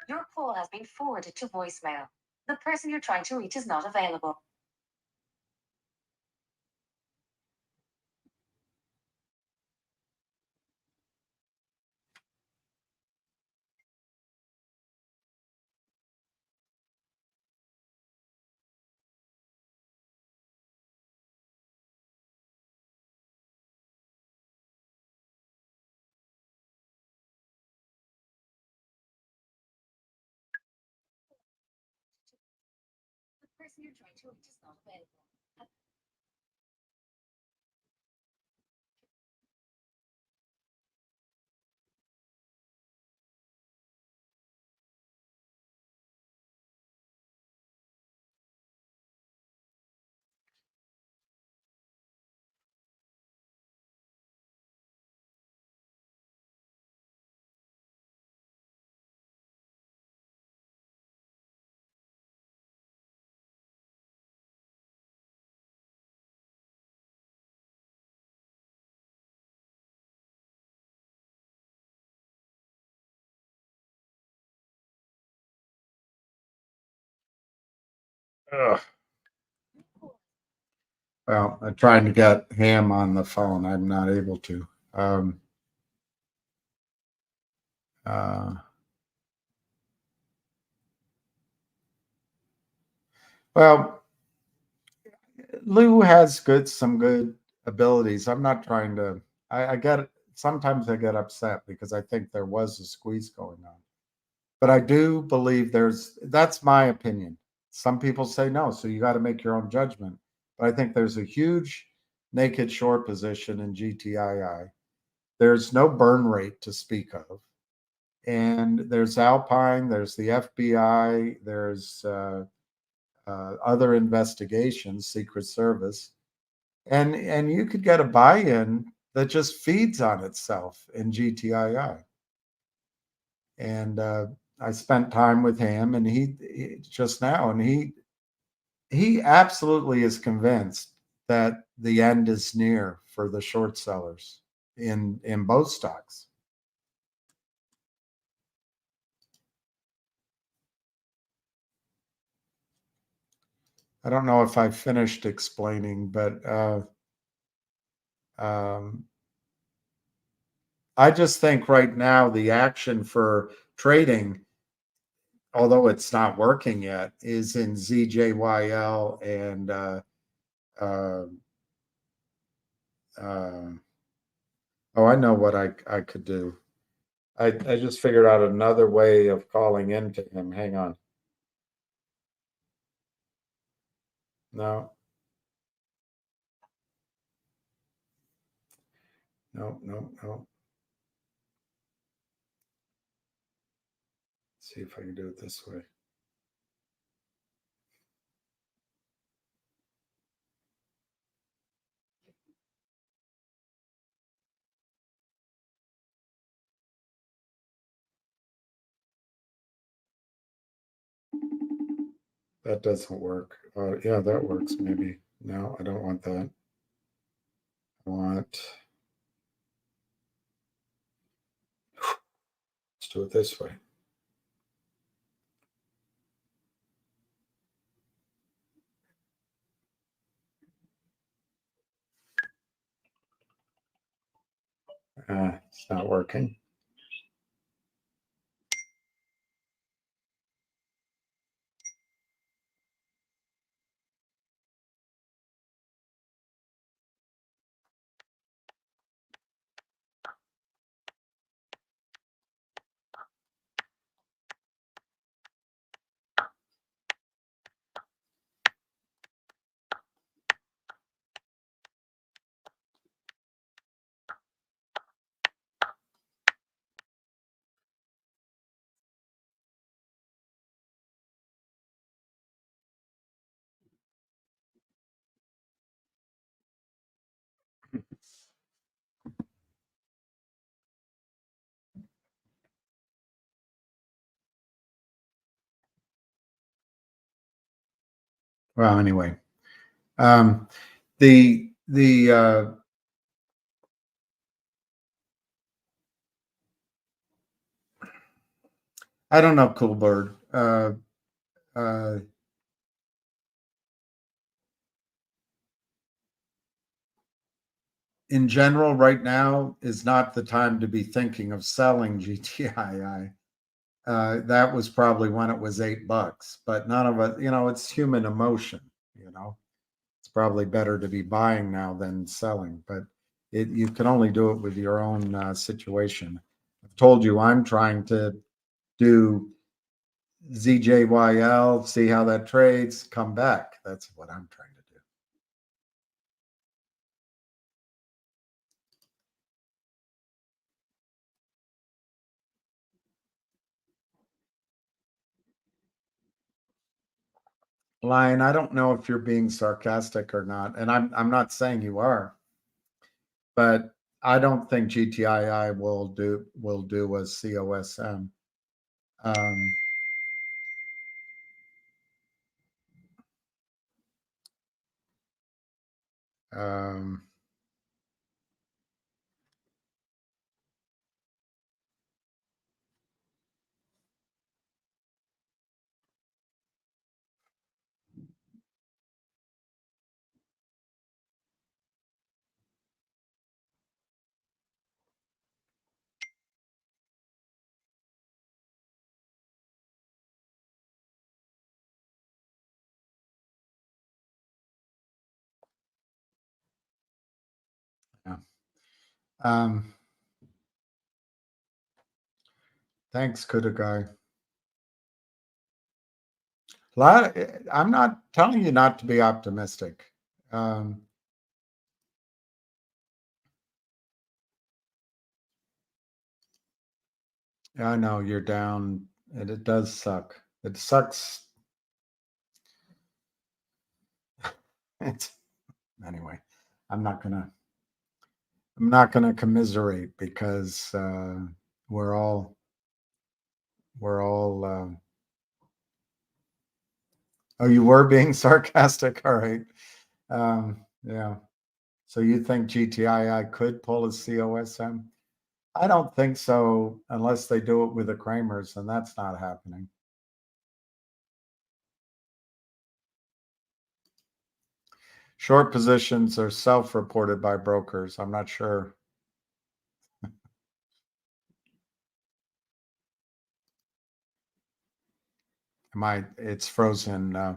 Your call has been forwarded to voicemail. The person you're trying to reach is not available. The person you're trying to reach is not available. Ugh. Well, I'm trying to get Ham on the phone. I'm not able to. Uh, well, Lou has some good abilities. I'm not trying to. I get sometimes I get upset because I think there was a squeeze going on, but I do believe that's my opinion. Some people say no, so you got to make your own judgment. But I think there's a huge naked short position in GTII. There's no burn rate to speak of. And there's Alpine, there's the FBI, there's other investigations, Secret Service, and you could get a buy-in that just feeds on itself in GTII. And I spent time with him, and he just now, and he absolutely is convinced that the end is near for the short sellers in both stocks. I don't know if I finished explaining, but I just think right now the action for trading, although it's not working yet, is in ZJYL and oh, I know what I could do. I just figured out another way of calling into him. Hang on. No. No, no, no. Let's see if I can do it this way. That doesn't work. Yeah, that works maybe. No, I don't want that. I want, let's do it this way. It's not working. Well, anyway, the I don't know, Cool Bird. In general, right now is not the time to be thinking of selling GTII. That was probably when it was $8, but none of it, it's human emotion, it's probably better to be buying now than selling, but you can only do it with your own situation. I've told you I'm trying to do ZJYL, see how that trades, come back. That's what I'm trying to do. Lion, I don't know if you're being sarcastic or not, and I'm not saying you are, but I don't think GTII will do a COSM. Um, yeah. Thanks, Kudagai. I'm not telling you not to be optimistic. I know you're down, and it does suck. It sucks. Anyway. I'm not gonna commiserate because we're all. Oh, you were being sarcastic. All right. Yeah. So you think GTII could pull a COSM? I don't think so unless they do it with the Kramers, and that's not happening. Short positions are self-reported by brokers. I'm not sure. It's frozen. All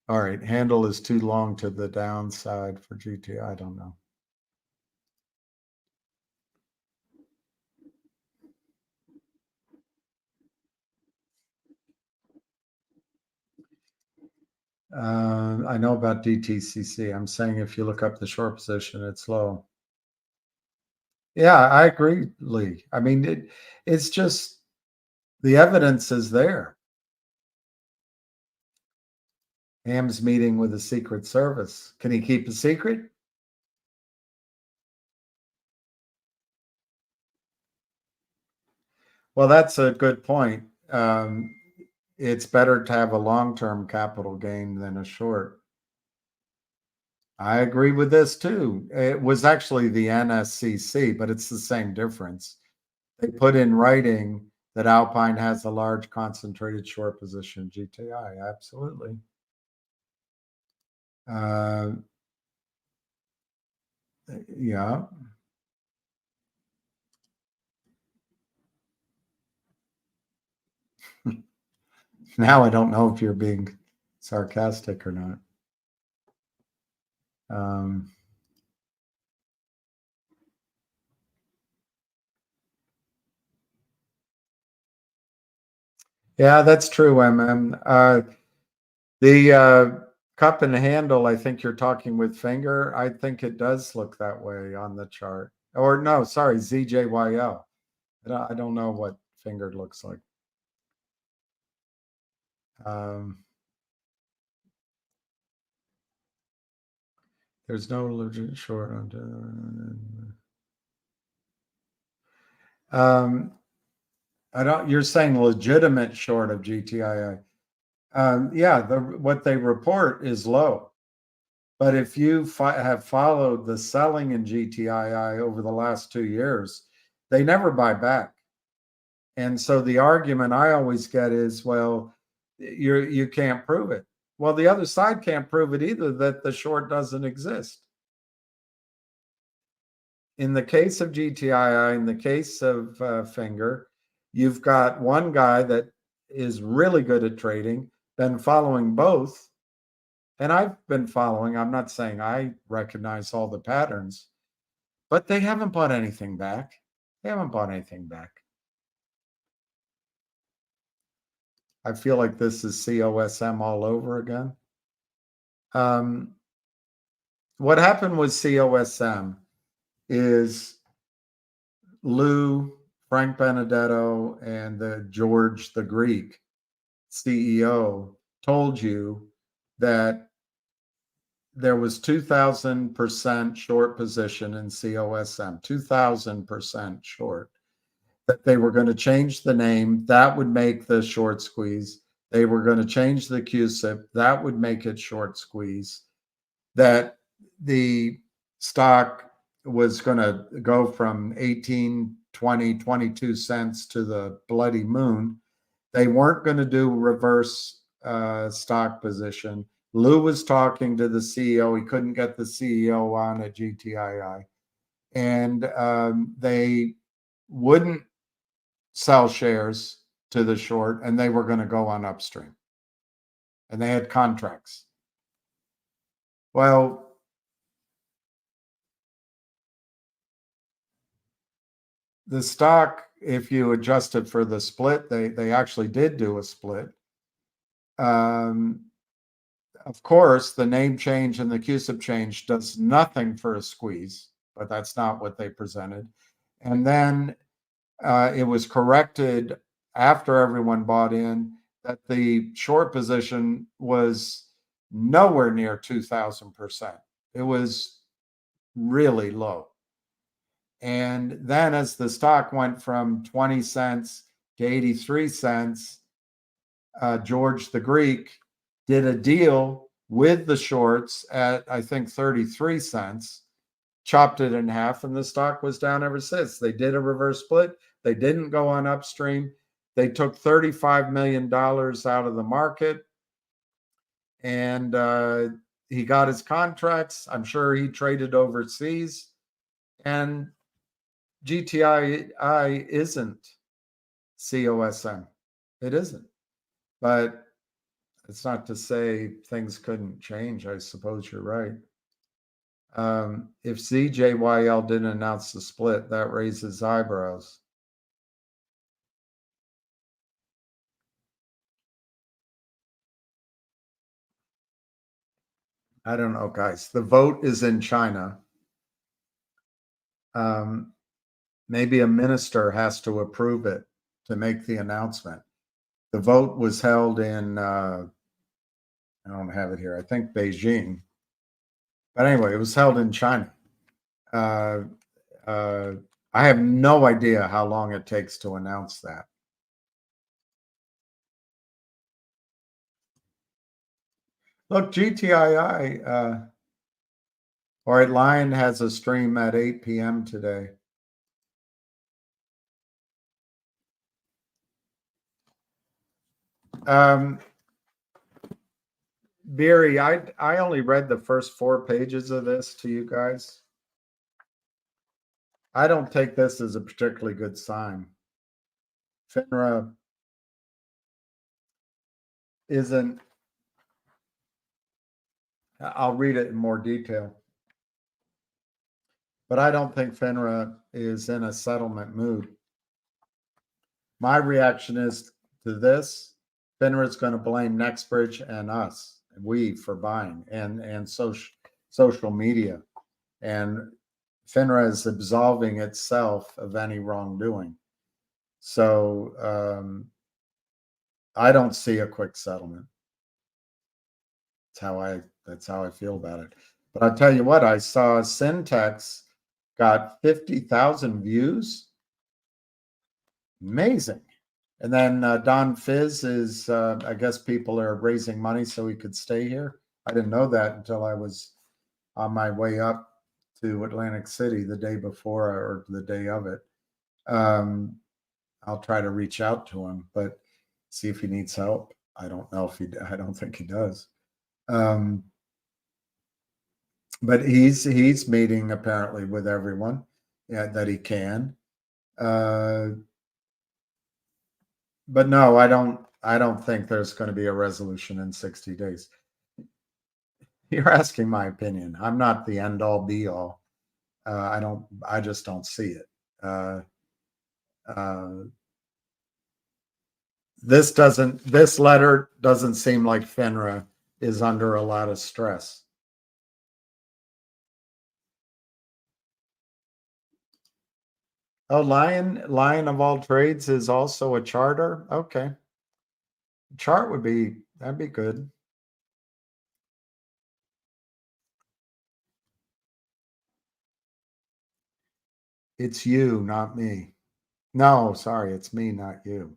right. Handle is too long to the downside for GTI. I don't know. I know about DTCC. I'm saying if you look up the short position, it's low. Yeah, I agree, Lee. I mean, it's just the evidence is there. Ham's meeting with the Secret Service. Can he keep a secret? Well, that's a good point. It's better to have a long-term capital gain than a short. I agree with this too. It was actually the NSCC, but it's the same difference. They put in writing that Alpine has a large concentrated short position, GTI. Absolutely. Yeah. Now I don't know if you're being sarcastic or not. Yeah, that's true, the cup and handle, I think you're talking with finger. I think it does look that way on the chart. Or no, sorry, ZJYL. I don't know what finger looks like. There's no legit short on. You're saying legitimate short of GTII. Yeah, what they report is low. But if you have followed the selling in GTII over the last 2 years, they never buy back. And so the argument I always get is, well, you can't prove it. Well, the other side can't prove it either, that the short doesn't exist. In the case of GTII, in the case of Finger, you've got one guy that is really good at trading, been following both. And I've been following, I'm not saying I recognize all the patterns, but they haven't bought anything back. They haven't bought anything back. I feel like this is COSM all over again. What happened with COSM is Lou, Frank Benedetto, and George the Greek CEO told you that there was 2,000% short position in COSM, 2,000% short, that they were going to change the name. That would make the short squeeze. They were going to change the QSIP. That would make it short squeeze. That the stock was going to go from 18, 20, 22 cents to the bloody moon. They weren't going to do reverse stock position. Lou was talking to the CEO. He couldn't get the CEO on at GTII. And they wouldn't sell shares to the short, and they were going to go on upstream. And they had contracts. Well, the stock, if you adjust it for the split, they actually did do a split. Of course, the name change and the QSIP change does nothing for a squeeze, but that's not what they presented. And then it was corrected after everyone bought in that the short position was nowhere near 2,000%. It was really low. And then as the stock went from 20 cents to 83 cents, George the Greek did a deal with the shorts at, I think, 33 cents, chopped it in half, and the stock was down ever since. They did a reverse split. They didn't go on upstream. They took $35 million out of the market, and he got his contracts. I'm sure he traded overseas. And GTII isn't COSM. It isn't. But it's not to say things couldn't change. I suppose you're right. If ZJYL didn't announce the split, that raises eyebrows. I don't know, guys. The vote is in China. Maybe a minister has to approve it to make the announcement. The vote was held in, I don't have it here, I think Beijing. But anyway, it was held in China. I have no idea how long it takes to announce that. Look, GTII, all right, Lion has a stream at 8 p.m. today. Beery, I only read the first 4 pages of this to you guys. I don't take this as a particularly good sign. FINRA isn't, I'll read it in more detail. But I don't think FINRA is in a settlement mood. My reaction is to this, FINRA is going to blame NextBridge and us, we, for buying, and social media. And FINRA is absolving itself of any wrongdoing. So I don't see a quick settlement. That's how I feel about it. But I'll tell you what, I saw Syntex got 50,000 views. Amazing. And then Don Fizz is, I guess people are raising money so he could stay here. I didn't know that until I was on my way up to Atlantic City the day before or the day of it. I'll try to reach out to him, but see if he needs help. I don't know if I don't think he does. But he's meeting apparently with everyone that he can. But no, I don't think there's going to be a resolution in 60 days. You're asking my opinion. I'm not the end all be all. I just don't see it. This letter doesn't seem like FINRA is under a lot of stress. Oh, Lion of all trades is also a charter. Okay. Chart that'd be good. It's you, not me. No, sorry, it's me, not you.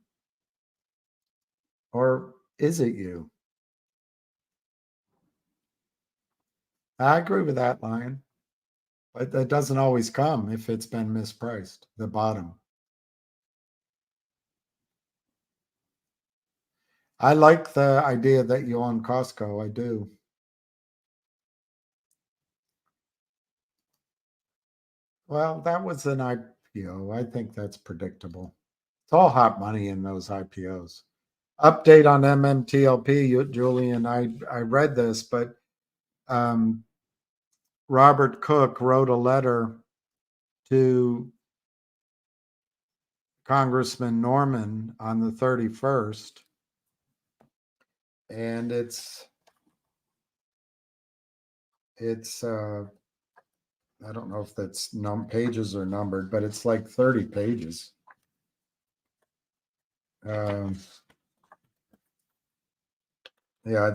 Or is it you? I agree with that, Lion. But that doesn't always come if it's been mispriced, the bottom. I like the idea that you own Costco. I do. Well, that was an IPO. I think that's predictable. It's all hot money in those IPOs. Update on MMTLP, Julian. I read this, but Robert Cook wrote a letter to Congressman Norman on the 31st, and it's I don't know if that's pages are numbered, but it's like 30 pages. Yeah,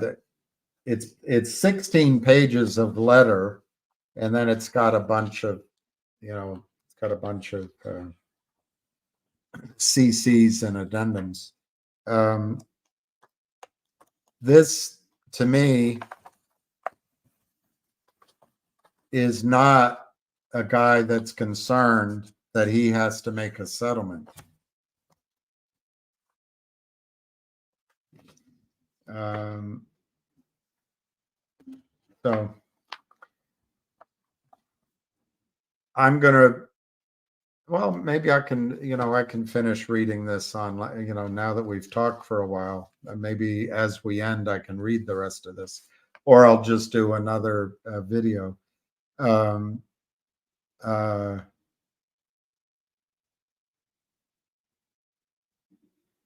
it's 16 pages of letter, and then it's got a bunch of, it's got a bunch of CCs and addendums. This, to me, is not a guy that's concerned that he has to make a settlement. So I'm gonna, well, maybe I can, I can finish reading this on, now that we've talked for a while. Maybe as we end, I can read the rest of this, or I'll just do another video.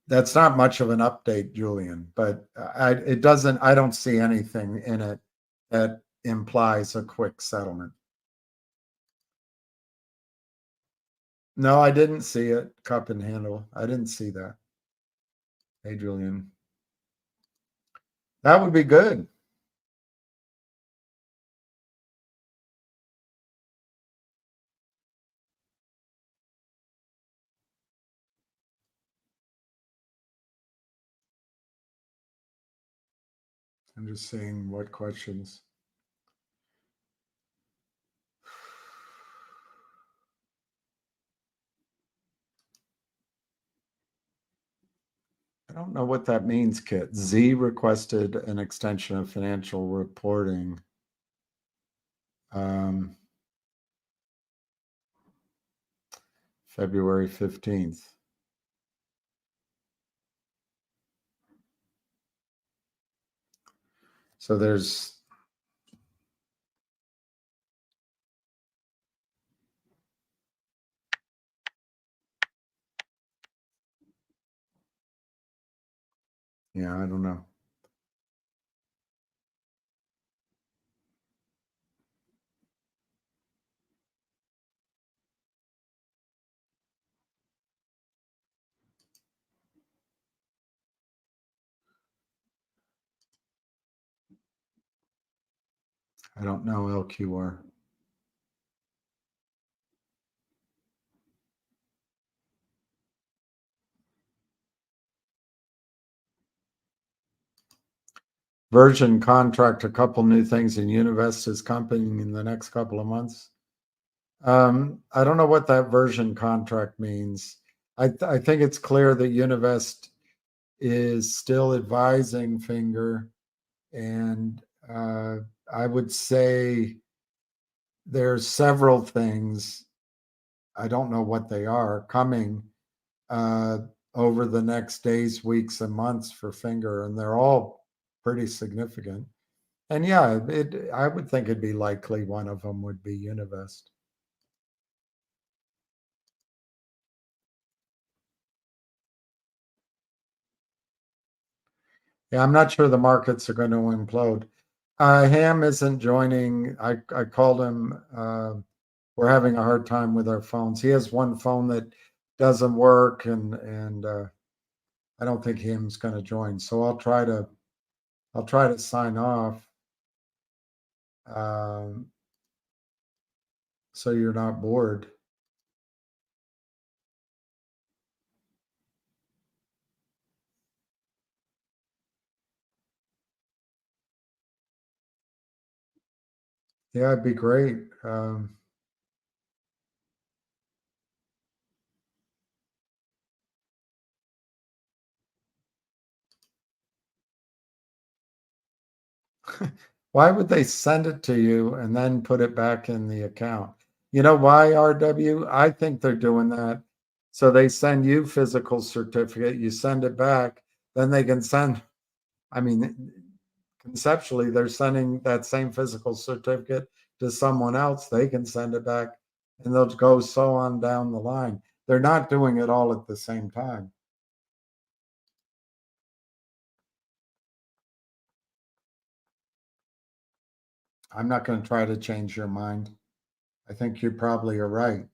That's not much of an update, Julian, but I don't see anything in it that implies a quick settlement. No, I didn't see it. Cup and handle. I didn't see that. Hey, Julian. That would be good. I'm just seeing what questions. I don't know what that means, Kit. Z requested an extension of financial reporting. February 15th. So there's yeah, I don't know. I don't know LQR. Virgin contract, a couple new things in Univest is coming in the next couple of months. I don't know what that version contract means. I think it's clear that Univest is still advising Finger, and I would say there's several things, I don't know what they are, coming over the next days, weeks, and months for Finger, and they're all pretty significant. And yeah, I would think it'd be likely one of them would be Univest. Yeah, I'm not sure the markets are going to implode. Ham isn't joining. I called him. We're having a hard time with our phones. He has one phone that doesn't work, and I don't think Ham's going to join. So I'll try to sign off. So you're not bored. Yeah, it'd be great. Why would they send it to you and then put it back in the account? You know why, RW? I think they're doing that. So they send you physical certificate, you send it back, then they can send, I mean, conceptually, they're sending that same physical certificate to someone else. They can send it back, and they'll go so on down the line. They're not doing it all at the same time. I'm not going to try to change your mind. I think you probably are right.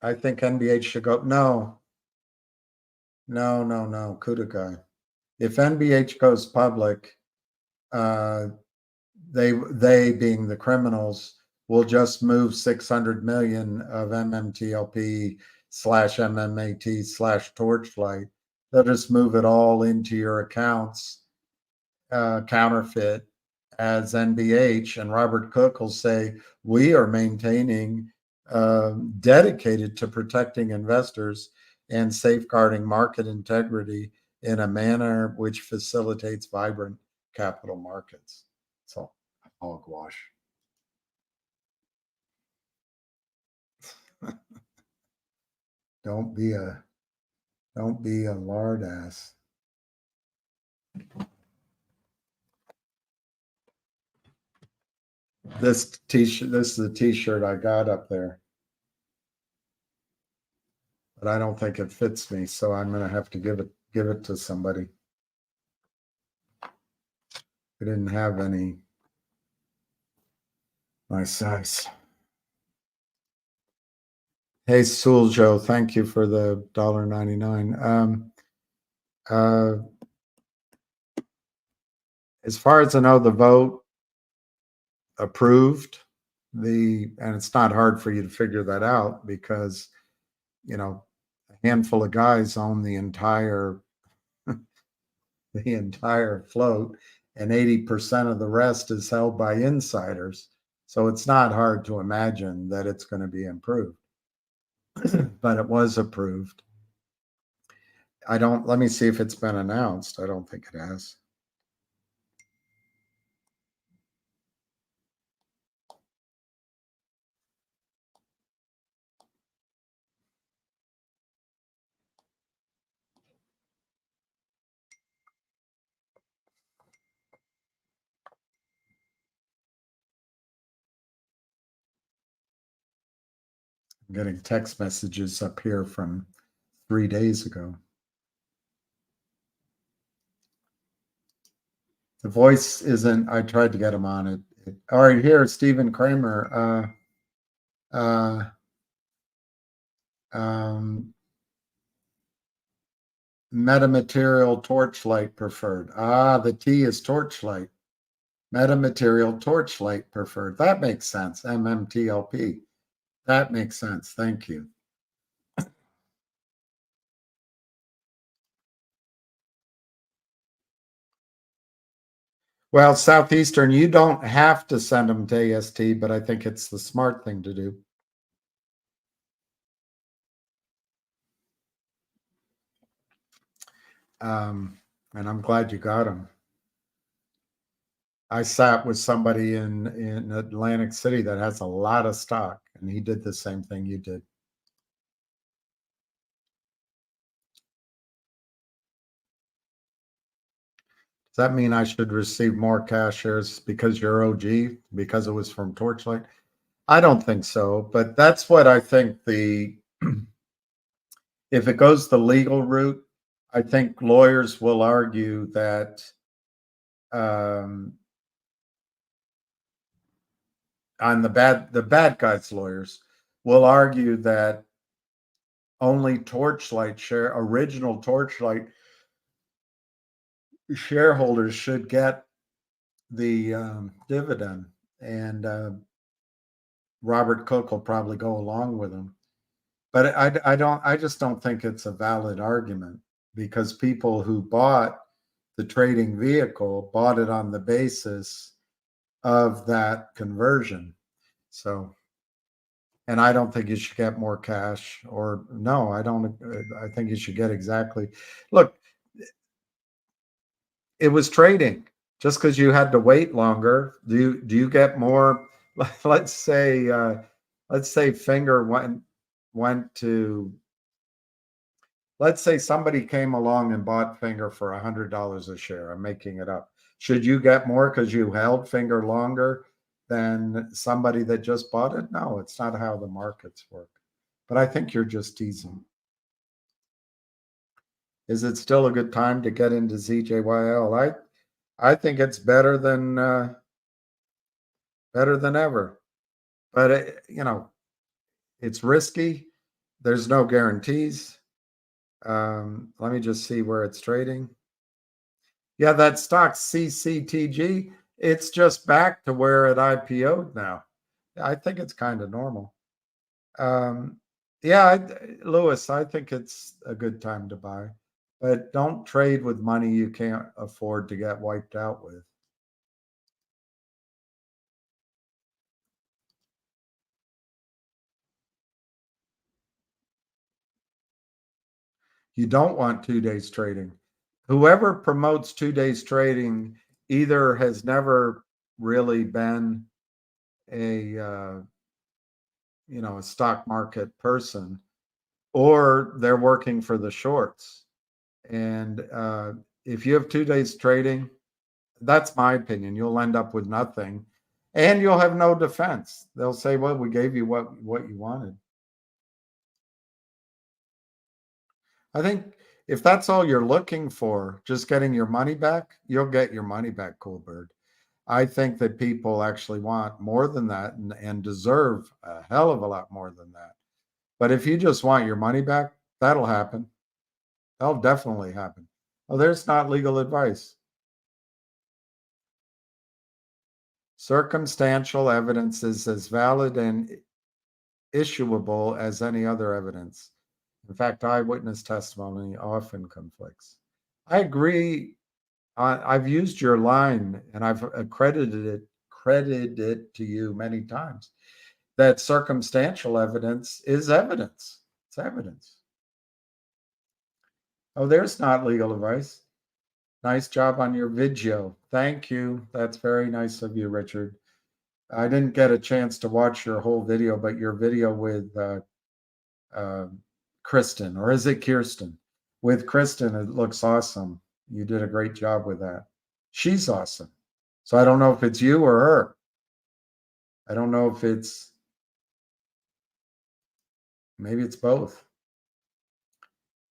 I think NBH should go. No, Kudakai. If NBH goes public, they being the criminals will just move 600 million of MMTLP / MMAT / Torchlight. They'll just move it all into your accounts, counterfeit as NBH, and Robert Cook will say, we are maintaining, dedicated to protecting investors and safeguarding market integrity in a manner which facilitates vibrant capital markets. So, hogwash. Don't be a lard ass. This t-shirt, this is the t-shirt I got up there, but I don't think it fits me, so I'm gonna have to give it to somebody. I didn't have any my size. Hey, Suljo, thank you for the $1.99. As far as I know, the vote approved and it's not hard for you to figure that out because, you know, a handful of guys own the entire float, and 80% of the rest is held by insiders. So it's not hard to imagine that it's going to be improved. But it was approved. Let me see if it's been announced. I don't think it has. I'm getting text messages up here from 3 days ago. The voice isn't, I tried to get him on it. All right, here, Stephen Kramer. Metamaterial Torchlight preferred. The T is Torchlight. Metamaterial Torchlight preferred. That makes sense. MMTLP. That makes sense. Thank you. Well, Southeastern, you don't have to send them to AST, but I think it's the smart thing to do. And I'm glad you got them. I sat with somebody in Atlantic City that has a lot of stock, and he did the same thing you did. Does that mean I should receive more cash shares because you're OG, because it was from Torchlight? I don't think so, but that's what I think if it goes the legal route, I think lawyers will argue that on the bad guys lawyers will argue that only original Torchlight shareholders should get the dividend, and Robert Cook will probably go along with them. But I just don't think it's a valid argument, because people who bought the trading vehicle bought it on the basis of that conversion. So, and I don't think you should get more cash, or no, I don't. I think you should get exactly. Look, it was trading. Just because you had to wait longer, do you get more? Let's say Finger went to. Let's say somebody came along and bought Finger for $100 a share. I'm making it up. Should you get more because you held Finger longer than somebody that just bought it? No, it's not how the markets work. But I think you're just teasing. Is it still a good time to get into ZJYL? I think it's better than ever. But it's risky. There's no guarantees. Let me just see where it's trading. Yeah, that stock CCTG, it's just back to where it IPO'd now. I think it's kind of normal. Yeah, Lewis, I think it's a good time to buy, but don't trade with money you can't afford to get wiped out with. You don't want 2 days trading. Whoever promotes 2 days trading either has never really been a a stock market person, or they're working for the shorts. And if you have 2 days trading, that's my opinion, you'll end up with nothing, and you'll have no defense. They'll say, well, we gave you what you wanted. I think if that's all you're looking for, just getting your money back, you'll get your money back, Coolbird. I think that people actually want more than that, and deserve a hell of a lot more than that. But if you just want your money back, that'll happen. That'll definitely happen. Oh, there's not legal advice. Circumstantial evidence is as valid and issuable as any other evidence. In fact, eyewitness testimony often conflicts. I agree. I've used your line, and I've credited it to you many times, that circumstantial evidence is evidence. It's evidence. Oh, there's not legal advice. Nice job on your video. Thank you. That's very nice of you, Richard. I didn't get a chance to watch your whole video, but your video with Kristen, or is it Kirsten? With Kristen, it looks awesome. You did a great job with that. She's awesome. So I don't know if it's you or her. I don't know if maybe it's both.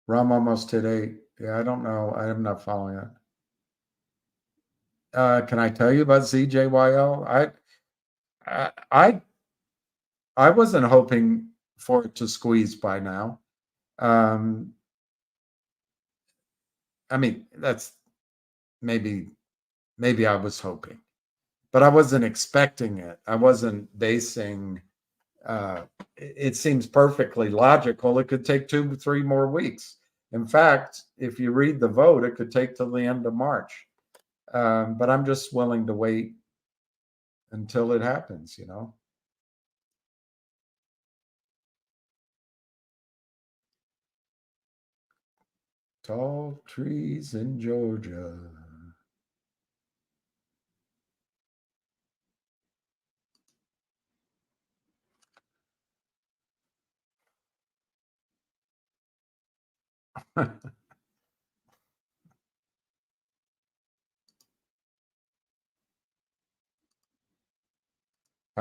Rum almost hit 8. Yeah, I don't know. I'm not following it. Can I tell you about ZJYL? I wasn't hoping for it to squeeze by now. I mean, that's maybe I was hoping, but I wasn't expecting it. I wasn't basing. It seems perfectly logical. It could take 2 to 3 more weeks. In fact, if you read the vote, it could take till the end of March. But I'm just willing to wait until it happens, you know. Tall trees in Georgia. All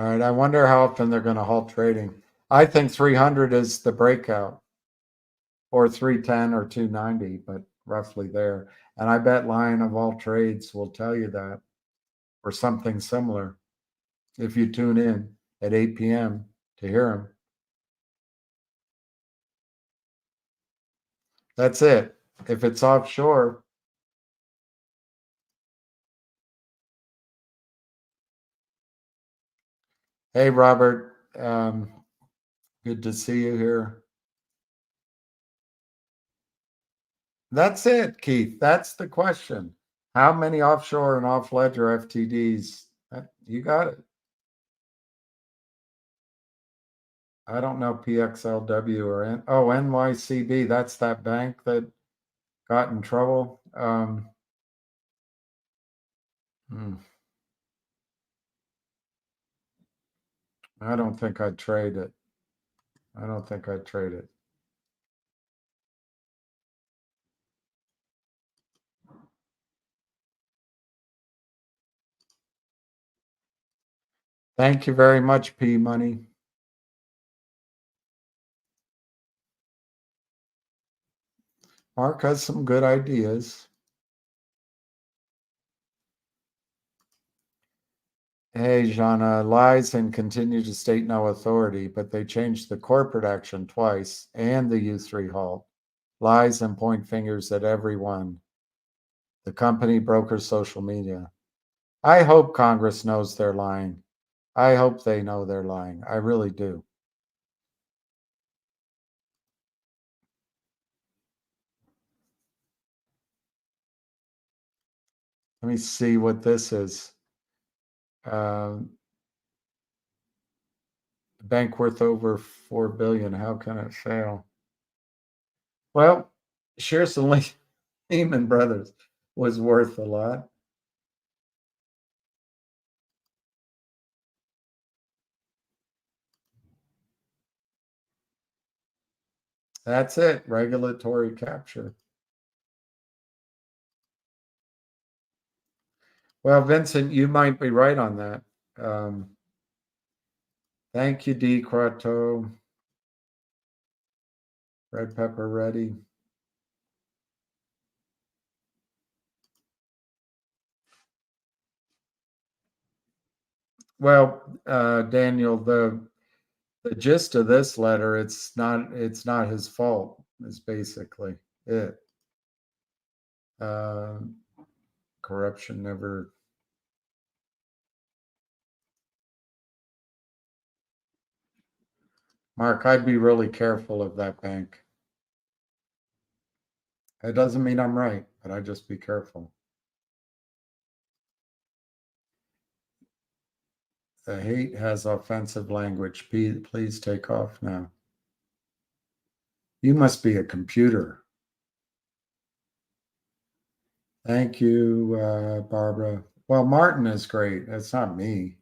right, I wonder how often they're going to halt trading. I think 300 is the breakout, or 310 or 290, but roughly there. And I bet Lion of All Trades will tell you that, or something similar, if you tune in at 8 p.m. to hear him. That's it. If it's offshore, hey, Robert, good to see you here. That's it, Keith. That's the question. How many offshore and off ledger FTDs? You got it. I don't know PXLW or NYCB. That's that bank that got in trouble. I don't think I'd trade it. I don't think I'd trade it. Thank you very much, P Money. Mark has some good ideas. Hey, Jana, lies and continue to state no authority, but they changed the corporate action twice and the U3 halt. Lies and point fingers at everyone. The company, brokers, social media. I hope Congress knows they're lying. I hope they know they're lying. I really do. Let me see what this is. Bank worth over $4 billion. How can it fail? Well, Shearson Lehman Brothers was worth a lot. That's it. Regulatory capture. Well, Vincent, you might be right on that. Thank you, D. Quato. Red pepper ready. Well, Daniel, the gist of this letter, it's not his fault, is basically it. Corruption never. Mark, I'd be really careful of that bank. It doesn't mean I'm right, but I'd just be careful. The hate has offensive language. Please take off now. You must be a computer. Thank you, Barbara. Well, Martin is great. That's not me.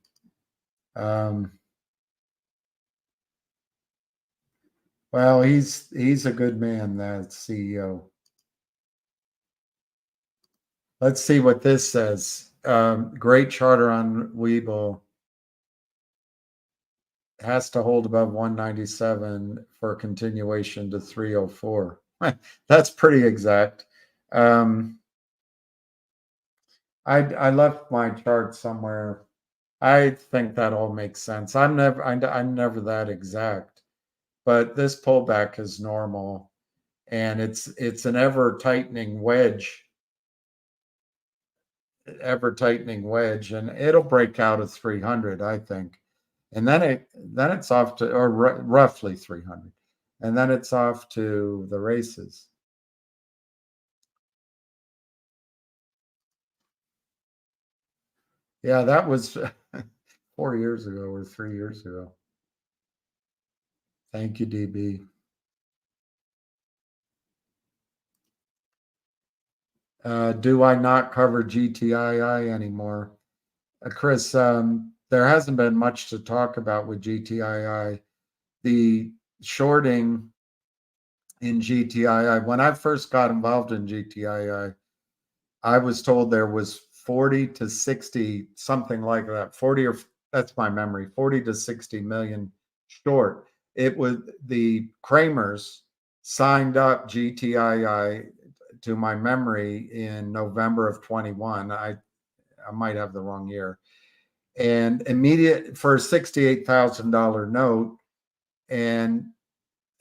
Well, he's a good man, that CEO. Let's see what this says. Great charter on Webull. Has to hold above 197 for continuation to 304. That's pretty exact. I left my chart somewhere. I think that all makes sense. I'm never that exact, but this pullback is normal, and it's an ever tightening wedge, and it'll break out of 300, I think. And then it's off to, or roughly 300, and then it's off to the races. Yeah, that was 4 years ago or 3 years ago. Thank you, DB. Do I not cover GTII anymore? Chris, there hasn't been much to talk about with GTII. The shorting in GTII, when I first got involved in GTII, I was told there was 40 to 60, something like that, 40 or that's my memory, 40 to 60 million short. It was the Kramers signed up GTII to my memory in November of 21. I might have the wrong year. And immediate for a $68,000 note, and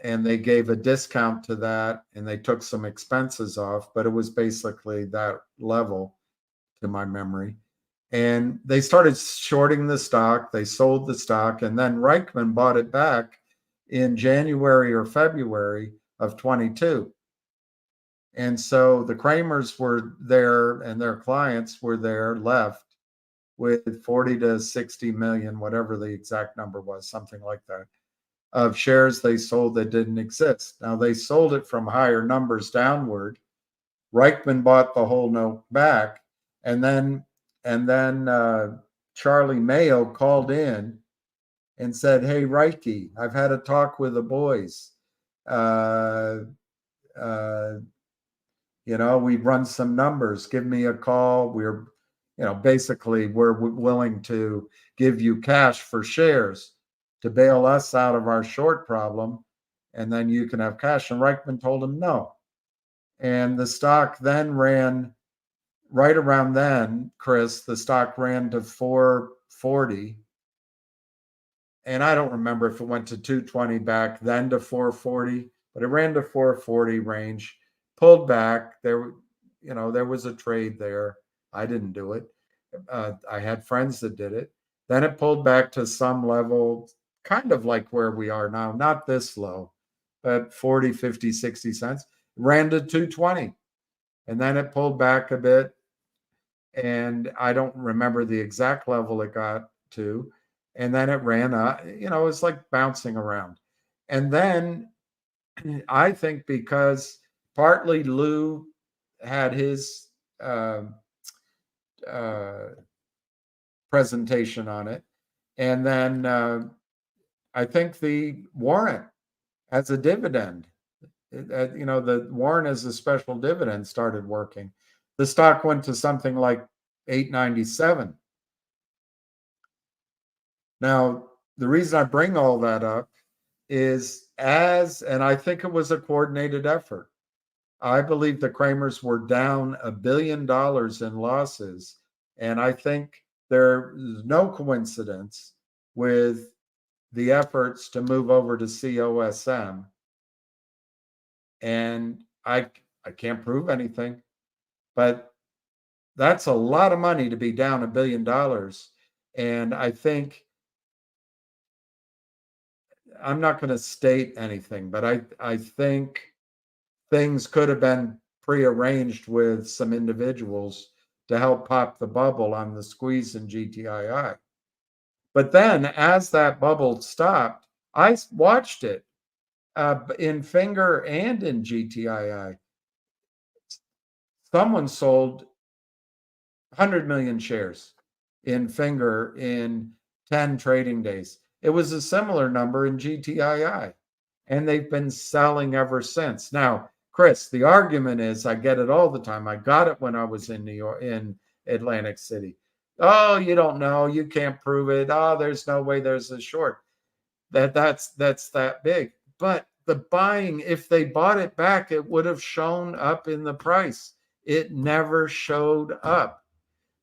they gave a discount to that, and they took some expenses off, but it was basically that level to my memory. And they started shorting the stock. They sold the stock, and then Reichman bought it back in January or February of 22. And so the Kramers were there, and their clients were there, left with 40 to 60 million, whatever the exact number was, something like that, of shares they sold that didn't exist. Now they sold it from higher numbers downward. Reichman bought the whole note back, and then Charlie Mayo called in and said, "Hey, Reike, I've had a talk with the boys. We've run some numbers. Give me a call. Basically, we're willing to give you cash for shares to bail us out of our short problem, and then you can have cash." And Reichman told him no. And the stock then ran right around then, Chris, the stock ran to 440. And I don't remember if it went to 220 back, then to 440, but it ran to 440 range, pulled back. There was a trade there. I didn't do it. I had friends that did it. Then it pulled back to some level, kind of like where we are now, not this low, but 40, 50, 60 cents. Ran to 220. And then it pulled back a bit. And I don't remember the exact level it got to. And then it ran up, it's like bouncing around. And then I think because partly Lou had his presentation on it. And then I think the warrant as a dividend, the warrant as a special dividend started working. The stock went to something like 897. Now, the reason I bring all that up is and I think it was a coordinated effort. I believe the Kramers were down $1 billion in losses. And I think there's no coincidence with the efforts to move over to COSM. And I can't prove anything, but that's a lot of money to be down $1 billion. And I think, I'm not going to state anything, but I think things could have been prearranged with some individuals to help pop the bubble on the squeeze in GTII. But then as that bubble stopped, I watched it in FINRA and in GTII. Someone sold 100 million shares in FINRA in 10 trading days. It was a similar number in GTII, and they've been selling ever since. Now, Chris, the argument is, I get it all the time. I got it when I was in New York, in Atlantic City. Oh, you don't know. You can't prove it. Oh, there's no way there's a short. That's that big. But the buying, if they bought it back, it would have shown up in the price. It never showed up.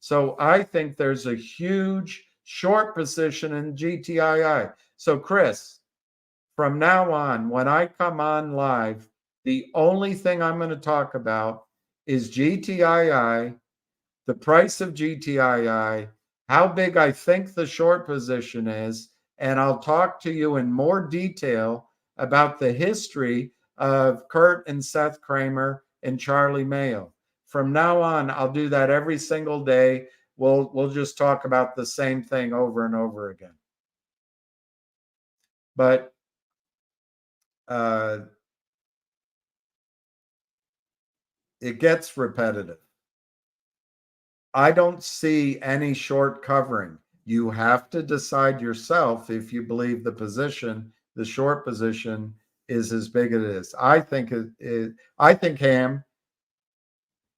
So I think there's a huge short position in GTII. So Chris, from now on, when I come on live, the only thing I'm going to talk about is GTII, the price of GTII, how big I think the short position is, and I'll talk to you in more detail about the history of Kurt and Seth Kramer and Charlie Mayo. From now on, I'll do that every single day. we'll just talk about the same thing over and over again. But it gets repetitive. I don't see any short covering. You have to decide yourself if you believe the short position is as big as it is. I think Ham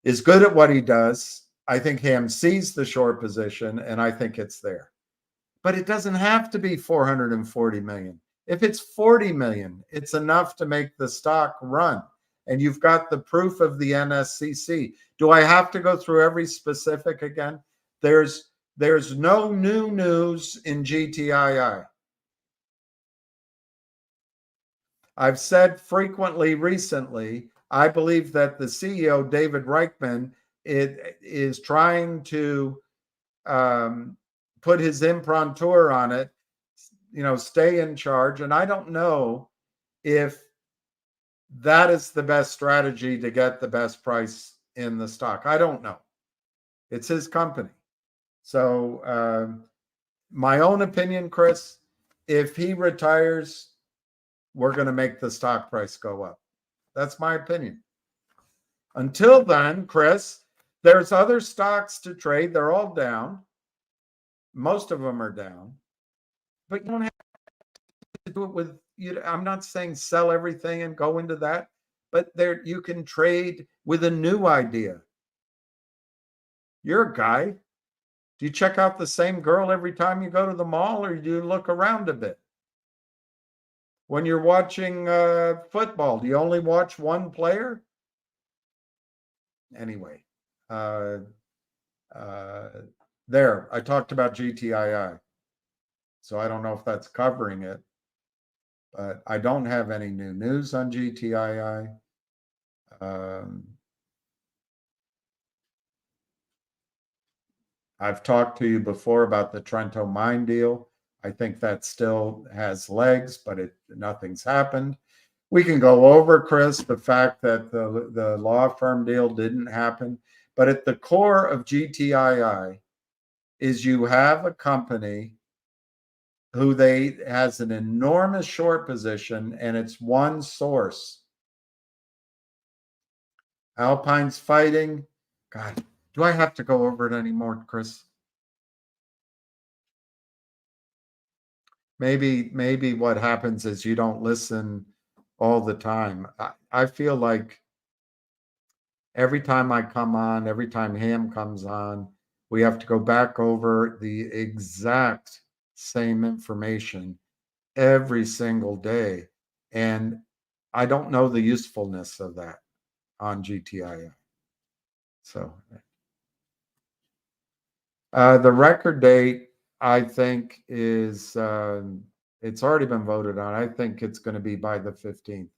is good at what he does. I think Ham sees the short position, and I think it's there. But it doesn't have to be 440 million. If it's 40 million, it's enough to make the stock run. And you've got the proof of the NSCC. Do I have to go through every specific again? There's no new news in GTII. I've said frequently recently, I believe that the CEO, David Reichman, is trying to put his imprimatur on it, stay in charge. And I don't know if that is the best strategy to get the best price in the stock. I don't know. It's his company. So my own opinion, Chris, if he retires, we're going to make the stock price go up. That's my opinion. Until then, Chris, there's other stocks to trade. They're all down. Most of them are down. But you don't have to do it with you. I'm not saying sell everything and go into that, but there you can trade with a new idea. You're a guy. Do you check out the same girl every time you go to the mall, or do you look around a bit? When you're watching football, do you only watch one player? Anyway, there, I talked about GTII. So I don't know if that's covering it, but I don't have any new news on GTII. I've talked to you before about the Trento mine deal. I think that still has legs, but nothing's happened. We can go over, Chris, the fact that the law firm deal didn't happen. But at the core of GTII is you have a company who has an enormous short position, and it's one source. Alpine's fighting. God, do I have to go over it anymore, Chris? Maybe what happens is you don't listen all the time. I feel like every time I come on, every time Ham comes on, we have to go back over the exact same information every single day. And I don't know the usefulness of that on GTII. So the record date, I think, is it's already been voted on. I think it's going to be by the 15th.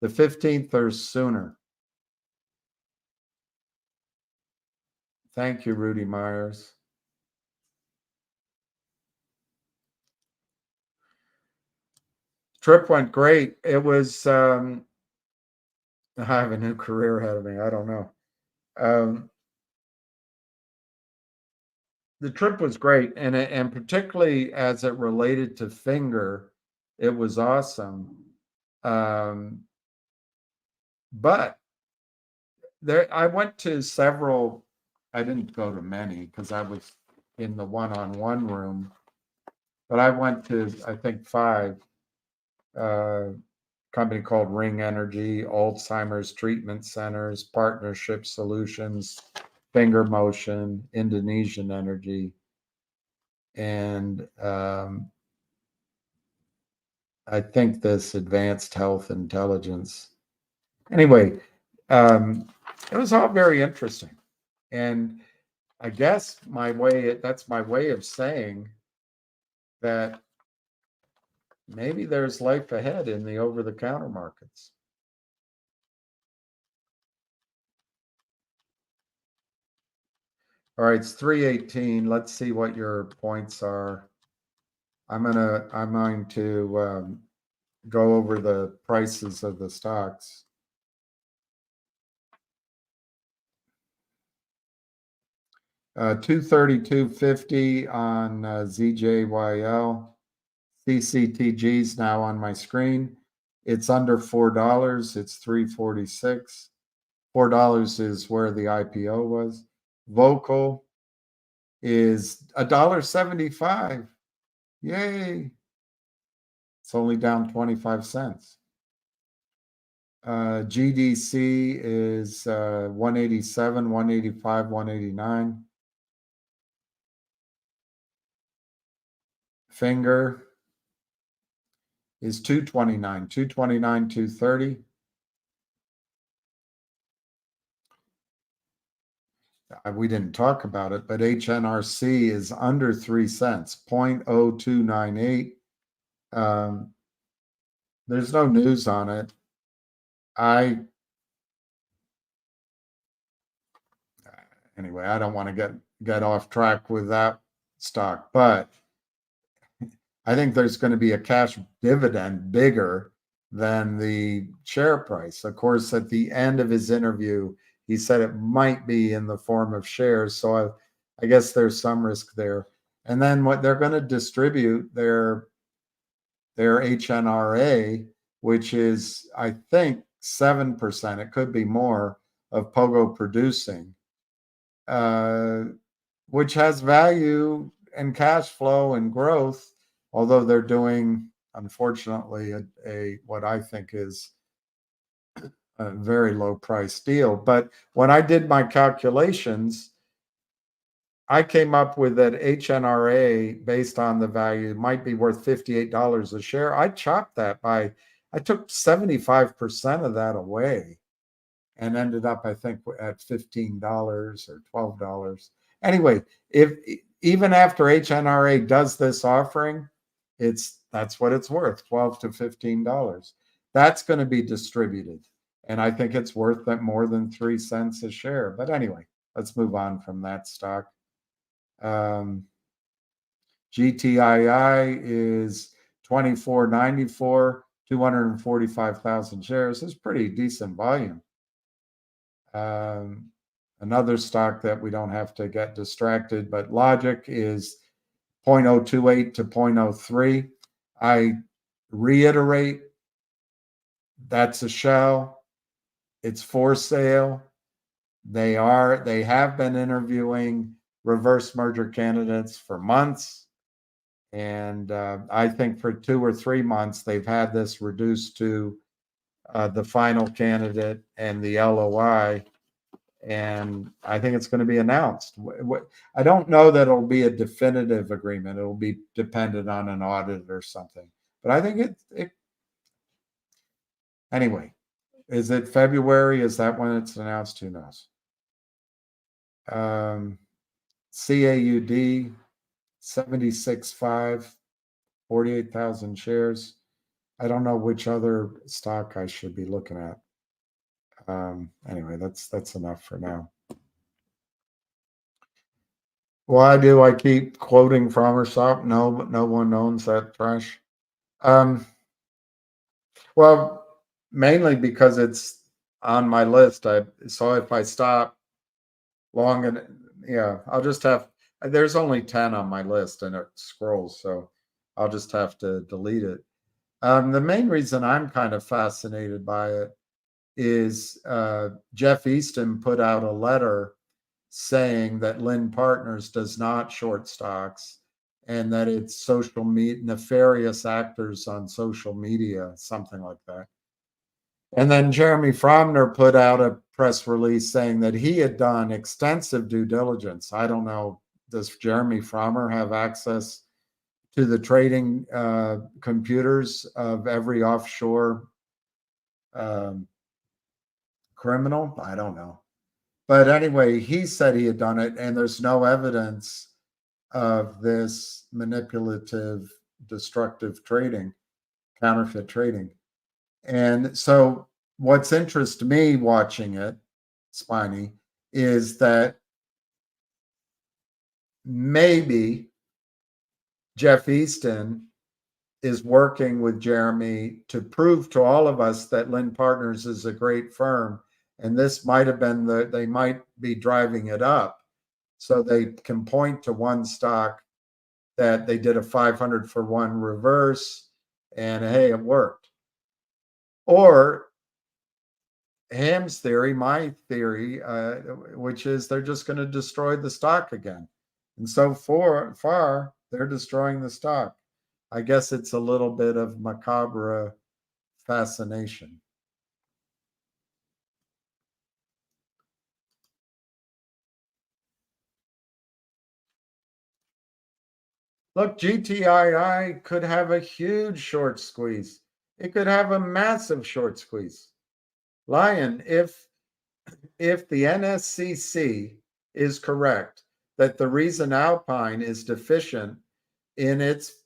The 15th or sooner. Thank you, Rudy Myers. Trip went great. It was, I have a new career ahead of me. I don't know. The trip was great. And particularly as it related to Finger, it was awesome. But I went to several, I didn't go to many because I was in the one-on-one room, but I went to, I think, 5. Company called Ring Energy, Alzheimer's Treatment Centers, Partnership Solutions, Finger Motion, Indonesian Energy, and I think this Advanced Health Intelligence. Anyway, it was all very interesting. And I guess that's my way of saying that maybe there's life ahead in the over-the-counter markets. All right, it's 3:18. Let's see what your points are. I'm going to go over the prices of the stocks. 232.50 on ZJYL. CCTG's now on my screen. It's under $4. It's 346. $4 is where the IPO was. Vocal is $1.75. Yay. It's only down 25 cents. GDC is 187, 185, 189. Finger is 229, 229, 230. We didn't talk about it, but HNRC is under 3 cents, 0.0298. There's no news on it. Anyway, I don't want to get off track with that stock, but I think there's going to be a cash dividend bigger than the share price. Of course, at the end of his interview, he said it might be in the form of shares. So I guess there's some risk there. And then what they're going to distribute their HNRA, which is, I think, 7%, it could be more, of Pogo producing, which has value and cash flow and growth, although they're doing, unfortunately, a what I think is a very low price deal. But when I did my calculations, I came up with that HNRA based on the value might be worth $58 a share. I chopped that I took 75% of that away and ended up, I think, at $15 or $12. Anyway, if even after HNRA does this offering, that's what it's worth, $12 to $15. That's going to be distributed. And I think it's worth that more than 3 cents a share. But anyway, let's move on from that stock. GTII is 24.94, 245,000 shares. It's pretty decent volume. Another stock that we don't have to get distracted, but Logic is 0.028 to 0.03. I reiterate, that's a shell. It's for sale. They have been interviewing reverse merger candidates for months. And I think for 2 or 3 months, they've had this reduced to the final candidate and the LOI. And I think it's going to be announced. I don't know that it'll be a definitive agreement. It'll be dependent on an audit or something. But I think it anyway, is it February? Is that when it's announced? Who knows? CAUD 76.5, 48,000 shares. I don't know which other stock I should be looking at. Anyway, that's enough for now. Why do I keep quoting Farmer stock? No one owns that trash. Well, mainly because it's on my list. So if I stop long and I'll just have. There's only 10 on my list, and it scrolls, so I'll just have to delete it. The main reason I'm kind of fascinated by it is Jeff Easton put out a letter saying that Lynn Partners does not short stocks and that it's social media, nefarious actors on social media, something like that. And then Jeremy Fromner put out a press release saying that he had done extensive due diligence. I don't know, does Jeremy Frommer have access to the trading computers of every offshore criminal? I don't know. But anyway, he said he had done it, and there's no evidence of this manipulative, destructive trading, counterfeit trading. And so what's interested me watching it, Spiny, is that maybe Jeff Easton is working with Jeremy to prove to all of us that Lynn Partners is a great firm. And this might have been they might be driving it up So they can point to one stock that they did a 500 for one reverse and hey, it worked. Or Ham's theory, my theory, which is they're just going to destroy the stock again. And so far, they're destroying the stock. I guess it's a little bit of macabre fascination. Look, GTII could have a huge short squeeze. It could have a massive short squeeze. Lion, if the NSCC is correct that the reason Alpine is deficient in its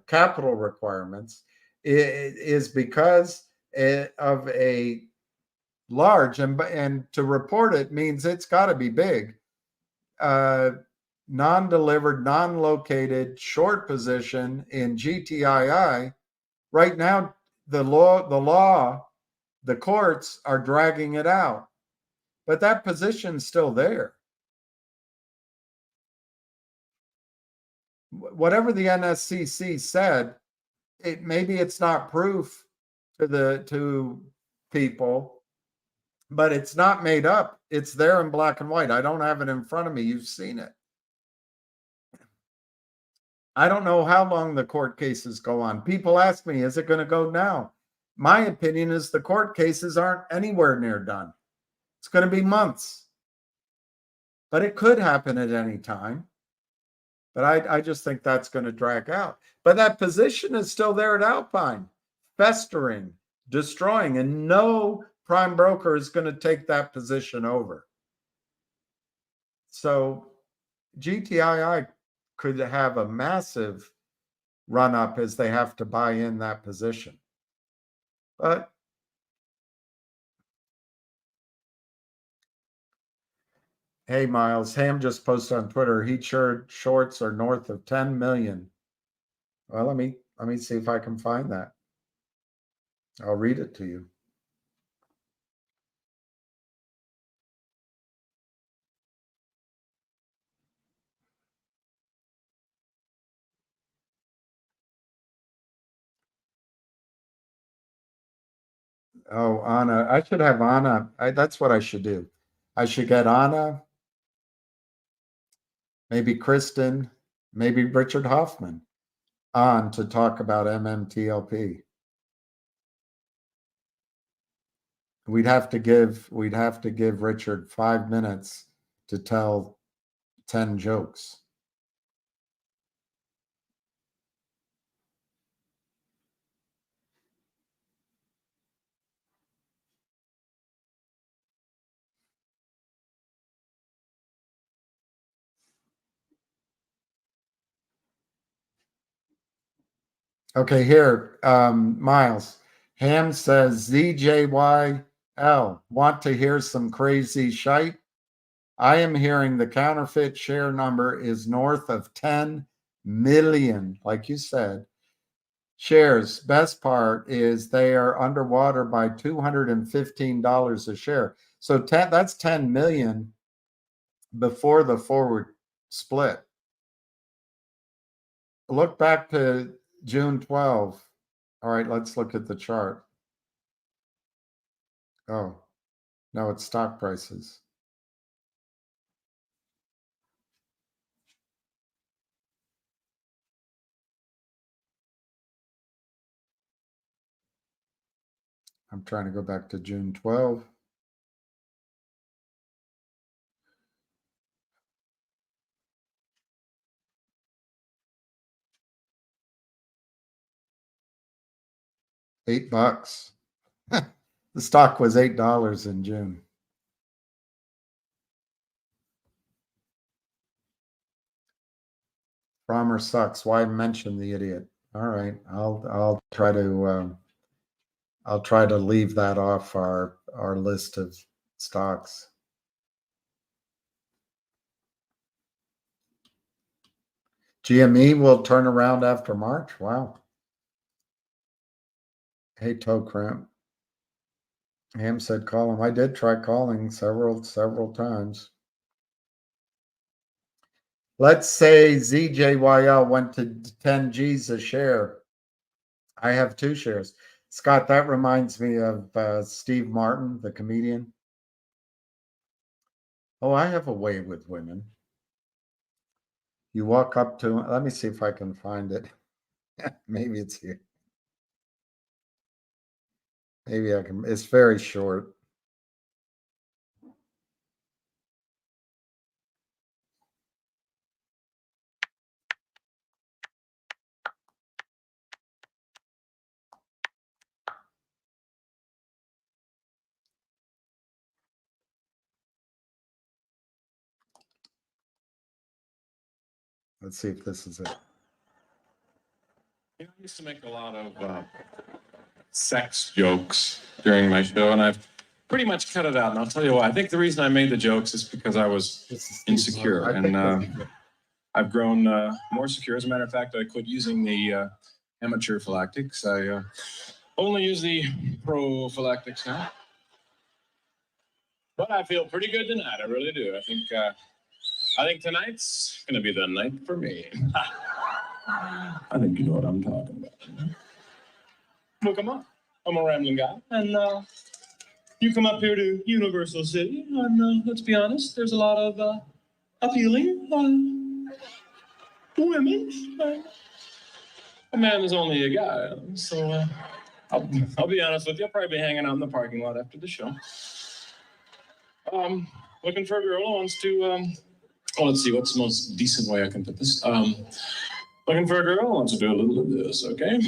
capital requirements is because of a large, and to report it means it's got to be big, non-delivered, non-located short position in GTII. Right now, the courts are dragging it out, but that position's still there. Whatever the NSCC said, maybe it's not proof to people, but it's not made up. It's there in black and white. I don't have it in front of me. You've seen it. I don't know how long the court cases go on. People ask me, is it going to go now? My opinion is the court cases aren't anywhere near done. It's going to be months, but it could happen at any time. But I just think that's going to drag out. But that position is still there at Alpine, festering, destroying, and no prime broker is going to take that position over. So GTII could have a massive run up as they have to buy in that position. But hey, Miles, Ham just posted on Twitter, heat shorts are north of 10 million. Well, let me see if I can find that. I'll read it to you. Oh, Anna. I should have Anna. That's what I should do. I should get Anna, maybe Kristen, maybe Richard Hoffman on to talk about MMTLP. We'd have to give Richard 5 minutes to tell 10 jokes. Okay, here, Miles. Ham says ZJYL, want to hear some crazy shite? I am hearing the counterfeit share number is north of 10 million, like you said. Shares, best part is they are underwater by $215 a share. So that's 10 million before the forward split. Look back to June 12. All right, let's look at the chart. Oh, no, it's stock prices. I'm trying to go back to June 12. $8. The stock was $8 in June. Farmer sucks. Why mention the idiot? All right, I'll try to leave that off our list of stocks. GME will turn around after March. Wow. Hey, toe cramp. Ham said call him. I did try calling several times. Let's say ZJYL went to 10 G's a share. I have 2 shares. Scott, that reminds me of Steve Martin, the comedian. Oh, I have a way with women. You walk up to, let me see if I can find it. Maybe it's here. Maybe I can, it's very short. Let's see if this is it. I used to make a lot of sex jokes during my show, and I've pretty much cut it out. And I'll tell you why. I think the reason I made the jokes is because I was insecure, and I've grown more secure. As a matter of fact, I quit using the amateur prophylactics. I only use the prophylactics now. But I feel pretty good tonight. I really do. I think tonight's gonna be the night for me. I think you know what I'm talking about. Well, come on. I'm a rambling guy, and you come up here to Universal City, and let's be honest, there's a lot of appealing women. A man is only a guy, so I'll be honest with you. I'll probably be hanging out in the parking lot after the show. Looking for a girl who wants to. Let's see. What's the most decent way I can put this? Looking for a girl who wants to do a little of this. Okay.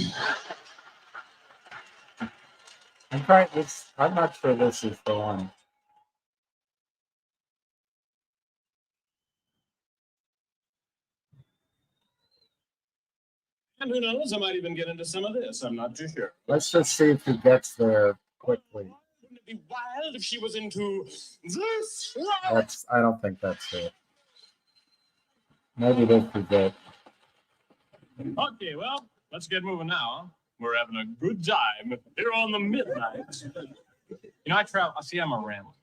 I'm trying this. I'm not sure this is the one. And who knows? I might even get into some of this. I'm not too sure. Let's just see if he gets there quickly. Wouldn't it be wild if she was into this? That's. I don't think that's it. Maybe this is it. Okay, well, let's get moving now. We're having a good time here on the midnight. You know, I travel. See, I'm a rambler.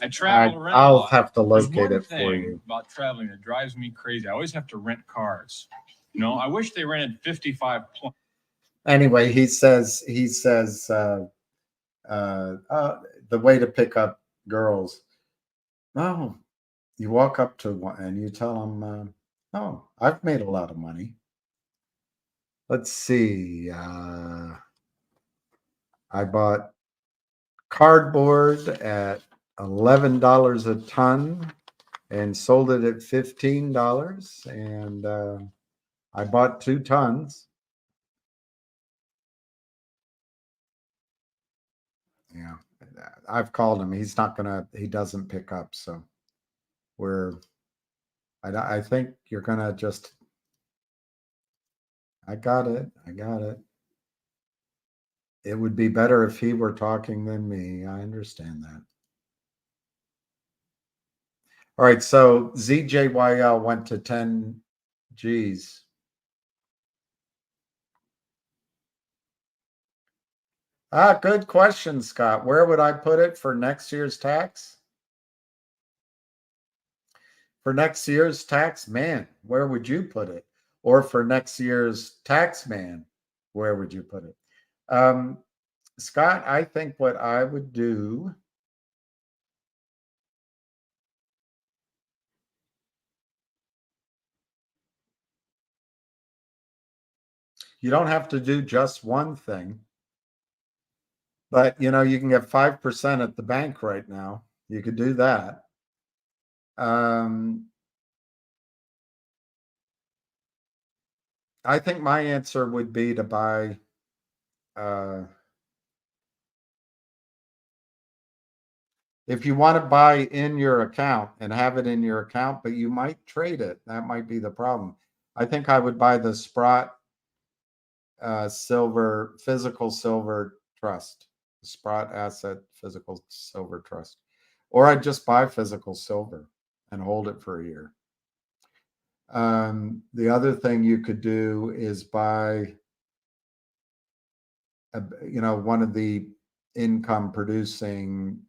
I travel around. I'll have to There's locate one it for thing you. about traveling that drives me crazy. I always have to rent cars. You know, I wish they rented 55 plus. Anyway, he says the way to pick up girls. Oh, you walk up to one and you tell them, "Oh, I've made a lot of money." Let's see. I bought cardboard at $11 a ton and sold it at $15, and I bought 2 tons. Yeah, I've called him. He's not gonna. He doesn't pick up. So I think you're gonna just. I got it. It would be better if he were talking than me. I understand that. All right, so ZJYL went to 10 G's. Good question, Scott. Where would I put it for next year's tax? For next year's tax, man, where would you put it? Or for next year's tax man, where would you put it? Scott, I think what I would do. You don't have to do just one thing. But, you know, you can get 5% at the bank right now. You could do that. I think my answer would be to buy if you want to buy in your account and have it in your account, but you might trade it. That might be the problem. I think I would buy the Sprott silver, physical silver trust, Sprott asset physical silver trust. Or I'd just buy physical silver and hold it for a year. The other thing you could do is buy, one of the income producing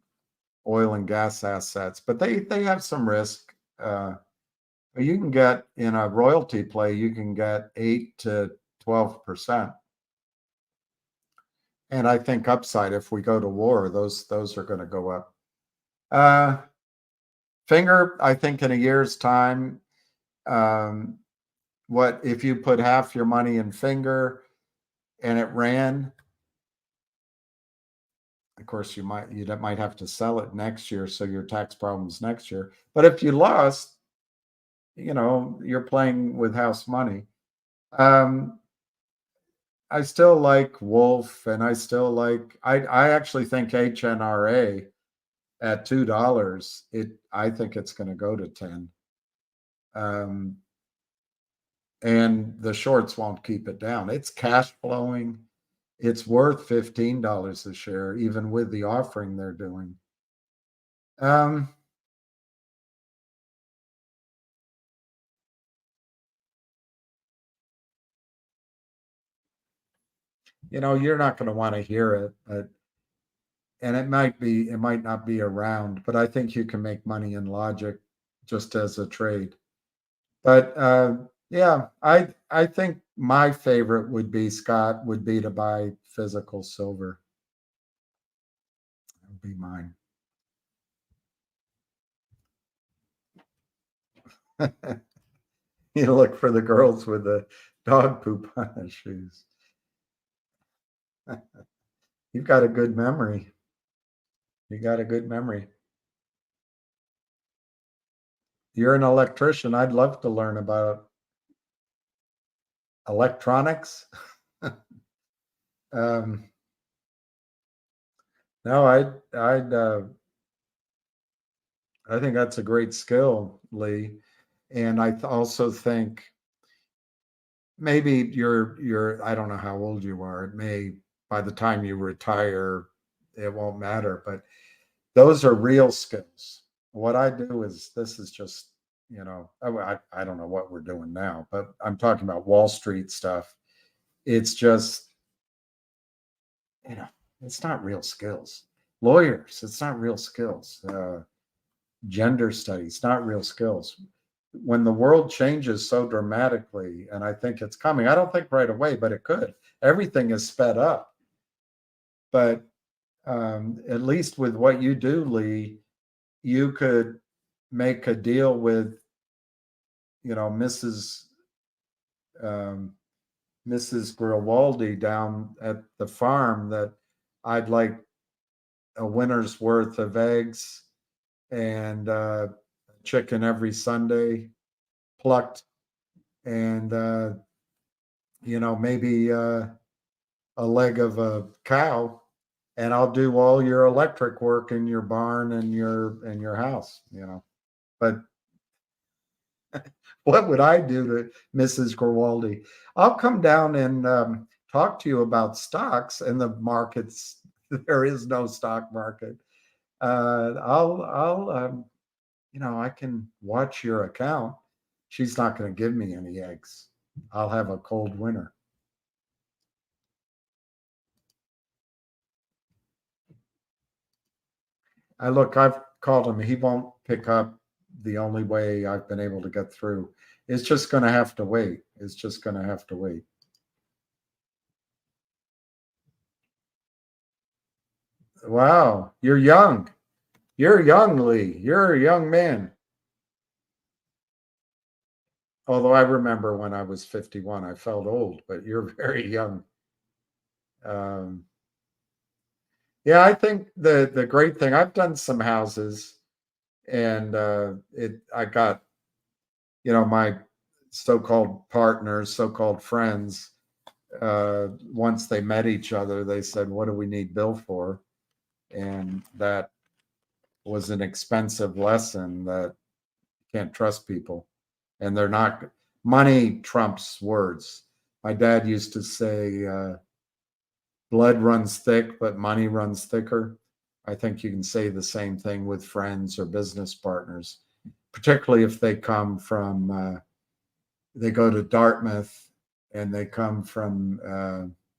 oil and gas assets, but they have some risk. You can get in a royalty play, you can get 8 to 12%. And I think upside, if we go to war, those are going to go up. Finger, I think in a year's time, what if you put half your money in Finger and it ran? Of course, you might have to sell it next year, so your tax problems next year. But if you lost, you're playing with house money. I still like Wolf, and I still like. I actually think HNRA at $2. I think it's going to go to 10. And the shorts won't keep it down. It's cash flowing. It's worth $15 a share, even with the offering they're doing. You're not going to want to hear it, and it might not be around, but I think you can make money in Logic just as a trade. But yeah, I think my favorite would be, Scott, would be to buy physical silver. That would be mine. You look for the girls with the dog poop on their shoes. You've got a good memory. You got a good memory. You're an electrician. I'd love to learn about electronics. No, I think that's a great skill, Lee. And I also think maybe you're I don't know how old you are. It may, by the time you retire, it won't matter, but those are real skills. What I do is, this is just, I don't know what we're doing now, but I'm talking about Wall Street stuff. It's just, it's not real skills. Lawyers, it's not real skills. Gender studies, not real skills. When the world changes so dramatically, and I think it's coming, I don't think right away, but it could. Everything is sped up. But at least with what you do, Lee, you could make a deal with, Mrs. Garibaldi down at the farm, that I'd like a winter's worth of eggs and chicken every Sunday, plucked, and maybe a leg of a cow, and I'll do all your electric work in your barn and your house. But what would I do to Mrs. Garibaldi? I'll come down and talk to you about stocks and the markets. There is no stock market. I can watch your account. She's not going to give me any eggs. I'll have a cold winter. I've called him. He won't pick up. The only way I've been able to get through is just going to have to wait. It's just going to have to wait. Wow, you're young. You're young, Lee. You're a young man. Although I remember when I was 51, I felt old, but you're very young. Yeah, I think the great thing, I've done some houses, and I got, my so-called partners, so-called friends, once they met each other, they said, "What do we need Bill for?" And that was an expensive lesson, that you can't trust people, and they're not. Money trumps words. My dad used to say, blood runs thick, but money runs thicker. I think you can say the same thing with friends or business partners, particularly if they come from, they go to Dartmouth and they come from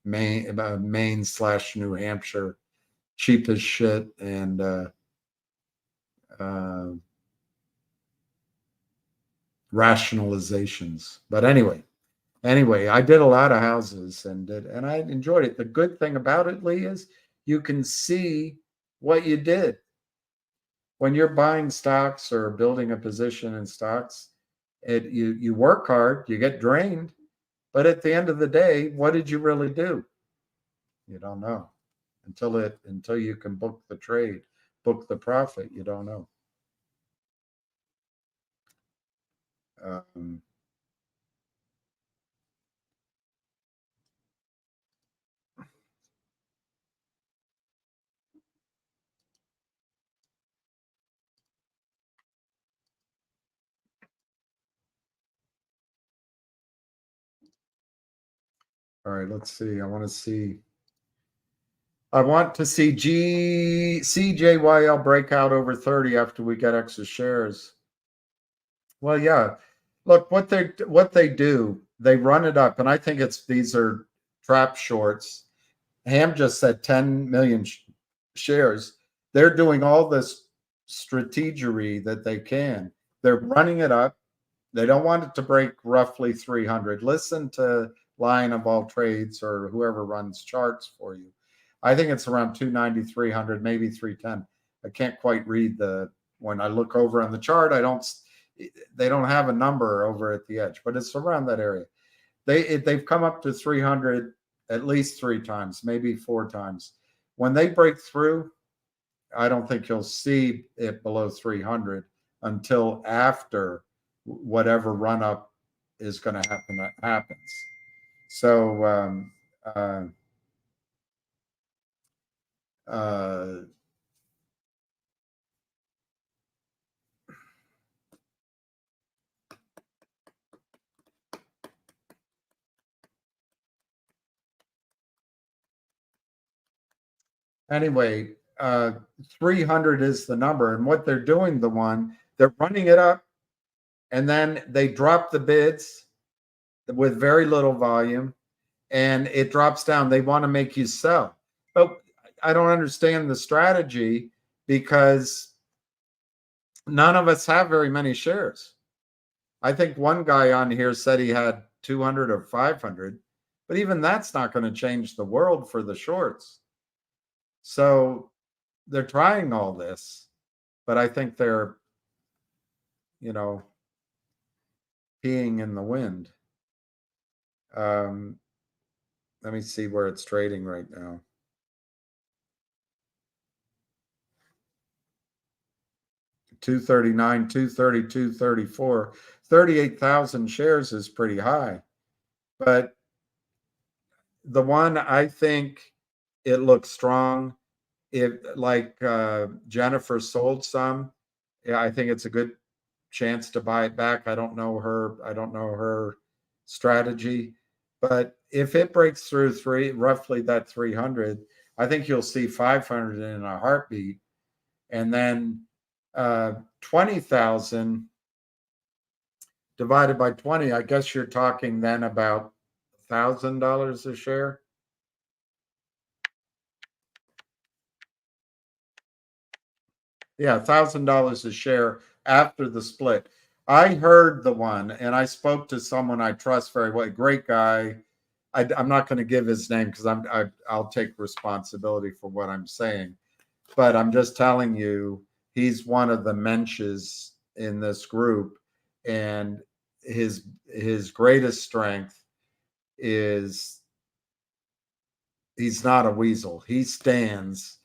Maine/New Hampshire, cheap as shit, and rationalizations. But anyway, I did a lot of houses and I enjoyed it. The good thing about it, Lee, is you can see what you did. When you're buying stocks or building a position in stocks, you work hard, you get drained, but at the end of the day, what did you really do? You don't know until you can book the trade, book the profit. You don't know. All right, let's see. I want to see ZJYL break out over 30 after we get extra shares. Well, yeah. Look, what they do, they run it up, and I think these are trap shorts. Ham just said 10 million shares. They're doing all this strategery that they can. They're running it up. They don't want it to break roughly 300. Listen to Lion of All Trades or whoever runs charts for you. I think it's around 290, 300, maybe 310. I can't quite read when I look over on the chart, they don't have a number over at the edge, but it's around that area. They've come up to 300 at least 3 times, maybe 4 times. When they break through, I don't think you'll see it below 300 until after whatever run up is going to happen happens. So anyway, 300 is the number, and what they're doing, they're running it up, and then they drop the bids with very little volume, and it drops down. They want to make you sell, but I don't understand the strategy because none of us have very many shares. I think one guy on here said he had 200 or 500, but even that's not going to change the world for the shorts. So they're trying all this, but I think they're, peeing in the wind. Let me see where it's trading right now. $239, $230, $234, 38,000 shares is pretty high. But the one, I think it looks strong. Jennifer sold some. Yeah, I think it's a good chance to buy it back. I don't know her strategy, but if it breaks through roughly that 300, I think you'll see 500 in a heartbeat, and then 20,000 divided by 20. I guess you're talking then about $1,000 a share. Yeah, $1,000 a share after the split. I heard the one, and I spoke to someone I trust very well, a great guy. I'm not going to give his name because I'll take responsibility for what I'm saying, but I'm just telling you, he's one of the mensches in this group, and his greatest strength is he's not a weasel. He stands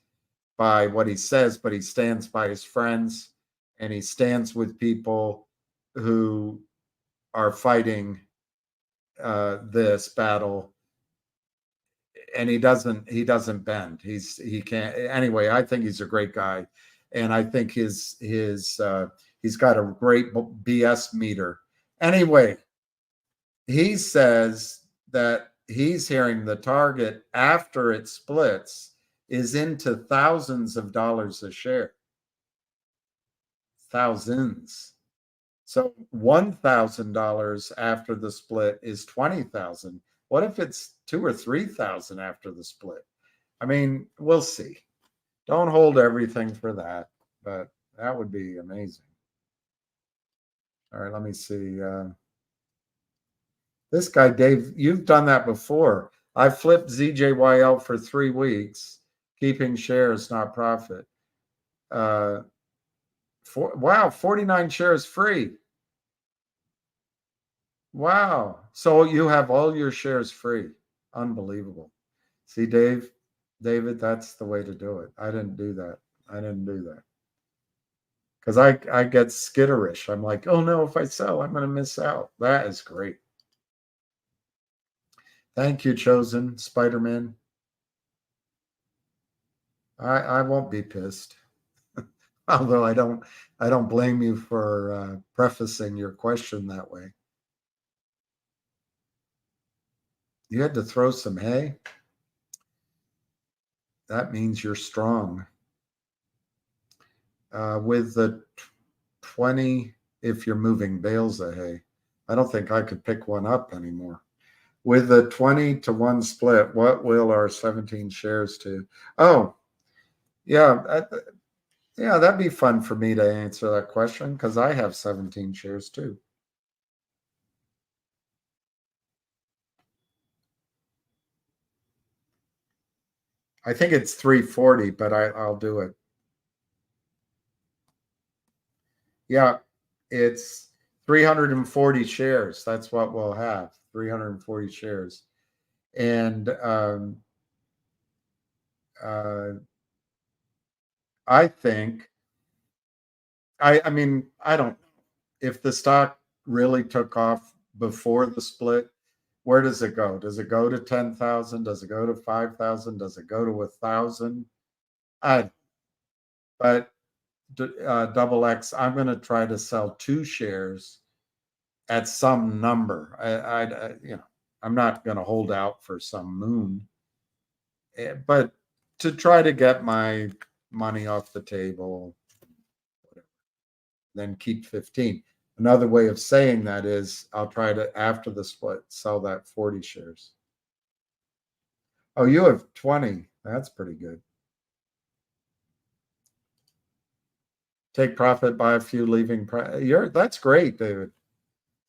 by what he says, but he stands by his friends, and he stands with people who are fighting this battle, and he doesn't bend. He can't. Anyway, I think he's a great guy, and I think he's got a great BS meter. Anyway, he says that he's hearing the target after it splits is into thousands of dollars a share. Thousands. So $1,000 after the split is 20,000. What if it's 2,000 or 3,000 after the split? I mean, we'll see. Don't hold everything for that, but that would be amazing. All right, let me see. This guy, Dave, you've done that before. I flipped ZJYL for 3 weeks, keeping shares, not profit. Wow, 49 shares free. Wow. So you have all your shares free. Unbelievable. See, David, that's the way to do it. I didn't do that. Because I get skitterish. I'm like, oh no, if I sell, I'm going to miss out. That is great. Thank you, Chosen Spider-Man. I won't be pissed. Although I don't blame you for prefacing your question that way. You had to throw some hay. That means you're strong. With the 20, if you're moving bales of hay, I don't think I could pick one up anymore. With the 20-to-1 split, what will our 17 shares to? Oh, yeah. Yeah, that'd be fun for me to answer that question because I have 17 shares too. I think it's 340, but I'll do it. Yeah, it's 340 shares. That's what we'll have, 340 shares. And I think, I mean, I don't, if the stock really took off before the split, where does it go? Does it go to 10,000? Does it go to 5,000? Does it go to 1,000? But double X, I'm going to try to sell 2 shares at some number. I'm not going to hold out for some moon, but to try to get my money off the table, whatever, then keep 15. Another way of saying that is I'll try to, after the split, sell that 40 shares. Oh, you have 20. That's pretty good. Take profit, buy a few, leaving. That's great, David.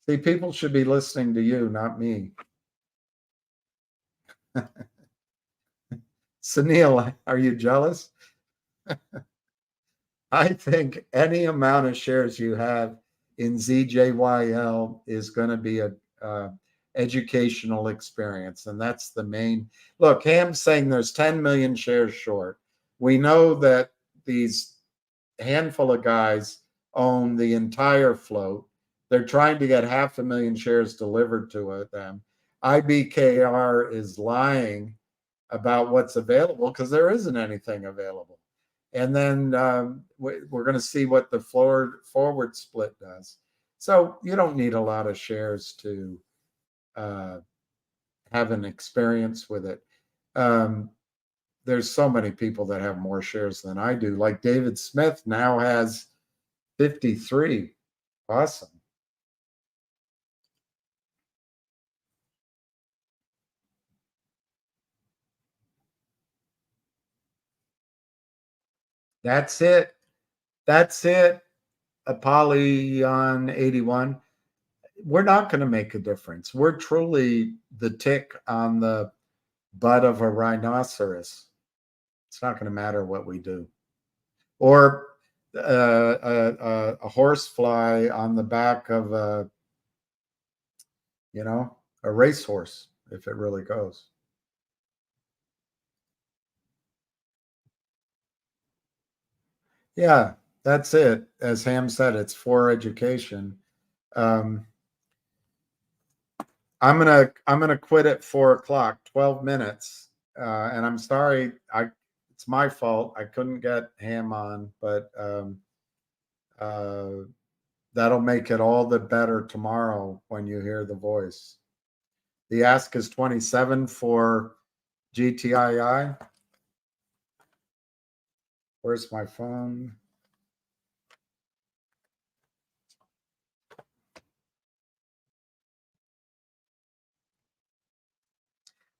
See, people should be listening to you, not me. Sunil, are you jealous? I think any amount of shares you have in ZJYL is going to be a educational experience, and that's the main. Look, Ham's saying there's 10 million shares short. We know that these handful of guys own the entire float. They're trying to get 500,000 shares delivered to them. IBKR is lying about what's available because there isn't anything available. And then we're going to see what the forward split does. So you don't need a lot of shares to have an experience with it. There's so many people that have more shares than I do. Like David Smith now has 53. Awesome. That's it. That's it. Apollyon 81. We're not going to make a difference. We're truly the tick on the butt of a rhinoceros. It's not going to matter what we do. Or a horsefly on the back of a racehorse, if it really goes. Yeah, that's it. As Ham said, it's for education. I'm gonna quit at 4:00, 12 minutes. And I'm sorry, it's my fault. I couldn't get Ham on, but that'll make it all the better tomorrow when you hear the voice. The ask is 27 for GTII. Where's my phone?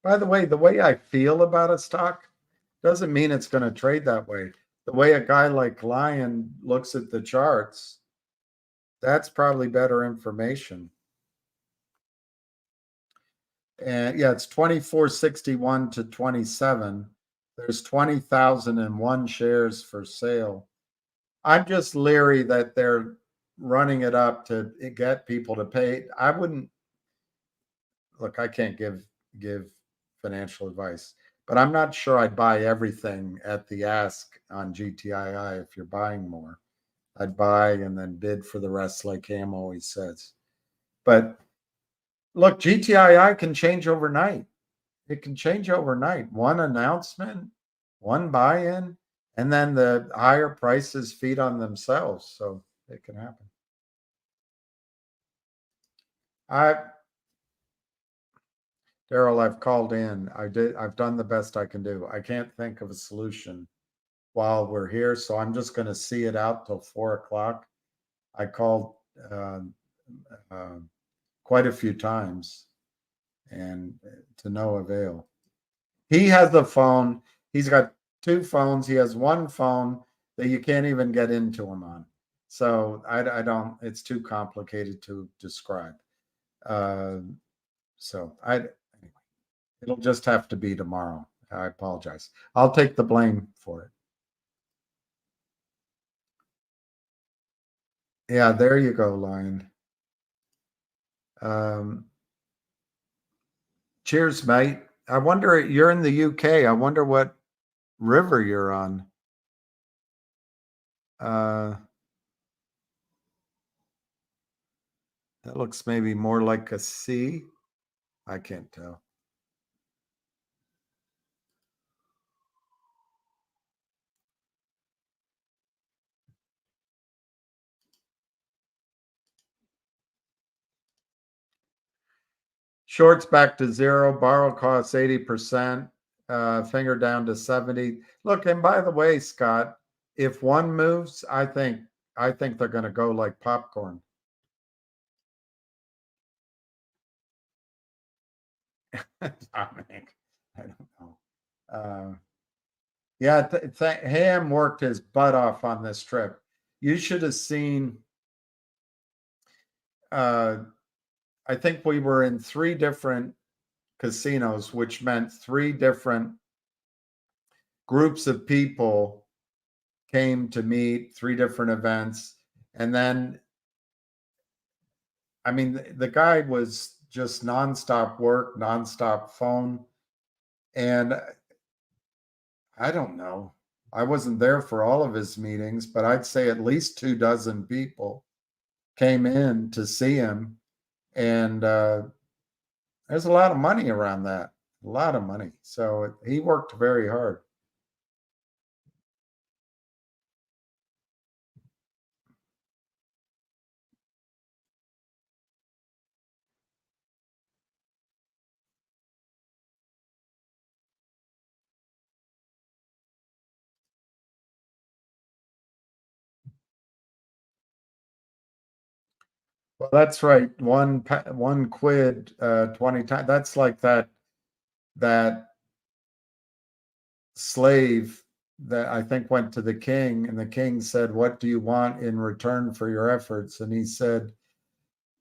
By the way I feel about a stock doesn't mean it's going to trade that way. The way a guy like Lion looks at the charts, That's probably better information. And yeah, it's 2461 to 27. There's 20,001 shares for sale. I'm just leery that they're running it up to get people to pay. I wouldn't look, I can't give financial advice, but I'm not sure I'd buy everything at the ask on GTII if you're buying more. I'd buy and then bid for the rest, like Ham always says. But look, GTII can change overnight. It can change overnight. One announcement, one buy-in, and then the higher prices feed on themselves. So it can happen. Daryl, I've called in. I've done the best I can do. I can't think of a solution while we're here, so I'm just going to see it out till 4 o'clock. I called quite a few times and to no avail. He has a phone. He's got 2 phones. He has one phone that you can't even get into him on. So I don't, it's too complicated to describe. Anyway, it'll just have to be tomorrow. I apologize. I'll take the blame for it. Yeah, there you go, Lion. Cheers, mate. I wonder, you're in the UK. I wonder what river you're on. That looks maybe more like a sea. I can't tell. Shorts back to 0, borrow costs 80%, finger down to 70. Look, and by the way, Scott, if one moves, I think they're going to go like popcorn. Dominic, I don't know. Yeah, Ham worked his butt off on this trip. You should have seen. I think we were in 3 different casinos, which meant 3 different groups of people came to meet, 3 different events. And then, I mean, the guy was just nonstop work, nonstop phone. And I don't know. I wasn't there for all of his meetings, but I'd say at least 24 people came in to see him. And there's a lot of money around that, a lot of money. So he worked very hard. Well, that's right. One quid, 20 times. That's like that slave that I think went to the king, and the king said, "What do you want in return for your efforts?" And he said,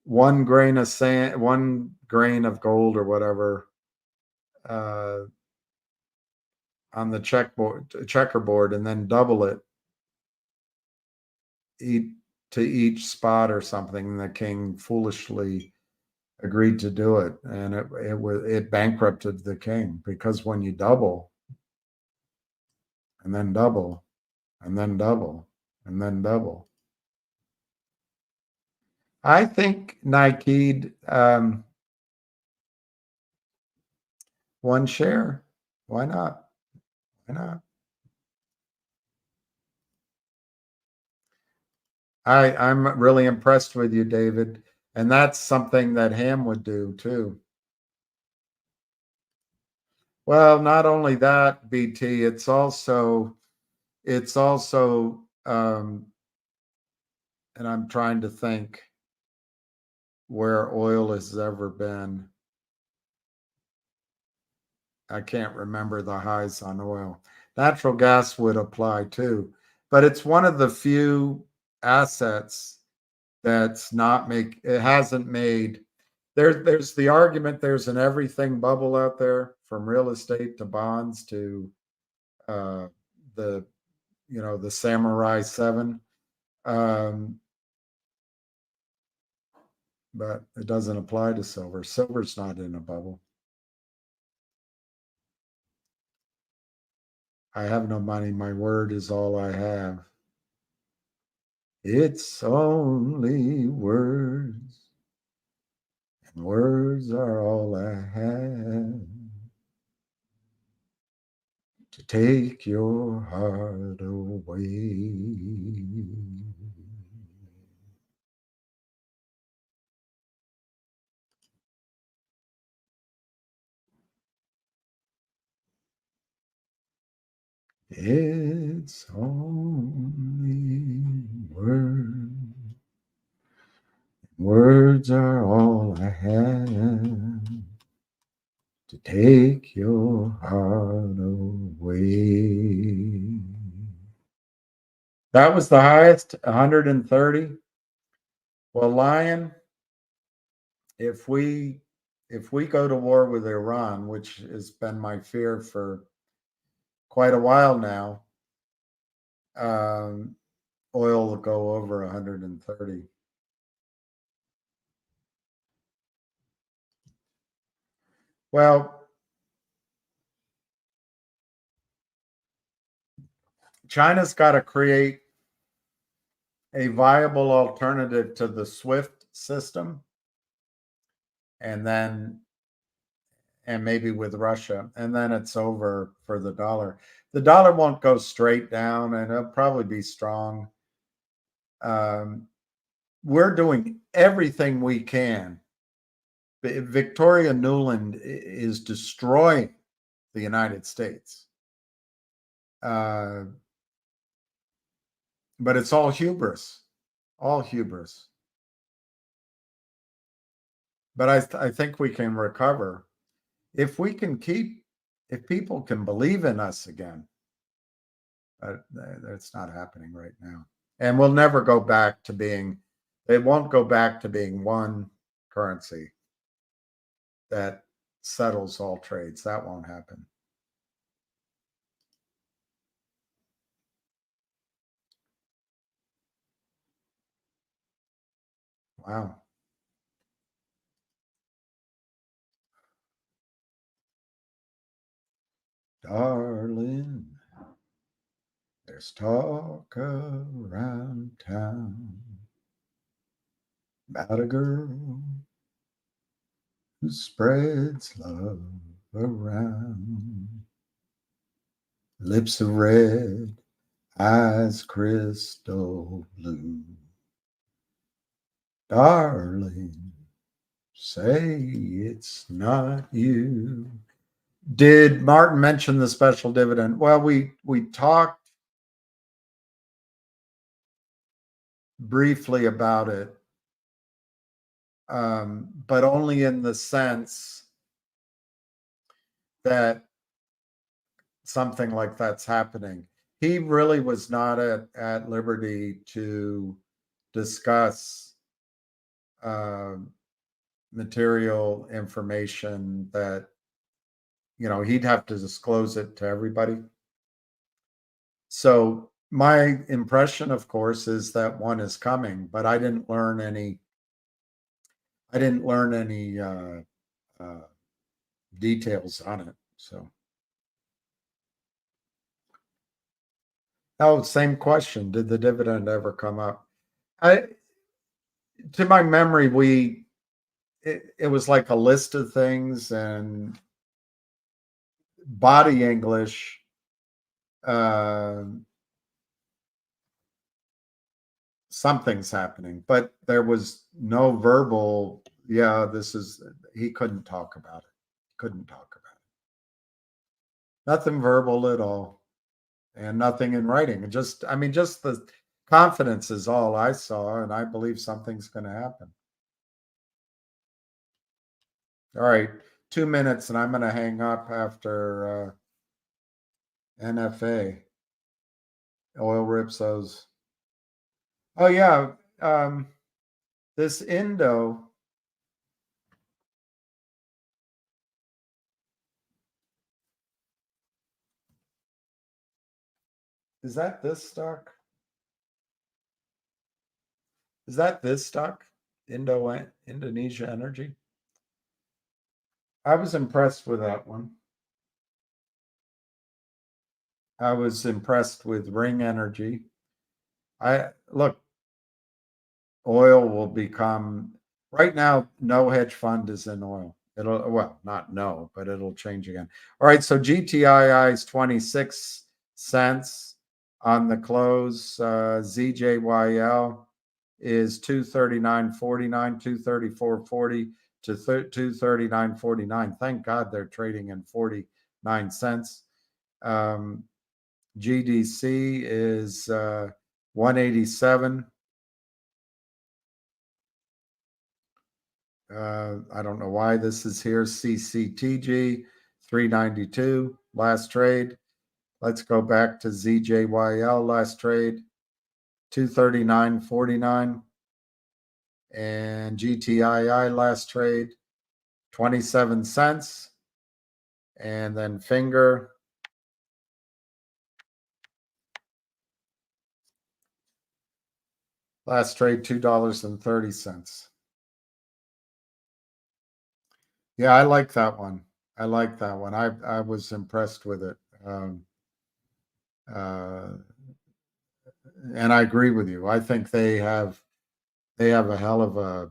1 grain of sand, 1 grain of gold or whatever, on the checkerboard, and then double it to each spot or something. And the king foolishly agreed to do it, and it bankrupted the king, because when you double and then double and then double and then double, I think Nike 1 share. Why not? Why not? I'm really impressed with you, David. And that's something that Ham would do too. Well, not only that, BT, it's also, and I'm trying to think where oil has ever been. I can't remember the highs on oil. Natural gas would apply too, but it's one of the few assets that's not it hasn't made, there's the argument, there's an everything bubble out there, from real estate to bonds to the the Samurai 7. But it doesn't apply to silver. Silver's not in a bubble. I have no money. My word is all I have. It's only words, and words are all I have to take your heart away. It's only words. Words are all I have to take your heart away. That was the highest, 130. Well, Lion, if we go to war with Iran, which has been my fear for quite a while now, oil will go over 130. Well, China's got to create a viable alternative to the SWIFT system, and maybe with Russia, and then it's over for the dollar. The dollar won't go straight down, and it'll probably be strong. We're doing everything we can. Victoria Nuland is destroying the United States. But it's all hubris. All hubris. But I think we can recover if we can if people can believe in us again. That's not happening right now. And we'll never go back to being, they won't go back to being one currency that settles all trades. That won't happen. Wow. Darling, there's talk around town about a girl who spreads love around. Lips of red, eyes crystal blue. Darling, say it's not you. Did Martin mention the special dividend? Well, we talked briefly about it, but only in the sense that something like that's happening. He really was not at liberty to discuss material information that, he'd have to disclose it to everybody. So my impression, of course, is that one is coming, but I didn't learn any details on it. So, same question. Did the dividend ever come up? To my memory, it was like a list of things, and body English, something's happening, but there was no verbal, he couldn't talk about it. Nothing verbal at all, and nothing in writing. Just the confidence is all I saw, and I believe something's going to happen. All right, 2 minutes, and I'm going to hang up after NFA. Oil ripsos. Oh yeah, This Indo, is that this stock? Is that this stock? Indonesia Energy? I was impressed with that one. I was impressed with Ring Energy. Look, oil will become, right now, no hedge fund is in oil. It'll, well, not no, but it'll change again. All right, so GTII is 26 cents on the close. ZJYL is 239.49, 234.40 to 239.49. Thank God they're trading in 49 cents. GDC is 187. I don't know why this is here. CCTG 392 last trade. Let's go back to ZJYL last trade 239.49, and GTII last trade 27 cents, and then Finger last trade $2.30. Yeah, I like that one. I like that one. I was impressed with it. And I agree with you. I think they have a hell of a,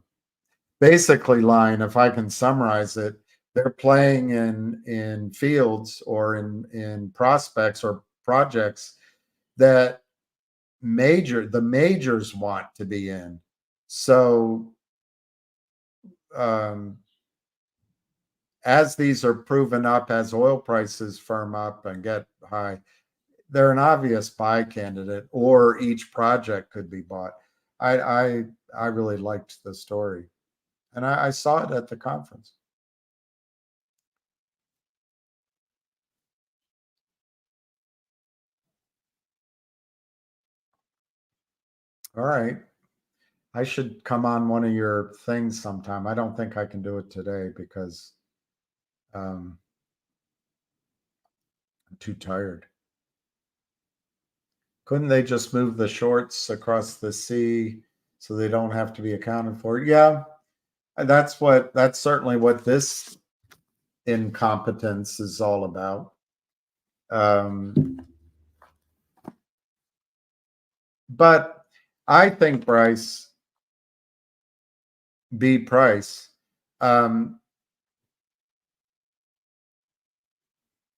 basically, line, if I can summarize it, they're playing in fields or in prospects or projects that the majors want to be in. So as these are proven up, as oil prices firm up and get high, they're an obvious buy candidate, or each project could be bought. I really liked the story, and I saw it at the conference. All right. I should come on one of your things sometime. I don't think I can do it today because I'm too tired. Couldn't they just move the shorts across the sea so they don't have to be accounted for? Yeah, that's certainly what this incompetence is all about. But I think Price,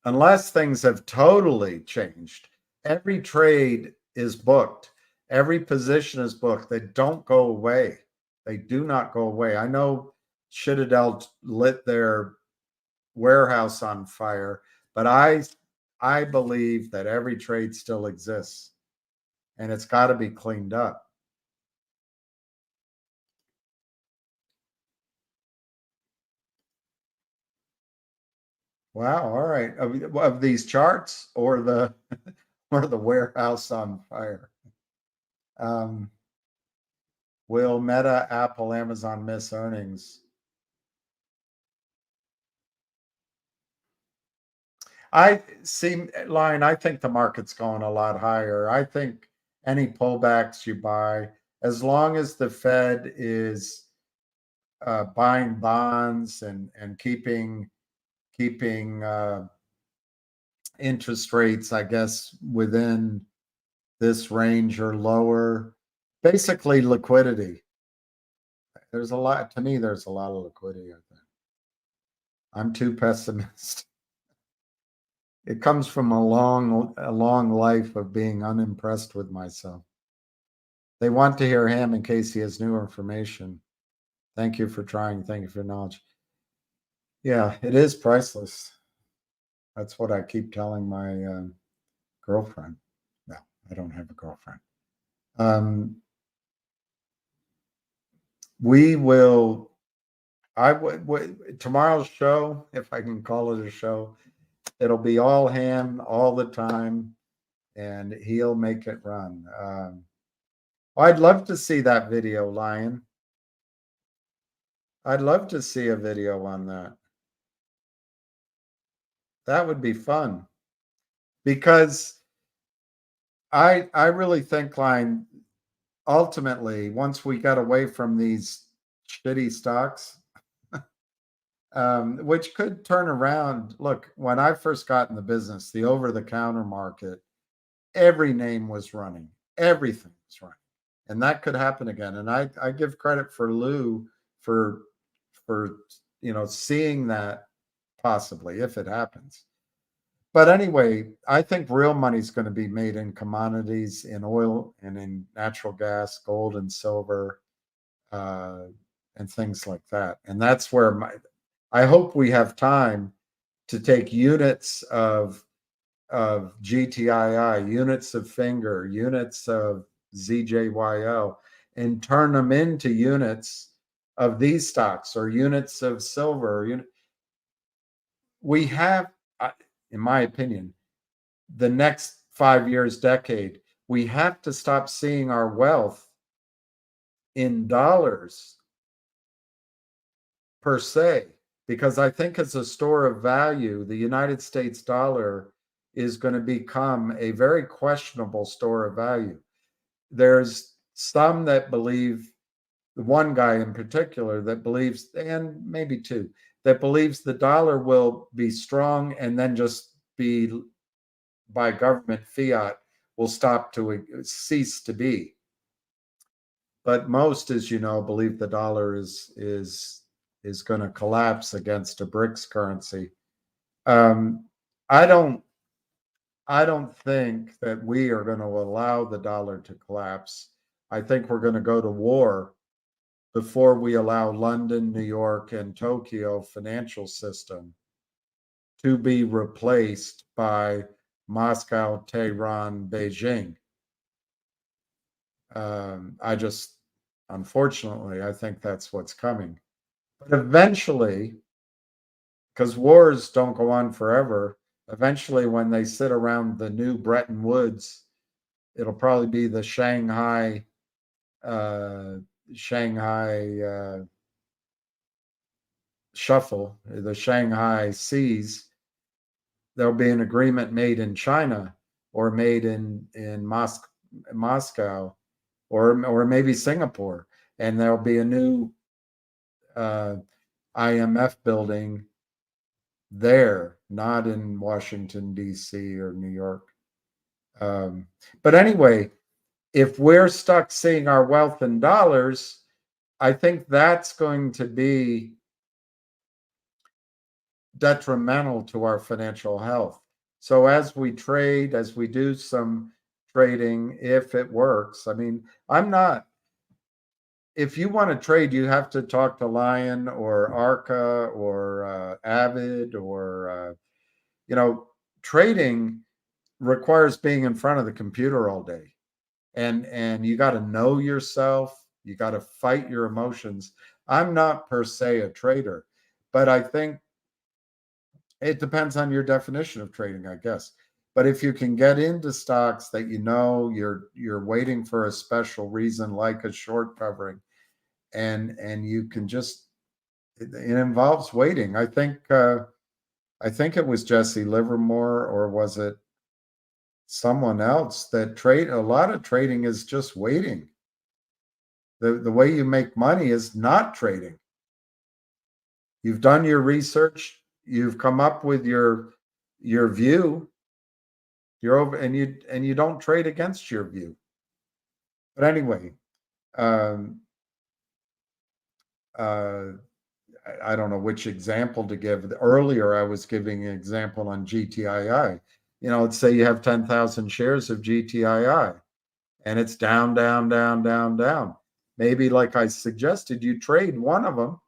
unless things have totally changed, every trade is booked. Every position is booked. They don't go away. They do not go away. I know Citadel lit their warehouse on fire, but I believe that every trade still exists, and it's got to be cleaned up. Wow. All right. Of these charts, or the or the warehouse on fire. Will Meta, Apple, Amazon miss earnings? I see, Lion, I think the market's going a lot higher. I think any pullbacks you buy, as long as the Fed is buying bonds and keeping interest rates, I guess, within this range or lower, basically liquidity. There's a lot, to me, there's a lot of liquidity, I think. I'm too pessimistic. It comes from a long life of being unimpressed with myself. They want to hear him in case he has new information. Thank you for trying. Thank you for your knowledge. Yeah, it is priceless. That's what I keep telling my girlfriend. No, I don't have a girlfriend. We will, tomorrow's show, if I can call it a show, it'll be all him all the time, and he'll make it run. I'd love to see that video, Lion. I'd love to see a video on that. That would be fun. Because I really think, Klein, ultimately, once we got away from these shitty stocks, which could turn around. Look, when I first got in the business, the over-the-counter market, every name was running, everything was running, and that could happen again. And I give credit for Lou for seeing that possibly if it happens. But anyway, I think real money is going to be made in commodities, in oil and in natural gas, gold and silver, and things like that. And that's where I hope we have time to take units of GTII, units of FINGR, units of ZJYL, and turn them into units of these stocks or units of silver. We have, in my opinion, the next 5 years, decade, we have to stop seeing our wealth in dollars per se, because I think as a store of value, the United States dollar is going to become a very questionable store of value. There's some that believe, one guy in particular that believes, and maybe two, that believes the dollar will be strong and then just be, by government fiat, will cease to be. But most, as you know, believe the dollar is going to collapse against a BRICS currency. I don't think that we are going to allow the dollar to collapse. I think we're going to go to war before we allow London, New York, and Tokyo financial system to be replaced by Moscow, Tehran, Beijing. Unfortunately, I think that's what's coming. But eventually, because wars don't go on forever, eventually when they sit around the new Bretton Woods, it'll probably be the Shanghai shuffle, the Shanghai seas. There'll be an agreement made in China or made in Moscow or maybe Singapore, and there'll be a new IMF building there, not in Washington, D.C. or New York. But anyway, if we're stuck seeing our wealth in dollars, I think that's going to be detrimental to our financial health. So as we trade, as we do some trading, if it works, I mean, if you want to trade, you have to talk to Lion or Arca or Avid or, trading requires being in front of the computer all day. And you got to know yourself. You got to fight your emotions. I'm not per se a trader, but I think it depends on your definition of trading, I guess. But if you can get into stocks that you're waiting for a special reason, like a short covering, and you can just, it involves waiting. I think it was Jesse Livermore, or was it someone else, that a lot of trading is just waiting. The way you make money is not trading. You've done your research, you've come up with your view, you're over, and you don't trade against your view. But anyway, I don't know which example to give. Earlier, I was giving an example on GTII. Let's say you have 10,000 shares of GTII and it's down, down, down, down, down. Maybe, like I suggested, you trade one of them.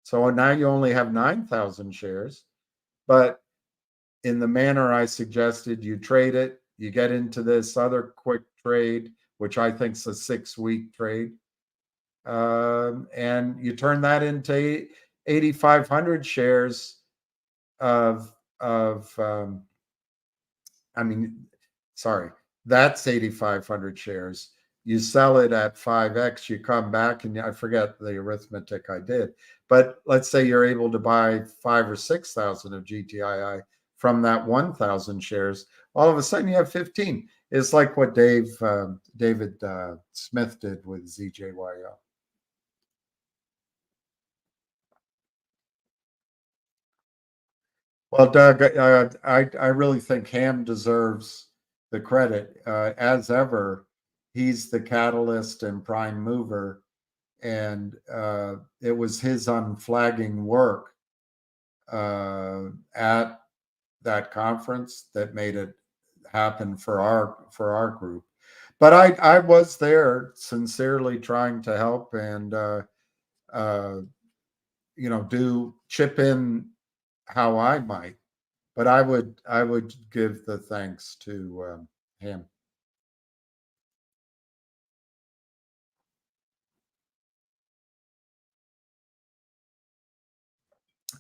So now you only have 9,000 shares. But in the manner I suggested, you trade it, you get into this other quick trade, which I think is a 6-week trade. And you turn that into 8,500 shares that's 8,500 shares. you sell it at 5x, you come back, and I forget the arithmetic I did, but let's say you're able to buy 5 or 6,000 of GTII from that 1,000 shares. All of a sudden, you have 15. It's like what David Smith did with ZJYL. Well, Doug, I really think Ham deserves the credit. As ever, he's the catalyst and prime mover, and it was his unflagging work at that conference that made it happen for our group. But I was there sincerely trying to help and chip in how I might. But I would give the thanks to him.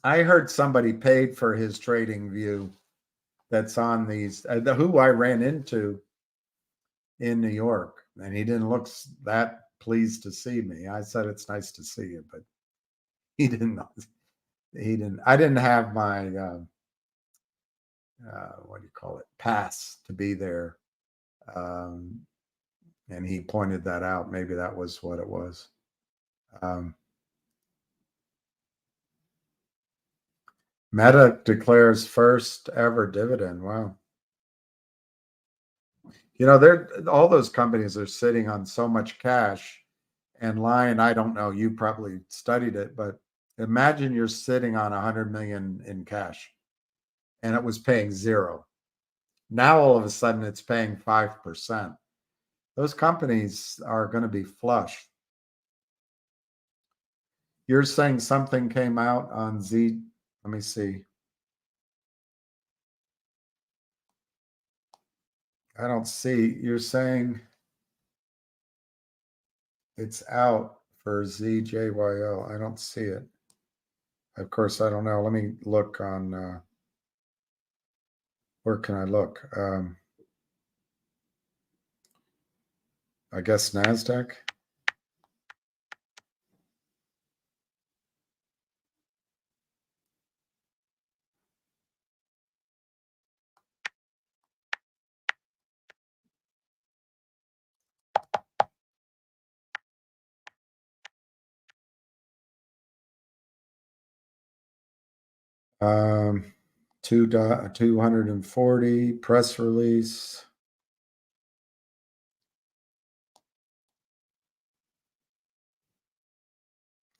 I heard somebody paid for his trading view that's on these, who I ran into in New York, and he didn't look that pleased to see me. I said, it's nice to see you, but he didn't. I didn't have my, what do you call it, pass to be there. And he pointed that out. Maybe that was what it was. Meta declares first ever dividend. Wow. All those companies are sitting on so much cash and lying. I don't know. You probably studied it, but imagine you're sitting on 100 million in cash and it was paying 0. Now, all of a sudden it's paying 5%. Those companies are going to be flush. You're saying something came out on Z. Let me see. I don't see. You're saying it's out for ZJYL. I don't see it. Of course, I don't know. Let me look on. Where can I look? I guess NASDAQ. Um, 240 press release.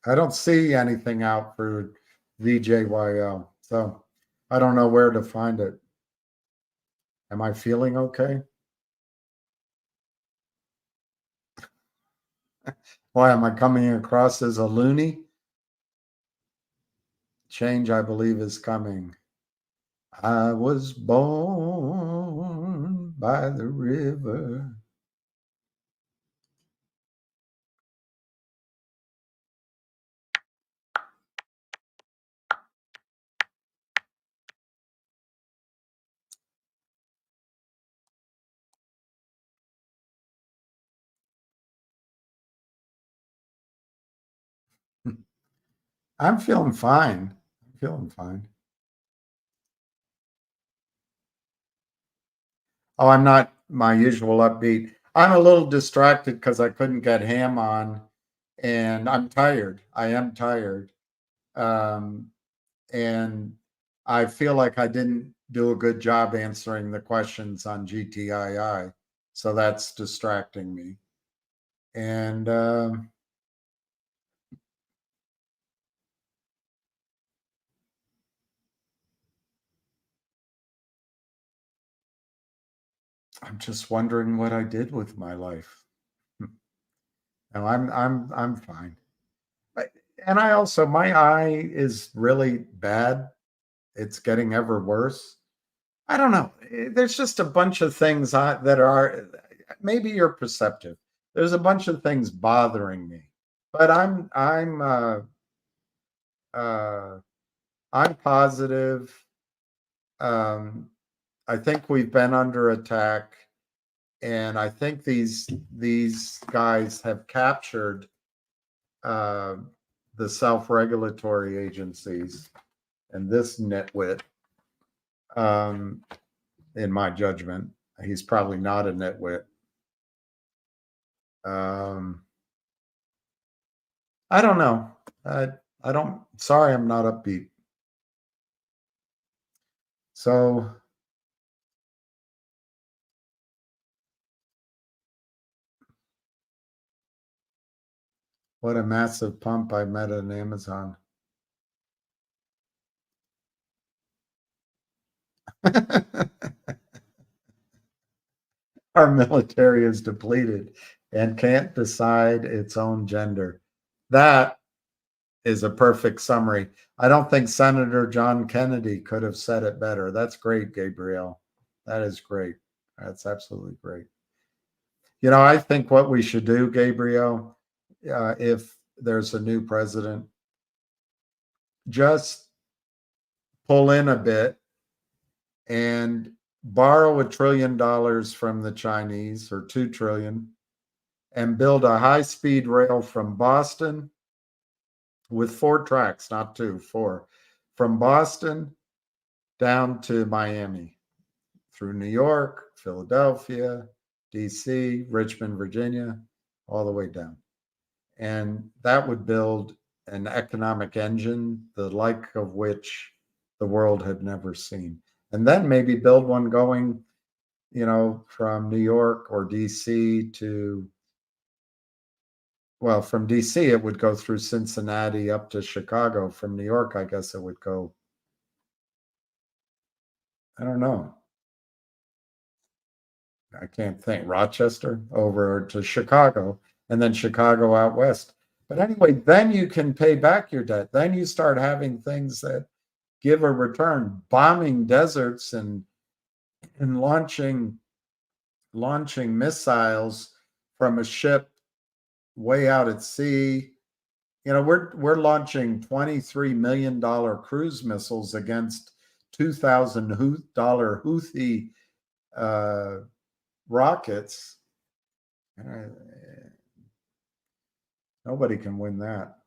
I don't see anything out for ZJYL, so I don't know where to find it. Am I feeling okay? Why am I coming across as a loony? Change, I believe, is coming. I was born by the river. I'm feeling fine. I'm feeling fine. Oh, I'm not my usual upbeat. I'm a little distracted because I couldn't get Ham on, and I'm tired. I am tired. And I feel like I didn't do a good job answering the questions on GTII. So that's distracting me. And I'm just wondering what I did with my life. No, I'm fine. And I also, my eye is really bad. It's getting ever worse. I don't know. There's just a bunch of things that are, maybe you're perceptive. There's a bunch of things bothering me, but I'm positive. I think we've been under attack. And I think these guys have captured the self-regulatory agencies, and this nitwit, in my judgment, he's probably not a nitwit. I don't know. I don't. Sorry, I'm not upbeat. So. What a massive pump I met on Amazon. Our military is depleted and can't decide its own gender. That is a perfect summary. I don't think Senator John Kennedy could have said it better. That's great, Gabriel. That is great. That's absolutely great. You know, I think what we should do, Gabriel, if there's a new president, just pull in a bit and borrow $1 trillion from the Chinese, or 2 trillion, and build a high-speed rail from Boston with 4 tracks, not 2, 4, from Boston down to Miami, through New York, Philadelphia, DC, Richmond, Virginia, all the way down. And that would build an economic engine, the like of which the world had never seen. And then maybe build one going, you know, from New York or DC to, well, from DC, it would go through Cincinnati up to Chicago. From New York, I guess it would go, I don't know. I can't think. Rochester over to Chicago, and then Chicago out west. But anyway, then you can pay back your debt. Then you start having things that give a return, bombing deserts and launching missiles from a ship way out at sea. You know, we're launching $23 million cruise missiles against $2,000 Houthi rockets. Nobody can win that.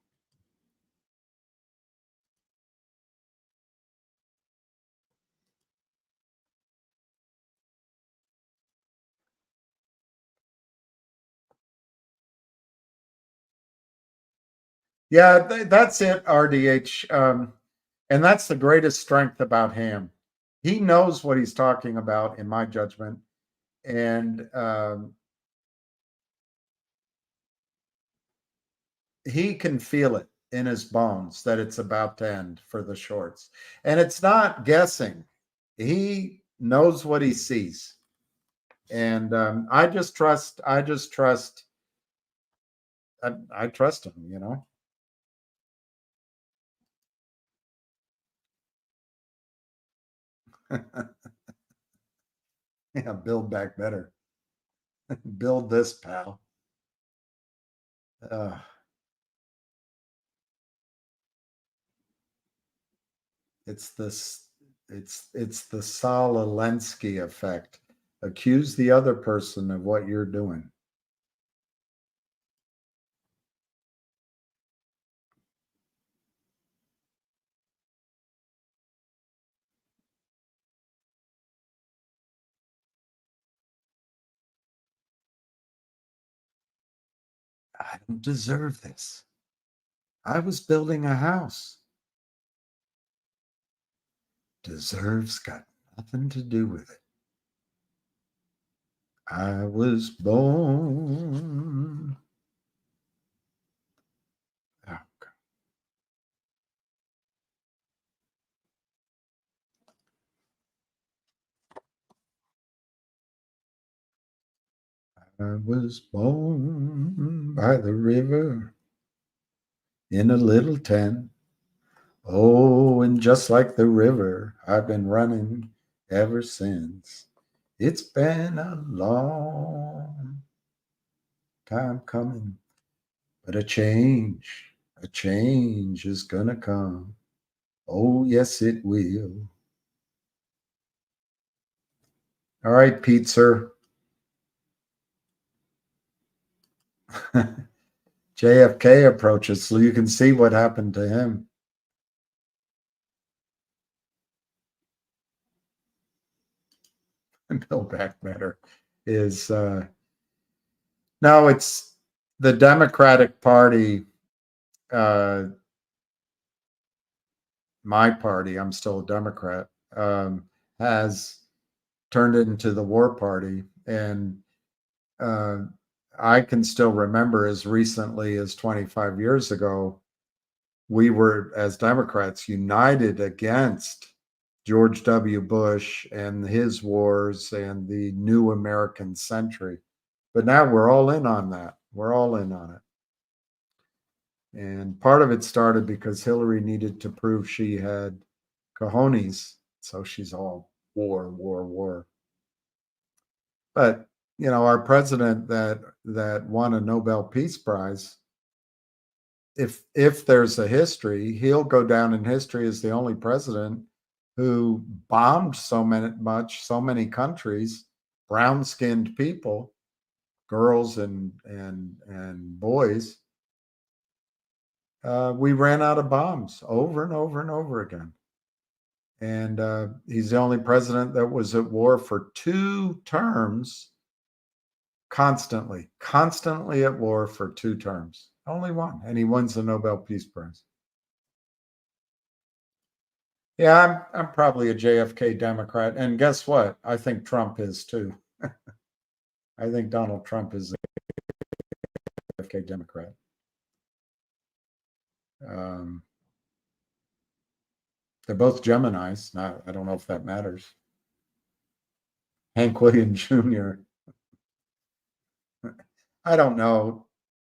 Yeah, that's it, RDH. And that's the greatest strength about him. He knows what he's talking about, in my judgment. And he can feel it in his bones that it's about to end for the shorts. And it's not guessing. He knows what he sees. And I trust him, you know. Yeah, build back better. Build this, pal. It's the Saul Alinsky effect. Accuse the other person of what you're doing. I don't deserve this. I was building a house. Deserves got nothing to do with it. I was born. Oh, God. I was born by the river in a little tent. Oh, and just like the river, I've been running ever since. It's been a long time coming, but a change is gonna come. Oh, yes, it will. All right, Pete, sir. JFK approaches, so you can see what happened to him. Build Back Better is no, it's the Democratic Party. My party, I'm still a Democrat, has turned into the war party. And I can still remember as recently as 25 years ago, we were, as Democrats, united against George W. Bush and his wars and the new American century. But now we're all in on that. We're all in on it. And part of it started because Hillary needed to prove she had cojones. So she's all war, war, war. But, you know, our president that won a Nobel Peace Prize, if there's a history, he'll go down in history as the only president who bombed so many countries, brown-skinned people, girls and boys. We ran out of bombs over and over and over again. And he's the only president that was at war for 2 terms, constantly at war for 2 terms. Only one, and he wins the Nobel Peace Prize. Yeah, I'm probably a JFK Democrat, and guess what? I think Trump is too. I think Donald Trump is a JFK Democrat. They're both Geminis. I don't know if that matters. Hank Williams Jr. I don't know.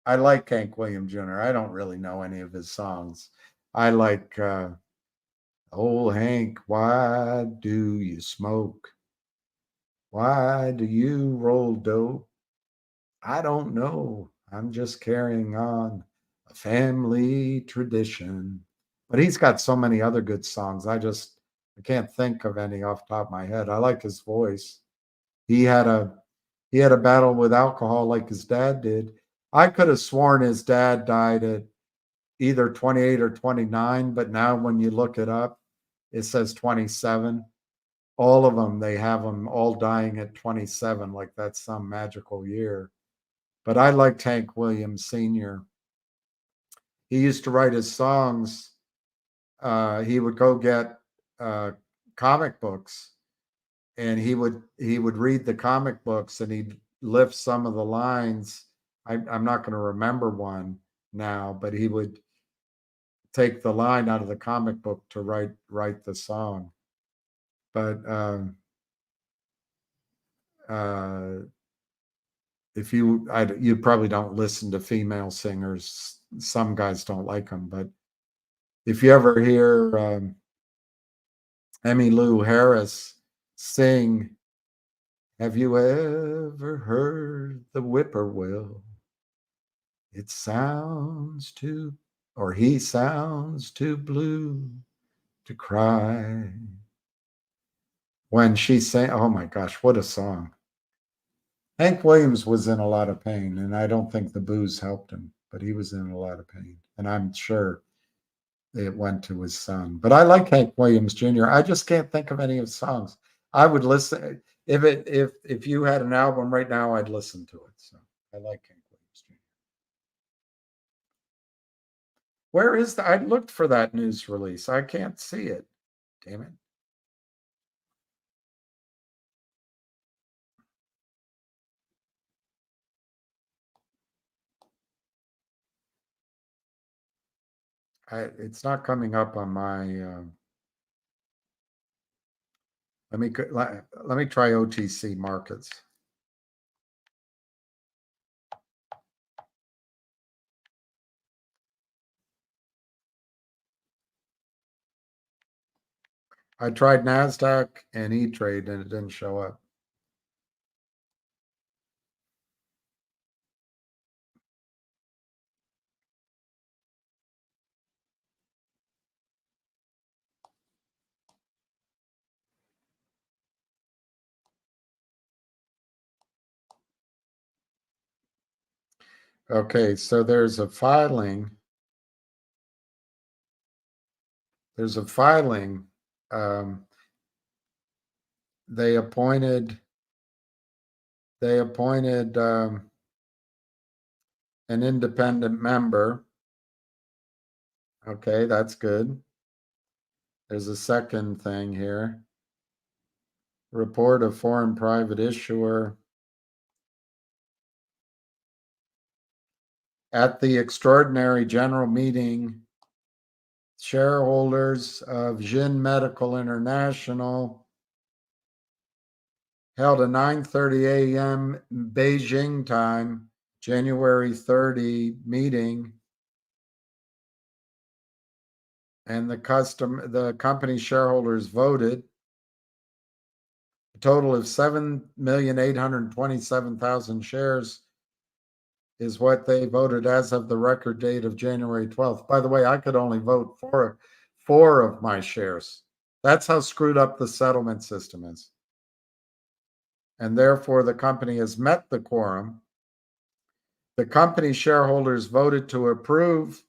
I like Hank Williams Jr. I don't really know any of his songs. I like old Hank, why do you smoke? Why do you roll dope? I don't know. I'm just carrying on a family tradition. But he's got so many other good songs. I can't think of any off the top of my head. I like his voice. He had a battle with alcohol like his dad did. I could have sworn his dad died at either 28 or 29, but now when you look it up, it says 27. All of them, they have them all dying at 27, like that's some magical year. But I liked Hank Williams Sr. He used to write his songs. He would go get comic books, and he would read the comic books, and he'd lift some of the lines. I'm not going to remember one now, but he would take the line out of the comic book to write the song. But if you probably don't listen to female singers. Some guys don't like them, but if you ever hear Emmylou Harris sing, have you ever heard the whippoorwill? It sounds too, or he sounds too blue to cry. When she sang, oh my gosh, what a song. Hank Williams was in a lot of pain, and I don't think the booze helped him, but he was in a lot of pain. And I'm sure it went to his son. But I like Hank Williams Jr. I just can't think of any of his songs. I would listen if you had an album right now, I'd listen to it. So I like Hank Williams Jr. Where is I looked for that news release. I can't see it. Damn it. It's not coming up on my. Let me try OTC markets. I tried NASDAQ and E-Trade, and it didn't show up. Okay, so there's a filing. There's a filing. They appointed an independent member. Okay, that's good. There's a second thing here. Report of foreign private issuer. At the extraordinary general meeting, shareholders of Jin Medical International held a 9:30 a.m. Beijing time, January 30 meeting, and the company shareholders voted. A total of 7,827,000 shares is what they voted as of the record date of January 12th. By the way, I could only vote for 4 of my shares. That's how screwed up the settlement system is. And therefore, the company has met the quorum. The company shareholders voted to approve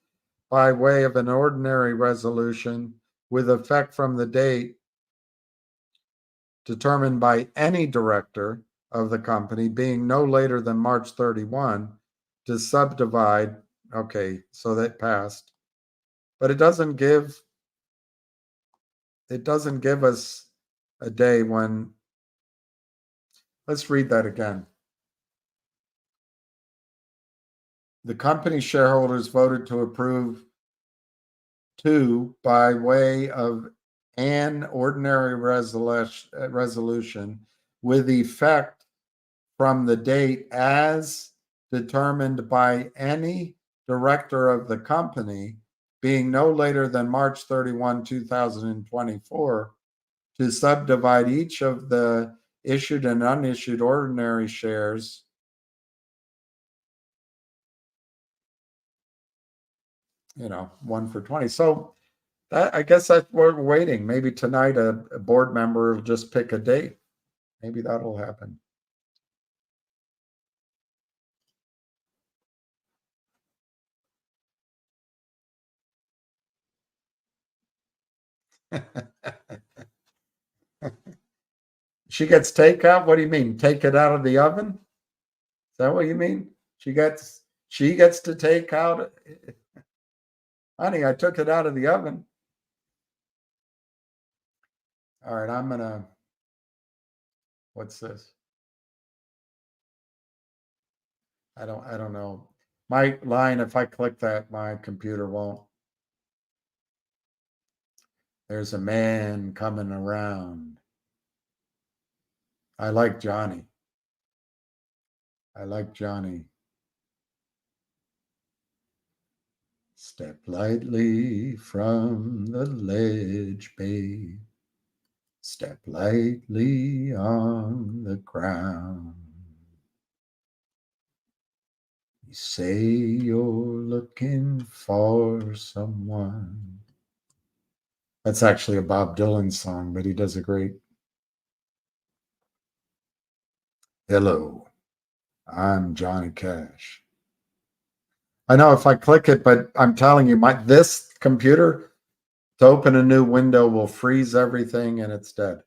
by way of an ordinary resolution with effect from the date determined by any director of the company being no later than March 31 to subdivide. Okay, so that passed. But it doesn't give us a day when. Let's read that again. The company shareholders voted to approve by way of an ordinary resolution with effect from the date as determined by any director of the company being no later than March 31, 2024, to subdivide each of the issued and unissued ordinary shares you know, 1 for 20. So I guess that's what we're waiting. Maybe tonight a board member will just pick a date. Maybe that'll happen. She gets takeout? What do you mean? Take it out of the oven? Is that what you mean? She gets to take out. Honey, I took it out of the oven. All right, I'm gonna. What's this? I don't know. My line, if I click that, my computer won't. There's a man coming around. I like Johnny. Step lightly from the ledge, babe. Step lightly on the ground. You say you're looking for someone. That's actually a Bob Dylan song, but he does a great. Hello, I'm Johnny Cash. I know if I click it, but I'm telling you, this computer, to open a new window, will freeze everything and it's dead.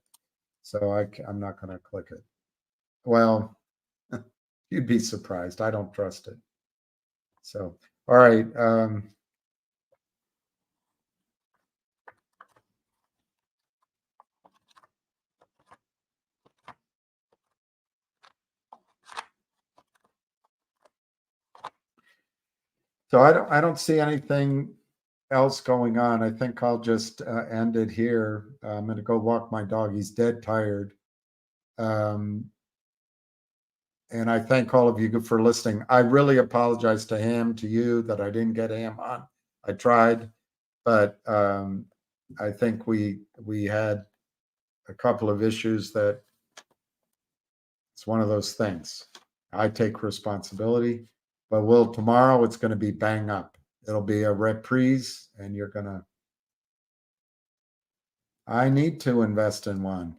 So I'm not going to click it. Well, you'd be surprised. I don't trust it. So, all right. So I don't see anything else going on. I think I'll just end it here. I'm going to go walk my dog. He's dead tired. And I thank all of you for listening. I really apologize to him, to you, that I didn't get him on. I tried, but I think we had a couple of issues that it's one of those things. I take responsibility, but tomorrow it's going to be bang up. It'll be a reprise, and you're going to. I need to invest in one.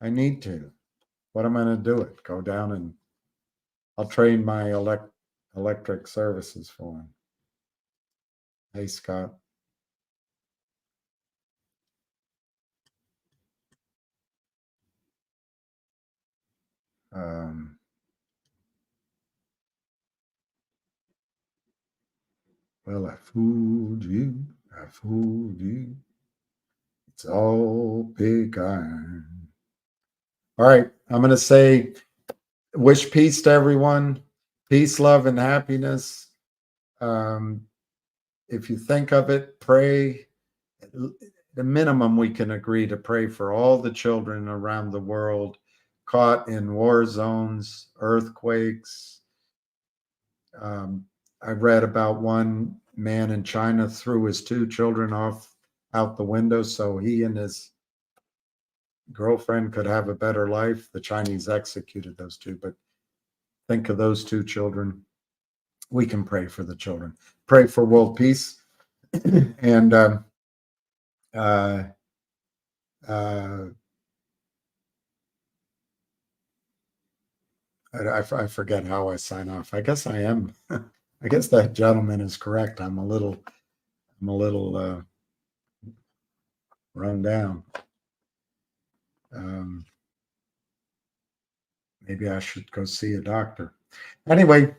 I need to. What am I going to do? Go down and I'll train my Electric Services Forum. Hey, Scott. Well, I fooled you. I fooled you. It's all pig iron. All right. I'm going to say, wish peace to everyone. Peace, love, and happiness. If you think of it, pray. The minimum we can agree to pray for all the children around the world caught in war zones, earthquakes. I read about one man in China threw his 2 children out the window so he and his girlfriend could have a better life. The Chinese executed those 2, but think of those 2 children. We can pray for the children. Pray for world peace. And I forget how I sign off. I guess I am. I guess that gentleman is correct. I'm a little run down. Maybe I should go see a doctor. Anyway,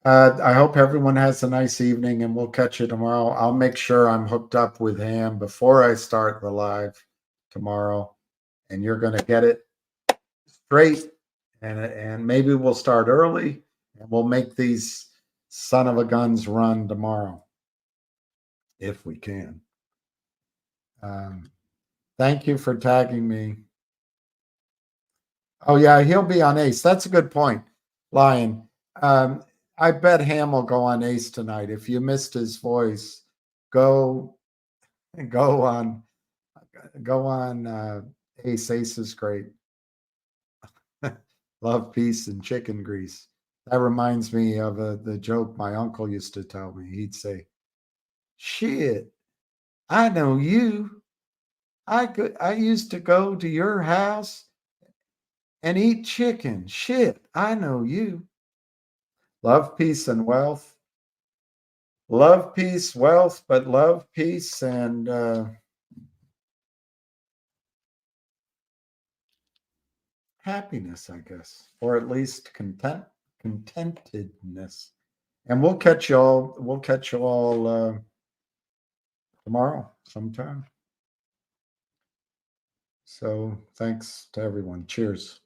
I hope everyone has a nice evening, and we'll catch you tomorrow. I'll make sure I'm hooked up with Ham before I start the live tomorrow, and you're going to get it straight. And maybe we'll start early, and we'll make these son of a guns run tomorrow, if we can. Thank you for tagging me. Oh, yeah, he'll be on Ace. That's a good point, Lion. I bet Ham will go on Ace tonight. If you missed his voice, go on Ace. Ace is great. Love, peace, and chicken grease. That reminds me of the joke my uncle used to tell me. He'd say, "Shit, I know you. I used to go to your house and eat chicken. Shit, I know you." Love, peace, and wealth. Love, peace, wealth, but love, peace, and happiness, I guess, or at least contentedness. And we'll catch you all tomorrow sometime. So thanks to everyone. Cheers.